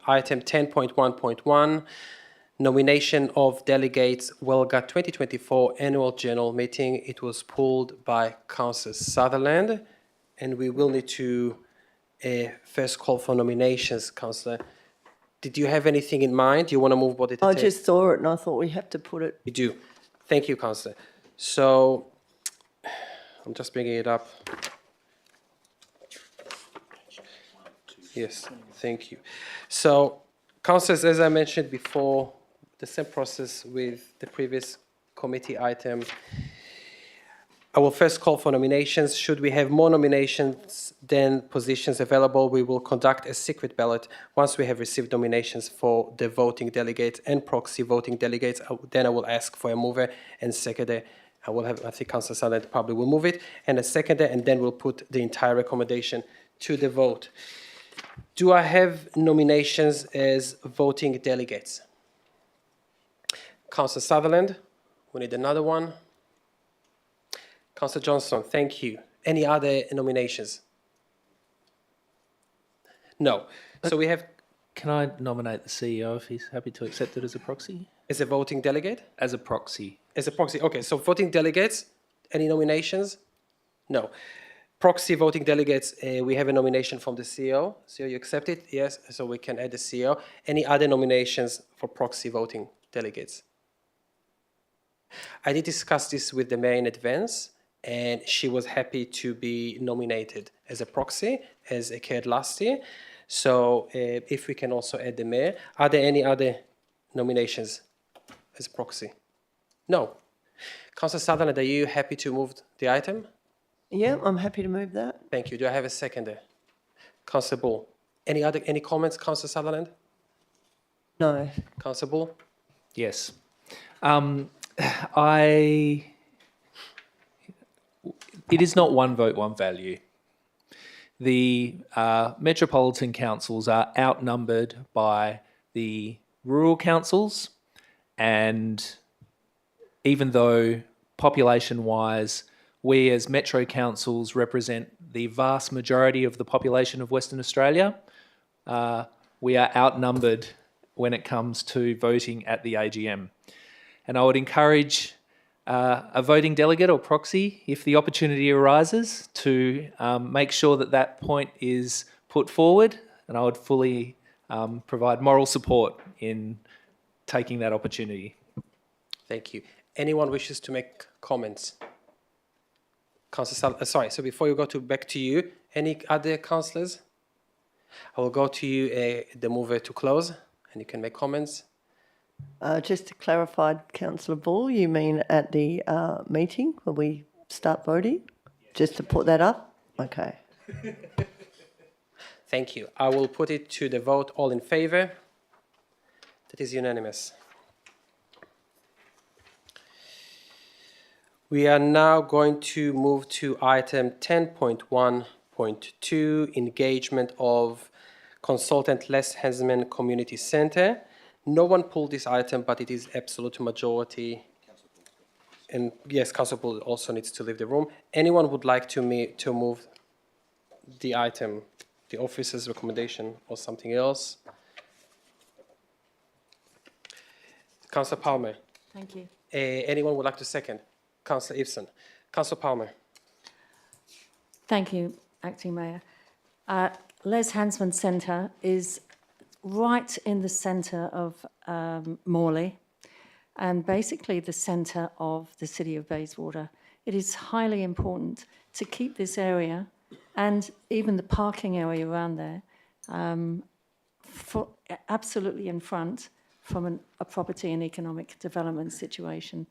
item 10.1.1, nomination of delegates WELGA 2024 Annual General Meeting. It was pulled by Councillor Sutherland, and we will need to first call for nominations, Councillor. Did you have anything in mind? Do you want to move body to I just saw it and I thought we have to put it. You do. Thank you, Councillor. So, I'm just bringing it up. Yes, thank you. So, councillors, as I mentioned before, the same process with the previous committee item. I will first call for nominations. Should we have more nominations than positions available, we will conduct a secret ballot. Once we have received nominations for the voting delegates and proxy voting delegates, then I will ask for a mover and seconder. I think Councillor Sutherland probably will move it, and a seconder, and then we'll put the entire recommendation to the vote. Do I have nominations as voting delegates? Councillor Sutherland, we need another one. Councillor Johnston, thank you. Any other nominations? No. So we have... Can I nominate the CEO if he's happy to accept it as a proxy? As a voting delegate? As a proxy. As a proxy. Okay, so voting delegates, any nominations? No. Proxy voting delegates, we have a nomination from the CEO. CEO, you accept it? Yes, so we can add the CEO. Any other nominations for proxy voting delegates? I did discuss this with the mayor in advance, and she was happy to be nominated as a proxy, as occurred last year. So if we can also add the mayor. Are there any other nominations as a proxy? No. Councillor Sutherland, are you happy to move the item? Yeah, I'm happy to move that. Thank you. Do I have a seconder? Councillor Bull. Any comments, Councillor Sutherland? No. Councillor Bull? Yes. It is not one vote, one value. The metropolitan councils are outnumbered by the rural councils, and even though population-wise we as metro councils represent the vast majority of the population of Western Australia, we are outnumbered when it comes to voting at the AGM. And I would encourage a voting delegate or proxy, if the opportunity arises, to make sure that that point is put forward, and I would fully provide moral support in taking that opportunity. Thank you. Anyone wishes to make comments? Councillor sorry, so before you go back to you, any other councillors? I will go to you, the mover, to close, and you can make comments. Just to clarify, Councillor Ball, you mean at the meeting when we start voting? Just to put that up? Okay. Thank you. I will put it to the vote. All in favour? That is unanimous. We are now going to move to item 10.1.2, engagement of consultant Les Hansman Community Centre. No one pulled this item, but it is absolute majority. And yes, Councillor Bull also needs to leave the room. Anyone would like to move the item, the officer's recommendation, or something else? Councillor Palmer. Thank you. Anyone would like to second? Councillor Ibsen. Councillor Palmer. Thank you, Acting Mayor. Les Hansman Centre is right in the centre of Morley, and basically the centre of the city of Bayswater. It is highly important to keep this area and even the parking area around there absolutely in front from a property and economic development situation.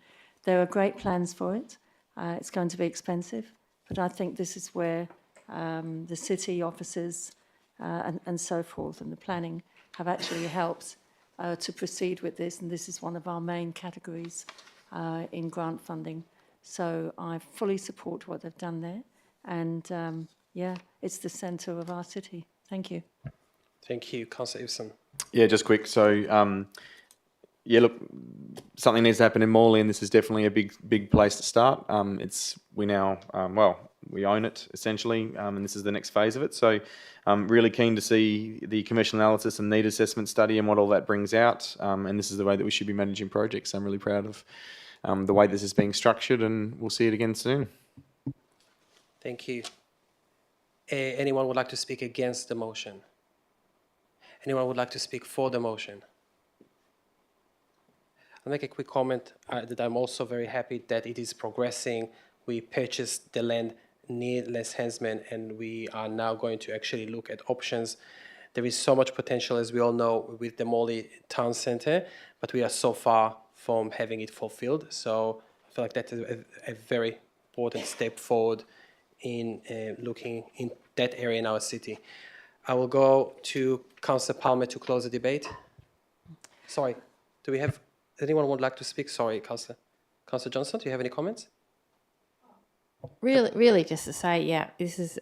There are great plans for it. It's going to be expensive, but I think this is where the city officers and so forth and the planning have actually helped to proceed with this, and this is one of our main categories in grant funding. So I fully support what they've done there, and yeah, it's the centre of our city. Thank you. Thank you, Councillor Ibsen. Yeah, just quick. So, yeah, look, something needs to happen in Morley, and this is definitely a big place to start. We now, we own it essentially, and this is the next phase of it. So I'm really keen to see the commercial analysis and need assessment study and what all that brings out. And this is the way that we should be managing projects. I'm really proud of the way this is being structured, and we'll see it again soon. Thank you. Anyone would like to speak against the motion? Anyone would like to speak for the motion? I'll make a quick comment that I'm also very happy that it is progressing. We purchased the land near Les Hansman, and we are now going to actually look at options There is so much potential, as we all know, with the Morley Town Centre, but we are so far from having it fulfilled. So I feel like that is a very important step forward in looking in that area in our city. I will go to Councillor Palmer to close the debate. Sorry, do we have anyone would like to speak? Sorry, Councillor. Councillor Johnson, do you have any comments? Really, just to say, yeah, this is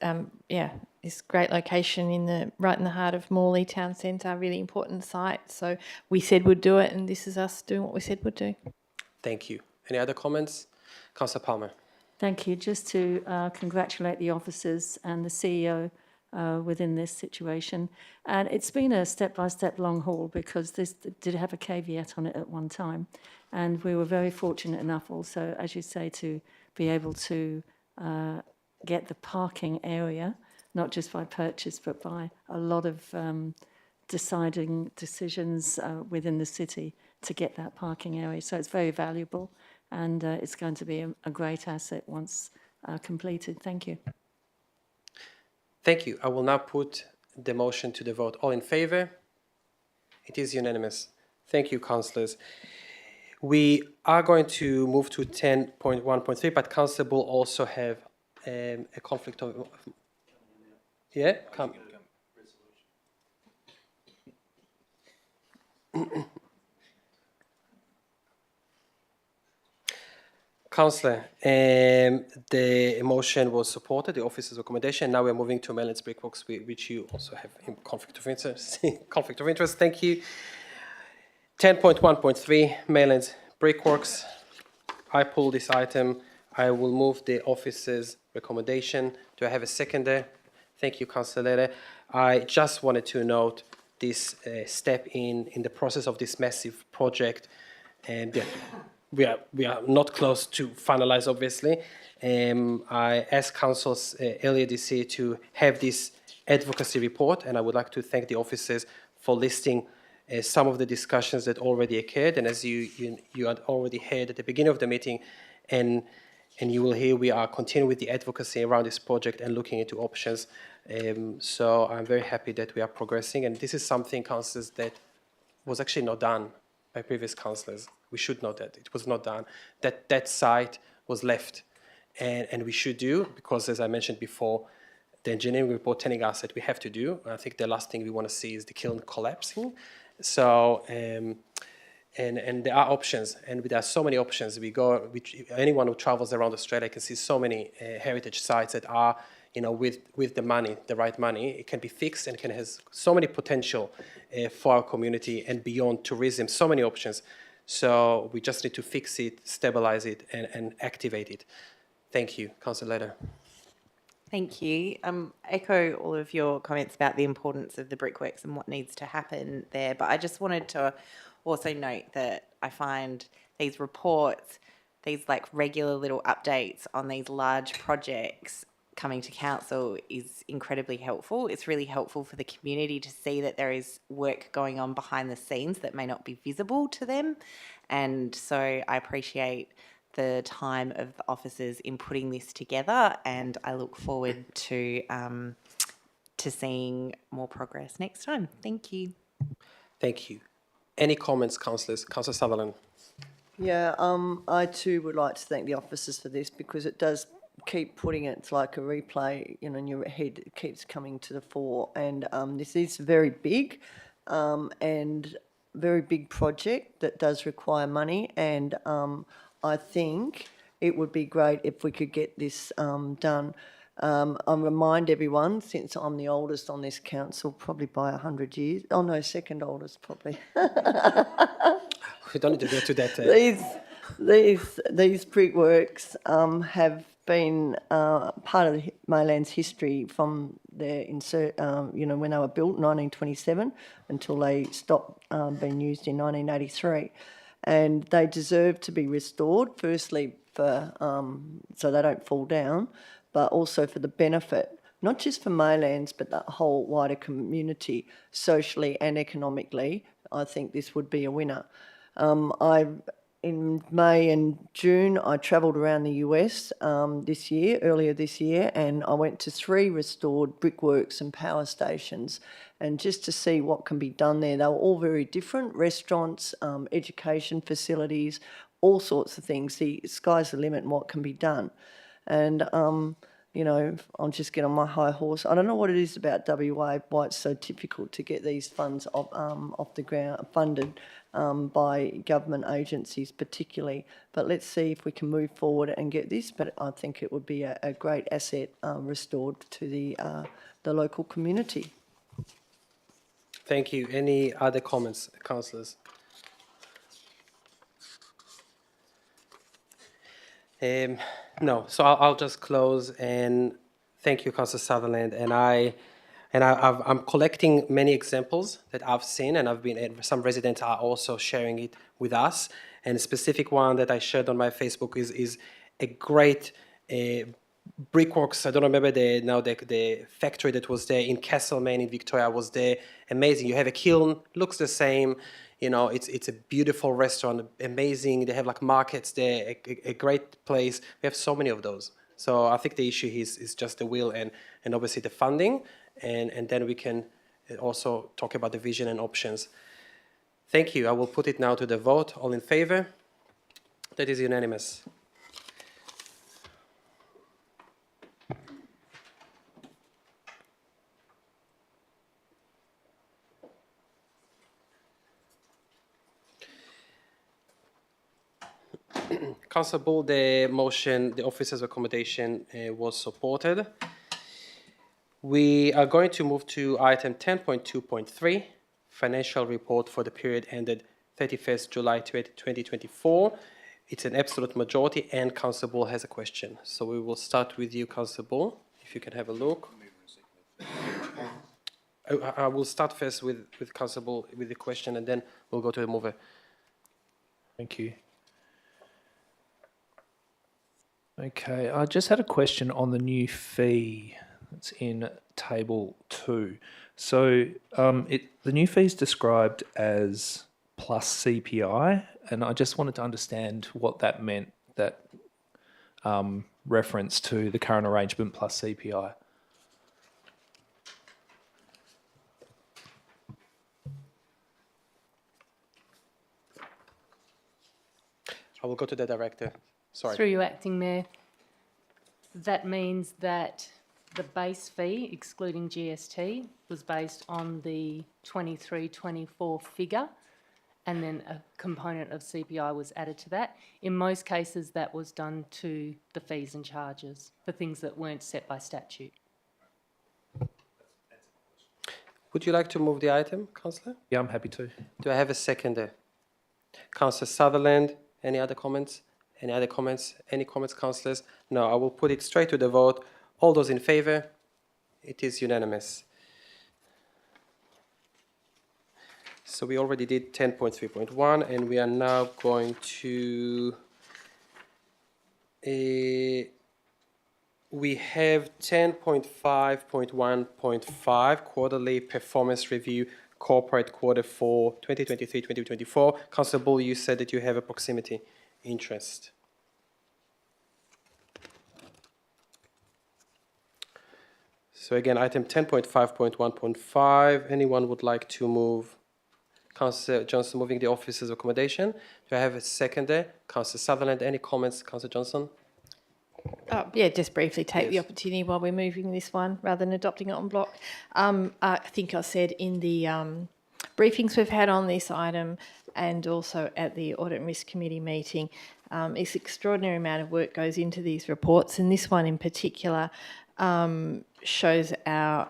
this great location right in the heart of Morley Town Centre, really important site. So we said we'd do it, and this is us doing what we said we'd do. Thank you. Any other comments? Councillor Palmer. Thank you. Just to congratulate the officers and the CEO within this situation. And it's been a step-by-step long haul, because this did have a caveat on it at one time. And we were very fortunate enough also, as you say, to be able to get the parking area, not just by purchase, but by a lot of decisions within the city to get that parking area. So it's very valuable, and it's going to be a great asset once completed. Thank you. Thank you. I will now put the motion to the vote. All in favour? It is unanimous. Thank you, councillors. We are going to move to 10.1.3, but Councillor Bull also have a conflict of... Yeah? Come. Councillor, the motion was supported, the officer's recommendation. Now we're moving to Maylands Brickworks, which you also have in conflict of interest. Conflict of interest, thank you. 10.1.3, Maylands Brickworks. I pull this item. I will move the officer's recommendation. Do I have a seconder? Thank you, Councillor Leder. I just wanted to note this step in the process of this massive project, and we are not close to finalize, obviously. I asked councils earlier this year to have this advocacy report, and I would like to thank the officers for listing some of the discussions that already occurred. And as you had already heard at the beginning of the meeting, and you will hear, we are continuing with the advocacy around this project and looking into options. So I'm very happy that we are progressing, and this is something, councillors, that was actually not done by previous councillors. We should know that it was not done, that site was left, and we should do, because as I mentioned before, the engineering report telling us that we have to do. I think the last thing we want to see is the kiln collapsing. So, and there are options, and there are so many options. Anyone who travels around Australia can see so many heritage sites that are, with the money, the right money, it can be fixed and has so many potential for our community and beyond tourism, so many options. So we just need to fix it, stabilize it, and activate it. Thank you, Councillor Leder. Thank you. Echo all of your comments about the importance of the brickworks and what needs to happen there. But I just wanted to also note that I find these reports, these like regular little updates on these large projects coming to council is incredibly helpful. It's really helpful for the community to see that there is work going on behind the scenes that may not be visible to them. And so I appreciate the time of the officers in putting this together, and I look forward to seeing more progress next time. Thank you. Thank you. Any comments, councillors? Councillor Sutherland. Yeah, I too would like to thank the officers for this, because it does keep putting it, it's like a replay, in your head, it keeps coming to the fore. And this is very big and very big project that does require money, and I think it would be great if we could get this done. I remind everyone, since I'm the oldest on this council, probably by 100 years. Oh no, second oldest probably. We don't need to get to that. These brickworks have been part of Maylands history from their insert, when they were built in 1927 until they stopped being used in 1983. And they deserve to be restored, firstly for so they don't fall down, but also for the benefit, not just for Maylands, but the whole wider community, socially and economically. I think this would be a winner. I in May and June, I travelled around the US earlier this year, and I went to 3 restored brickworks and power stations, and just to see what can be done there. They were all very different, restaurants, education facilities, all sorts of things. The sky's the limit in what can be done. And, you know, I'll just get on my high horse. I don't know what it is about WA, why it's so difficult to get these funds off the ground, funded by government agencies particularly. But let's see if we can move forward and get this. But I think it would be a great asset restored to the local community. Thank you. Any other comments, councillors? No, so I'll just close and thank you, Councillor Sutherland. And I'm collecting many examples that I've seen, and some residents are also sharing it with us. And a specific one that I shared on my Facebook is a great brickworks. I don't remember the factory that was there in Castlemaine in Victoria was there. Amazing. You have a kiln, looks the same. You know, it's a beautiful restaurant, amazing. They have like markets there, a great place. We have so many of those. So I think the issue is just the will and obviously the funding, and then we can also talk about the vision and options. Thank you. I will put it now to the vote. All in favour? That is unanimous. Councillor Bull, the motion, the officers' accommodation was supported. We are going to move to item 10.2.3, financial report for the period ended 31st July 2024. It's an absolute majority, and Councillor Bull has a question. So we will start with you, Councillor Bull, if you can have a look. I will start first with Councillor Bull with the question, and then we'll go to the mover. Thank you. Okay, I just had a question on the new fee that's in table 2. So the new fee is described as plus CPI, and I just wanted to understand what that meant, that reference to the current arrangement plus CPI. I will go to the director. Sorry. Through you, Acting Mayor, that means that the base fee, excluding GST, was based on the 23-24 figure, and then a component of CPI was added to that. In most cases, that was done to the fees and charges for things that weren't set by statute. Would you like to move the item, Councillor? Yeah, I'm happy to. Do I have a seconder? Councillor Sutherland, any other comments? Any other comments? Any comments, councillors? No, I will put it straight to the vote. All those in favour? It is unanimous. So we already did 10.3.1, and we are now going to... we have 10.5.1.5, quarterly performance review, corporate quarter 4, 2023-2024. Councillor Bull, you said that you have a proximity interest. So again, item 10.5.1.5. Anyone would like to move? Councillor Johnson moving the officers' accommodation. Do I have a seconder? Councillor Sutherland, any comments? Councillor Johnson? Yeah, just briefly take the opportunity while we're moving this one rather than adopting it en bloc. I think I said in the briefings we've had on this item and also at the Audit and Risk Committee meeting, it's extraordinary amount of work goes into these reports, and this one in particular shows our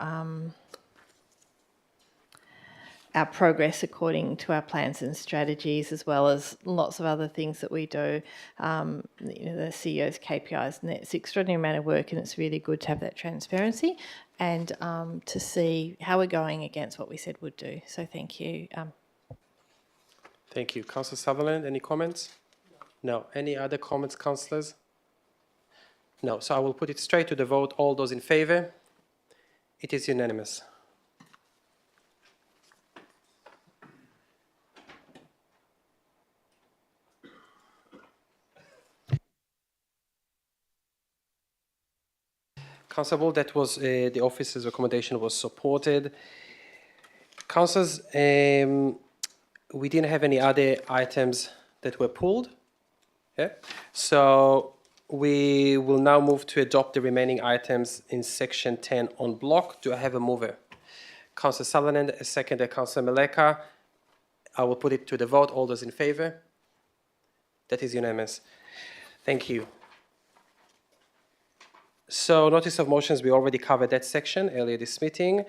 progress according to our plans and strategies, as well as lots of other things that we do, the CEO's KPIs, and it's an extraordinary amount of work, and it's really good to have that transparency and to see how we're going against what we said would do. So thank you. Thank you. Councillor Sutherland, any comments? No. Any other comments, councillors? No. So I will put it straight to the vote. All those in favour? It is unanimous. Councillor Ball, that was the officer's recommendation was supported. Councillors, we didn't have any other items that were pulled. Yeah. So we will now move to adopt the remaining items in section 10 on block. Do I have a mover? Councillor Sutherland, a seconder, Councillor Maleka. I will put it to the vote. All those in favour? That is unanimous. Thank you. So notice of motions, we already covered that section earlier this meeting.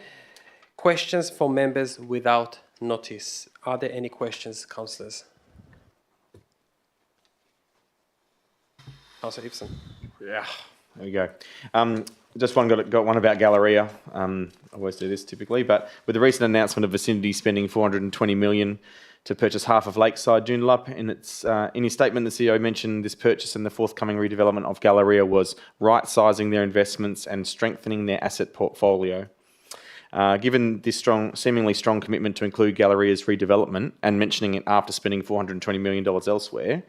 Questions from members without notice. Are there any questions, councillors? Councillor Ibsen. Yeah, there we go. Just got one about Galleria. I always do this typically, but with the recent announcement of Vicinity spending $420 million to purchase half of Lakeside Joondalup, in his statement, the CEO mentioned this purchase and the forthcoming redevelopment of Galleria was right-sizing their investments and strengthening their asset portfolio. Given this seemingly strong commitment to include Galleria's redevelopment and mentioning it after spending $420 million elsewhere,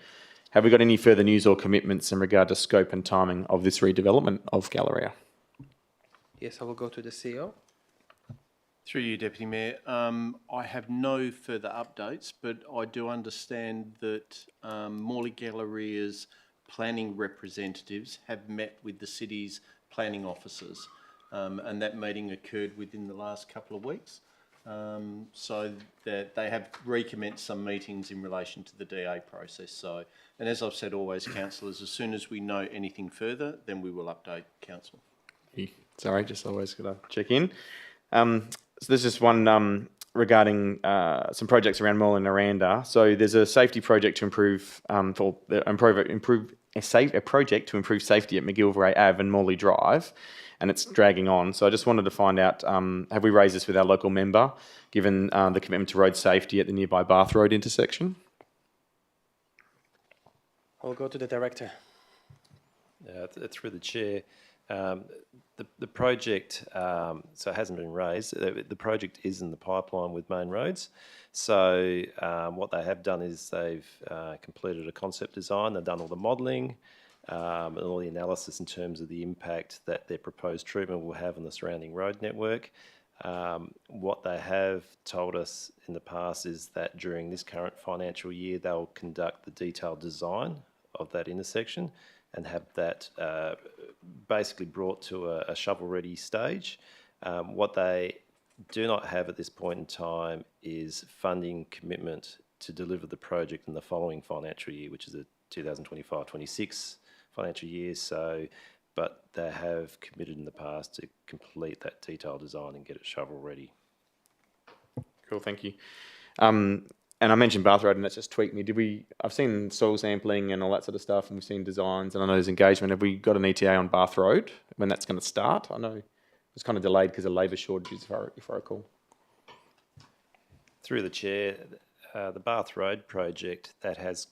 have we got any further news or commitments in regard to scope and timing of this redevelopment of Galleria? Yes, I will go to the CEO. Through you, Deputy Mayor. I have no further updates, but I do understand that Morley Galleria's planning representatives have met with the city's planning officers, and that meeting occurred within the last couple of weeks. So that they have recommenced some meetings in relation to the DA process. So, and as I've said always, councillors, as soon as we know anything further, then we will update council. Sorry, just always got to check in. So there's just one regarding some projects around Morley and Naranda. So there's a safety project to improve a project to improve safety at McGilvray Ave and Morley Drive, and it's dragging on. So I just wanted to find out, have we raised this with our local member, given the commitment to road safety at the nearby Bath Road intersection? I'll go to the director. Through the chair. The project, so it hasn't been raised, the project is in the pipeline with Main Roads. So what they have done is they've completed a concept design, they've done all the modelling and all the analysis in terms of the impact that their proposed treatment will have on the surrounding road network. What they have told us in the past is that during this current financial year, they'll conduct the detailed design of that intersection and have that basically brought to a shovel-ready stage. What they do not have at this point in time is funding commitment to deliver the project in the following financial year, which is the 2025-26 financial year. So, but they have committed in the past to complete that detailed design and get it shovel-ready. Cool, thank you. And I mentioned Bath Road, and that's just tweaked me. I've seen soil sampling and all that sort of stuff, and we've seen designs, and I know there's engagement. Have we got an ETA on Bath Road, when that's going to start? I know it was kind of delayed because of labour shortages, if I recall. Through the chair, the Bath Road project, that has,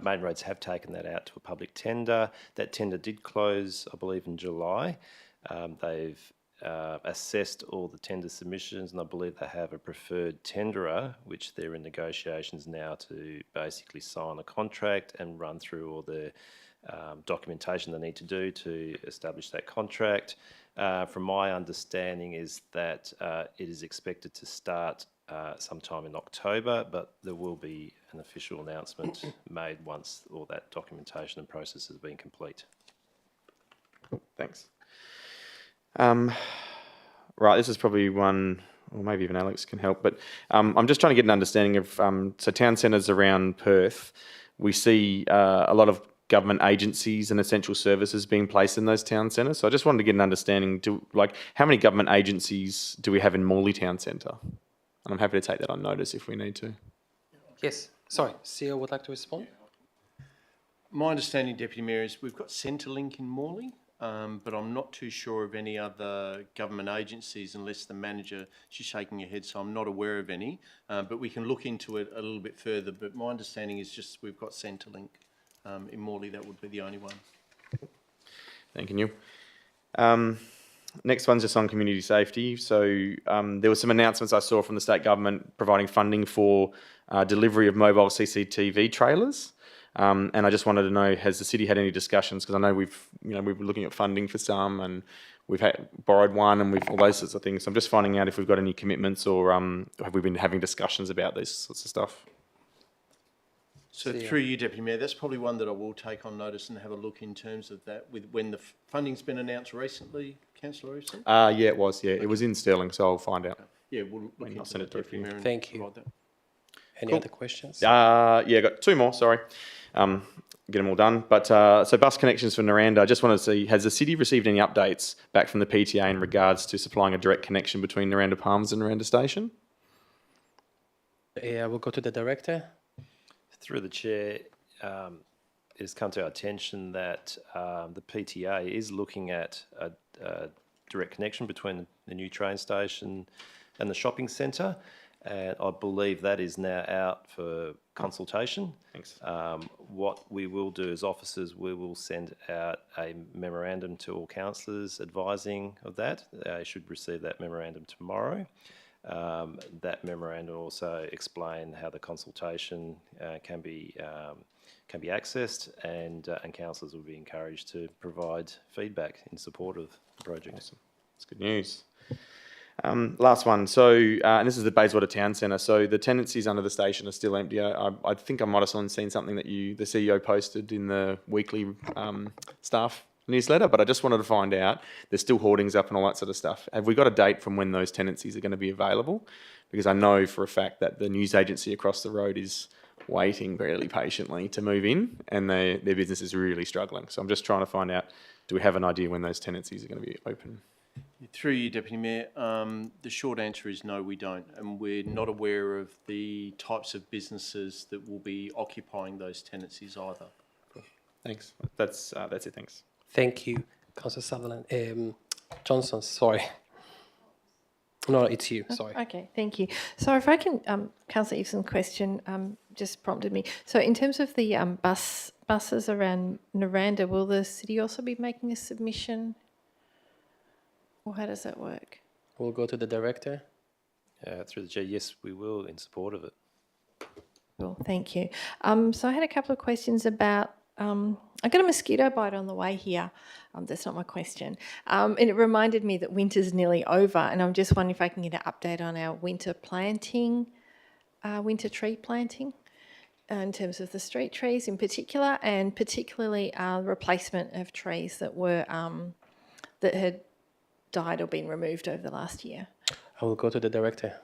Main Roads have taken that out to a public tender. That tender did close, I believe, in July. They've assessed all the tender submissions, and I believe they have a preferred tenderer, which they're in negotiations now to basically sign a contract and run through all the documentation they need to do to establish that contract. From my understanding is that it is expected to start sometime in October, but there will be an official announcement made once all that documentation and process has been complete. Thanks. Right, this is probably one, or maybe even Alex can help, but I'm just trying to get an understanding of, so town centres around Perth, we see a lot of government agencies and essential services being placed in those town centres. So I just wanted to get an understanding, how many government agencies do we have in Morley Town Centre? And I'm happy to take that on notice if we need to. Yes, sorry, CEO would like to respond? My understanding, Deputy Mayor, is we've got Centrelink in Morley. But I'm not too sure of any other government agencies unless the manager, she's shaking her head, so I'm not aware of any. But we can look into it a little bit further. But my understanding is just we've got Centrelink in Morley. That would be the only one. Thank you, Neil. Next one's just on community safety. So there were some announcements I saw from the state government providing funding for delivery of mobile CCTV trailers. And I just wanted to know, has the city had any discussions? Because I know we're looking at funding for some, and we've borrowed one, and all those sorts of things. So I'm just finding out if we've got any commitments, or have we been having discussions about these sorts of stuff? So through you, Deputy Mayor, that's probably one that I will take on notice and have a look in terms of that. With when the funding's been announced recently, Councillor Eveson? Yeah, it was. Yeah, it was in Sterling, so I'll find out. Yeah, we'll look into I'll send it through for you. Thank you. Any Cool. other questions? Yeah, got two more, sorry. Get them all done. But so bus connections for Naranda, I just wanted to see, has the city received any updates back from the PTA in regards to supplying a direct connection between Naranda Palms and Naranda Station? Yeah, we'll go to the director. Through the chair, it has come to our attention that the PTA is looking at a direct connection between the new train station and the shopping centre, and I believe that is now out for consultation. Thanks. What we will do as officers, we will send out a memorandum to all councillors advising of that. They should receive that memorandum tomorrow. That memorandum also explain how the consultation can be accessed, and councillors will be encouraged to provide feedback in support of the project. Awesome. That's good news. Last one. So, and this is the Bayswater Town Centre. So the tenancies under the station are still empty. I think I might have seen something that the CEO posted in the weekly staff newsletter, but I just wanted to find out, there's still hoardings up and all that sort of stuff. Have we got a date from when those tenancies are going to be available? Because I know for a fact that the news agency across the road is waiting really patiently to move in, and their business is really struggling. So I'm just trying to find out, do we have an idea when those tenancies are going to be open? Through you, Deputy Mayor, the short answer is no, we don't. And we're not aware of the types of businesses that will be occupying those tenancies either. Thanks. That's it, thanks. Thank you, Councillor Sutherland. Johnson, sorry. No, it's you, sorry. Okay, thank you. So if I can, Councillor Eveson's question just prompted me. So in terms of the buses around Naranda, will the city also be making a submission? Or how does that work? We'll go to the director. Through the chair, yes, we will, in support of it. Cool, thank you. So I had a couple of questions about, I got a mosquito bite on the way here. That's not my question. And it reminded me that winter's nearly over, and I'm just wondering if I can get an update on our winter planting, winter tree planting, in terms of the street trees in particular, and particularly replacement of trees that were that had died or been removed over the last year. I will go to the director.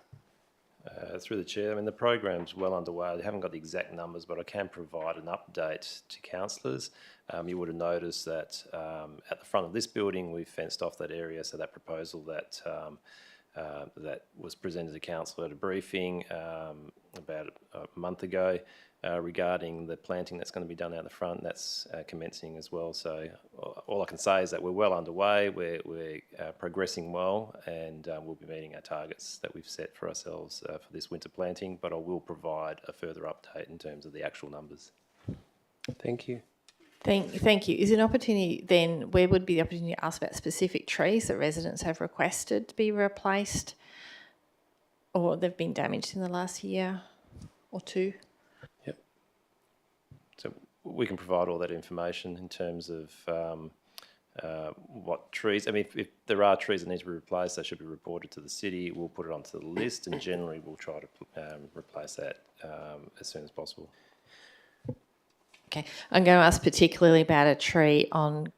Through the chair, I mean, the program's well underway. I haven't got the exact numbers, but I can provide an update to councillors. You would have noticed that at the front of this building, we've fenced off that area, so that proposal that that was presented to council at a briefing about a month ago regarding the planting that's going to be done out the front, that's commencing as well. So all I can say is that we're well underway, we're progressing well, and we'll be meeting our targets that we've set for ourselves for this winter planting, but I will provide a further update in terms of the actual numbers. Thank you. Thank you. Is an opportunity then, where would be the opportunity to ask about specific trees that residents have requested to be replaced or they've been damaged in the last year or two? Yep. So we can provide all that information in terms of what trees, I mean, if there are trees that need to be replaced, they should be reported to the city. We'll put it onto the list, and generally we'll try to replace that as soon as possible. Okay, I'm going to ask particularly about a tree on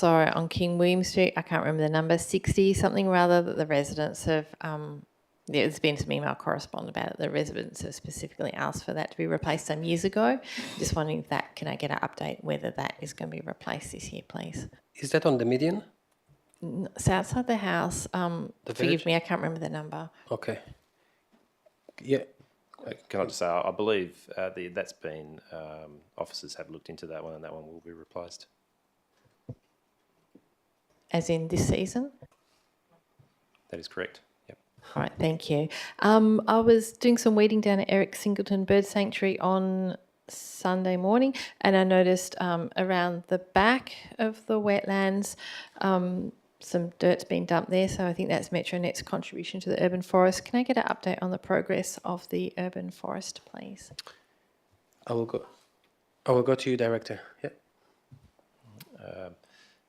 on King William Street. I can't remember the number, 60 something rather, that the residents have, there's been some email correspondence about it. The residents have specifically asked for that to be replaced some years ago. Just wondering if that, can I get an update whether that is going to be replaced this year, please? Is that on the median? It's outside the house. Forgive me, I can't remember the number. Okay. Yeah. Can I just say, I believe that's been, officers have looked into that one, and that one will be replaced. As in this season? That is correct, yep. All right, thank you. I was doing some weeding down at Eric Singleton Bird Sanctuary on Sunday morning, and I noticed around the back of the wetlands, some dirt's been dumped there, so I think that's MetroNet's contribution to the urban forest. Can I get an update on the progress of the urban forest, please? I will go. I will go to you, Director. Yeah.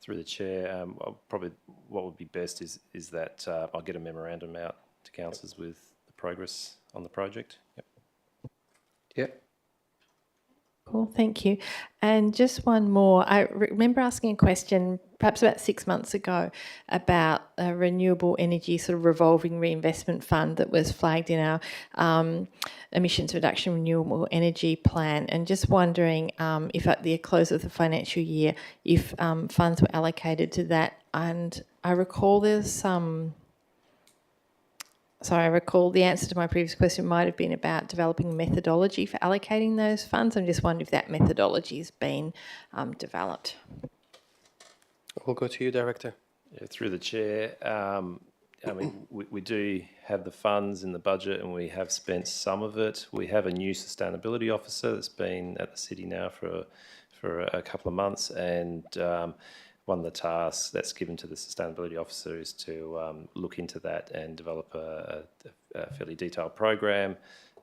Through the chair, probably what would be best is that I'll get a memorandum out to councillors with the progress on the project. Yep. Yep. Cool, thank you. And just one more. I remember asking a question perhaps about 6 months ago about a renewable energy sort of revolving reinvestment fund that was flagged in our emissions reduction renewable energy plan, and just wondering if at the close of the financial year, if funds were allocated to that. And I recall there's some... So I recall the answer to my previous question might have been about developing methodology for allocating those funds. I'm just wondering if that methodology has been developed. We'll go to you, Director. Yeah, through the chair, I mean, we do have the funds in the budget and we have spent some of it. We have a new sustainability officer that's been at the city now for a couple of months, and one of the tasks that's given to the sustainability officer is to look into that and develop a fairly detailed program,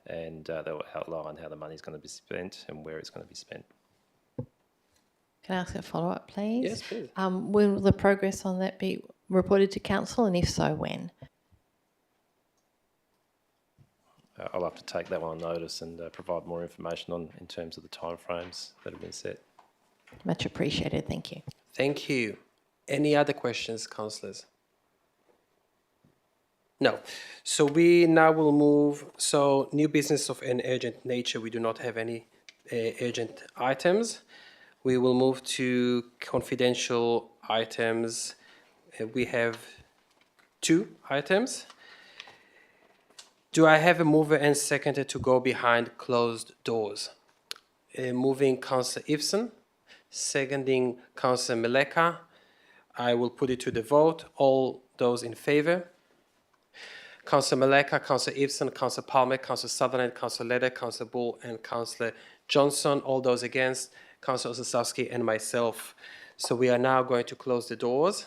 and that will outline how the money is going to be spent and where it's going to be spent. Can I ask a follow-up, please? Yes, please. Will the progress on that be reported to council, and if so, when? I'll have to take that one on notice and provide more information in terms of the timeframes that have been set. Much appreciated, thank you. Thank you. Any other questions, councillors? No. So we now will move. So new business of an urgent nature. We do not have any urgent items. We will move to confidential items. We have 2 items. Do I have a mover and seconder to go behind closed doors? Moving Councillor Ibsen, seconding Councillor Meleka. I will put it to the vote. All those in favour? Councillor Meleka, Councillor Ibsen, Councillor Palmer, Councillor Sutherland, Councillor Leder, Councillor Bull and Councillor Johnson. All those against? Councillor Osasowski and myself. So we are now going to close the doors.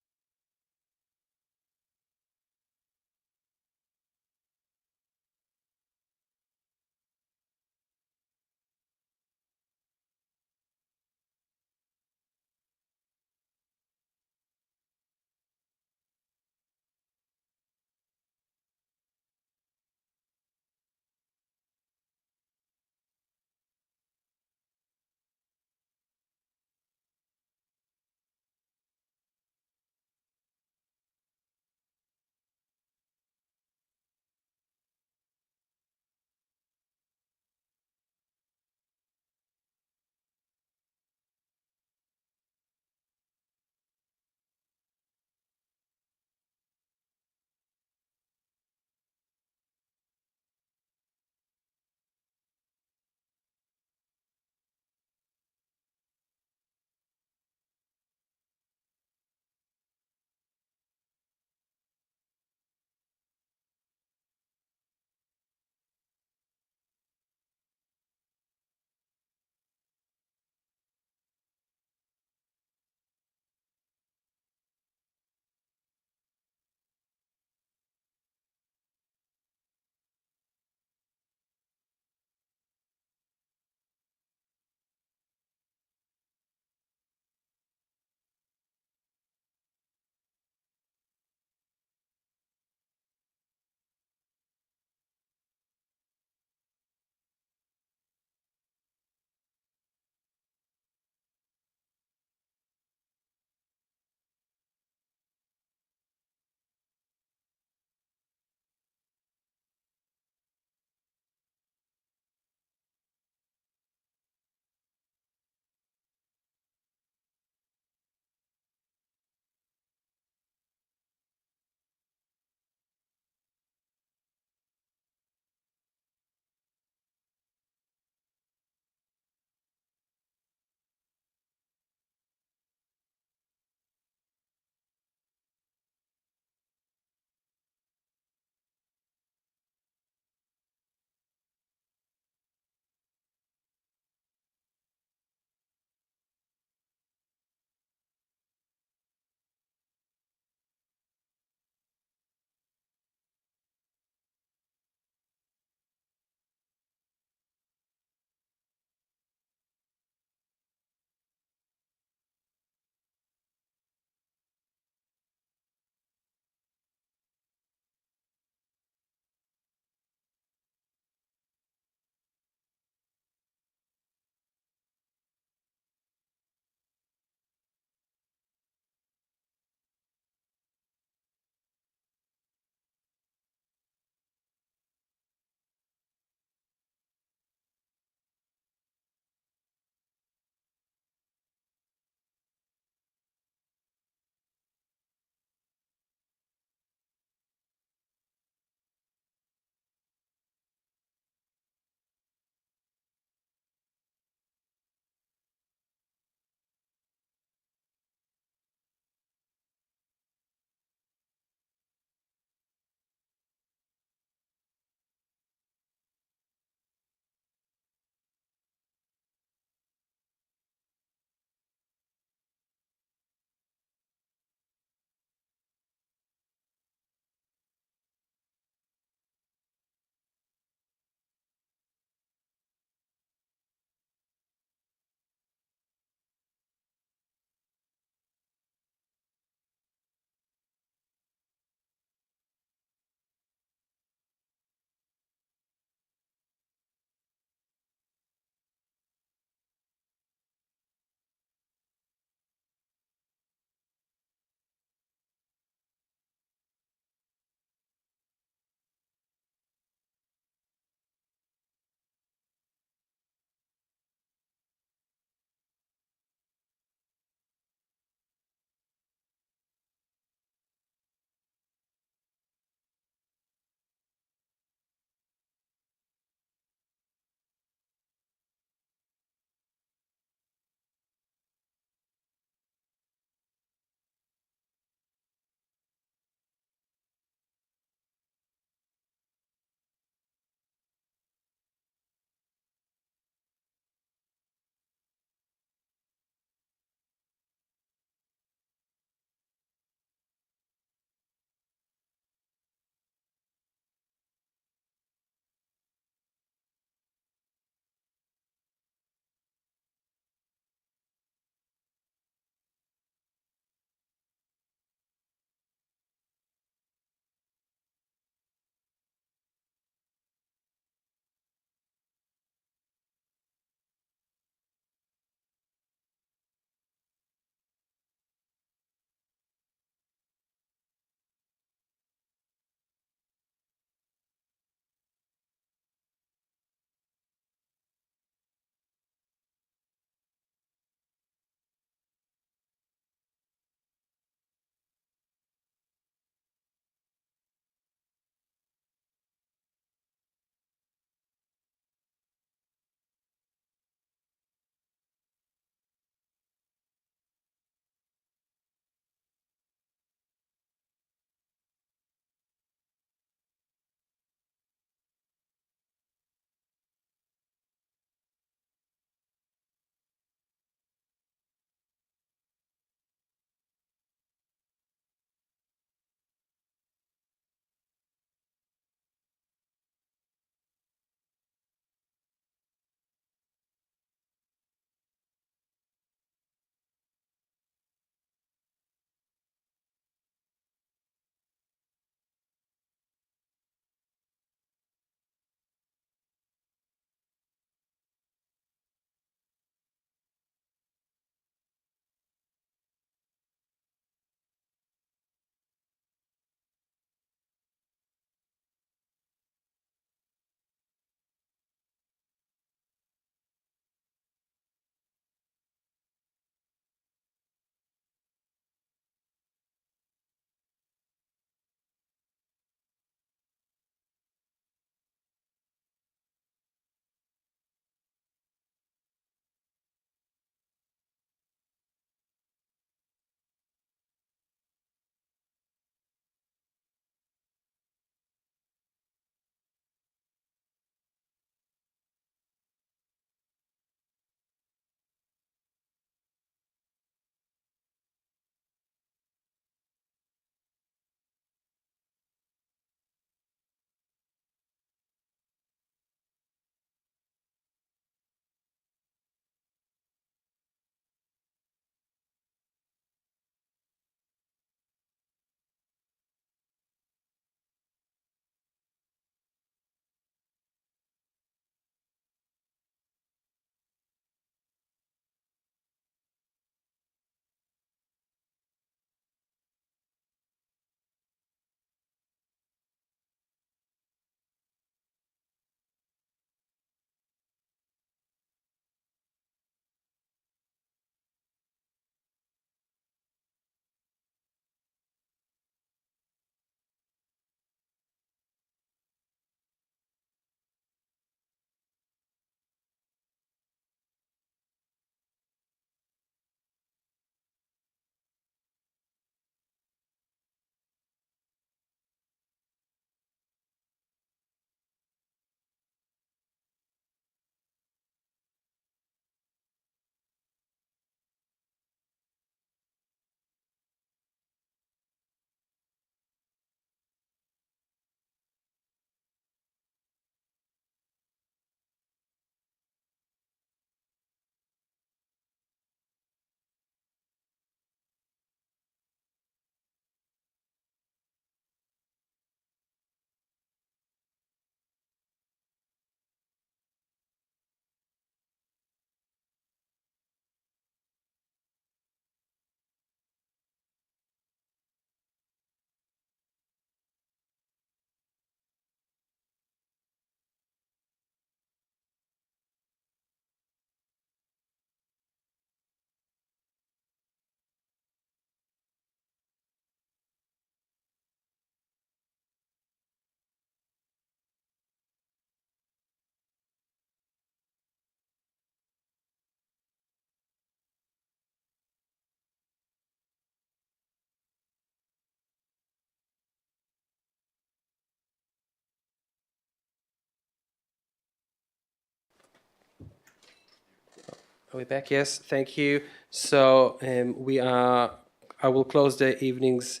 Are we back? Yes, thank you. So I will close this evening's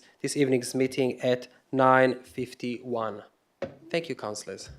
meeting at 9:51. Thank you, councillors.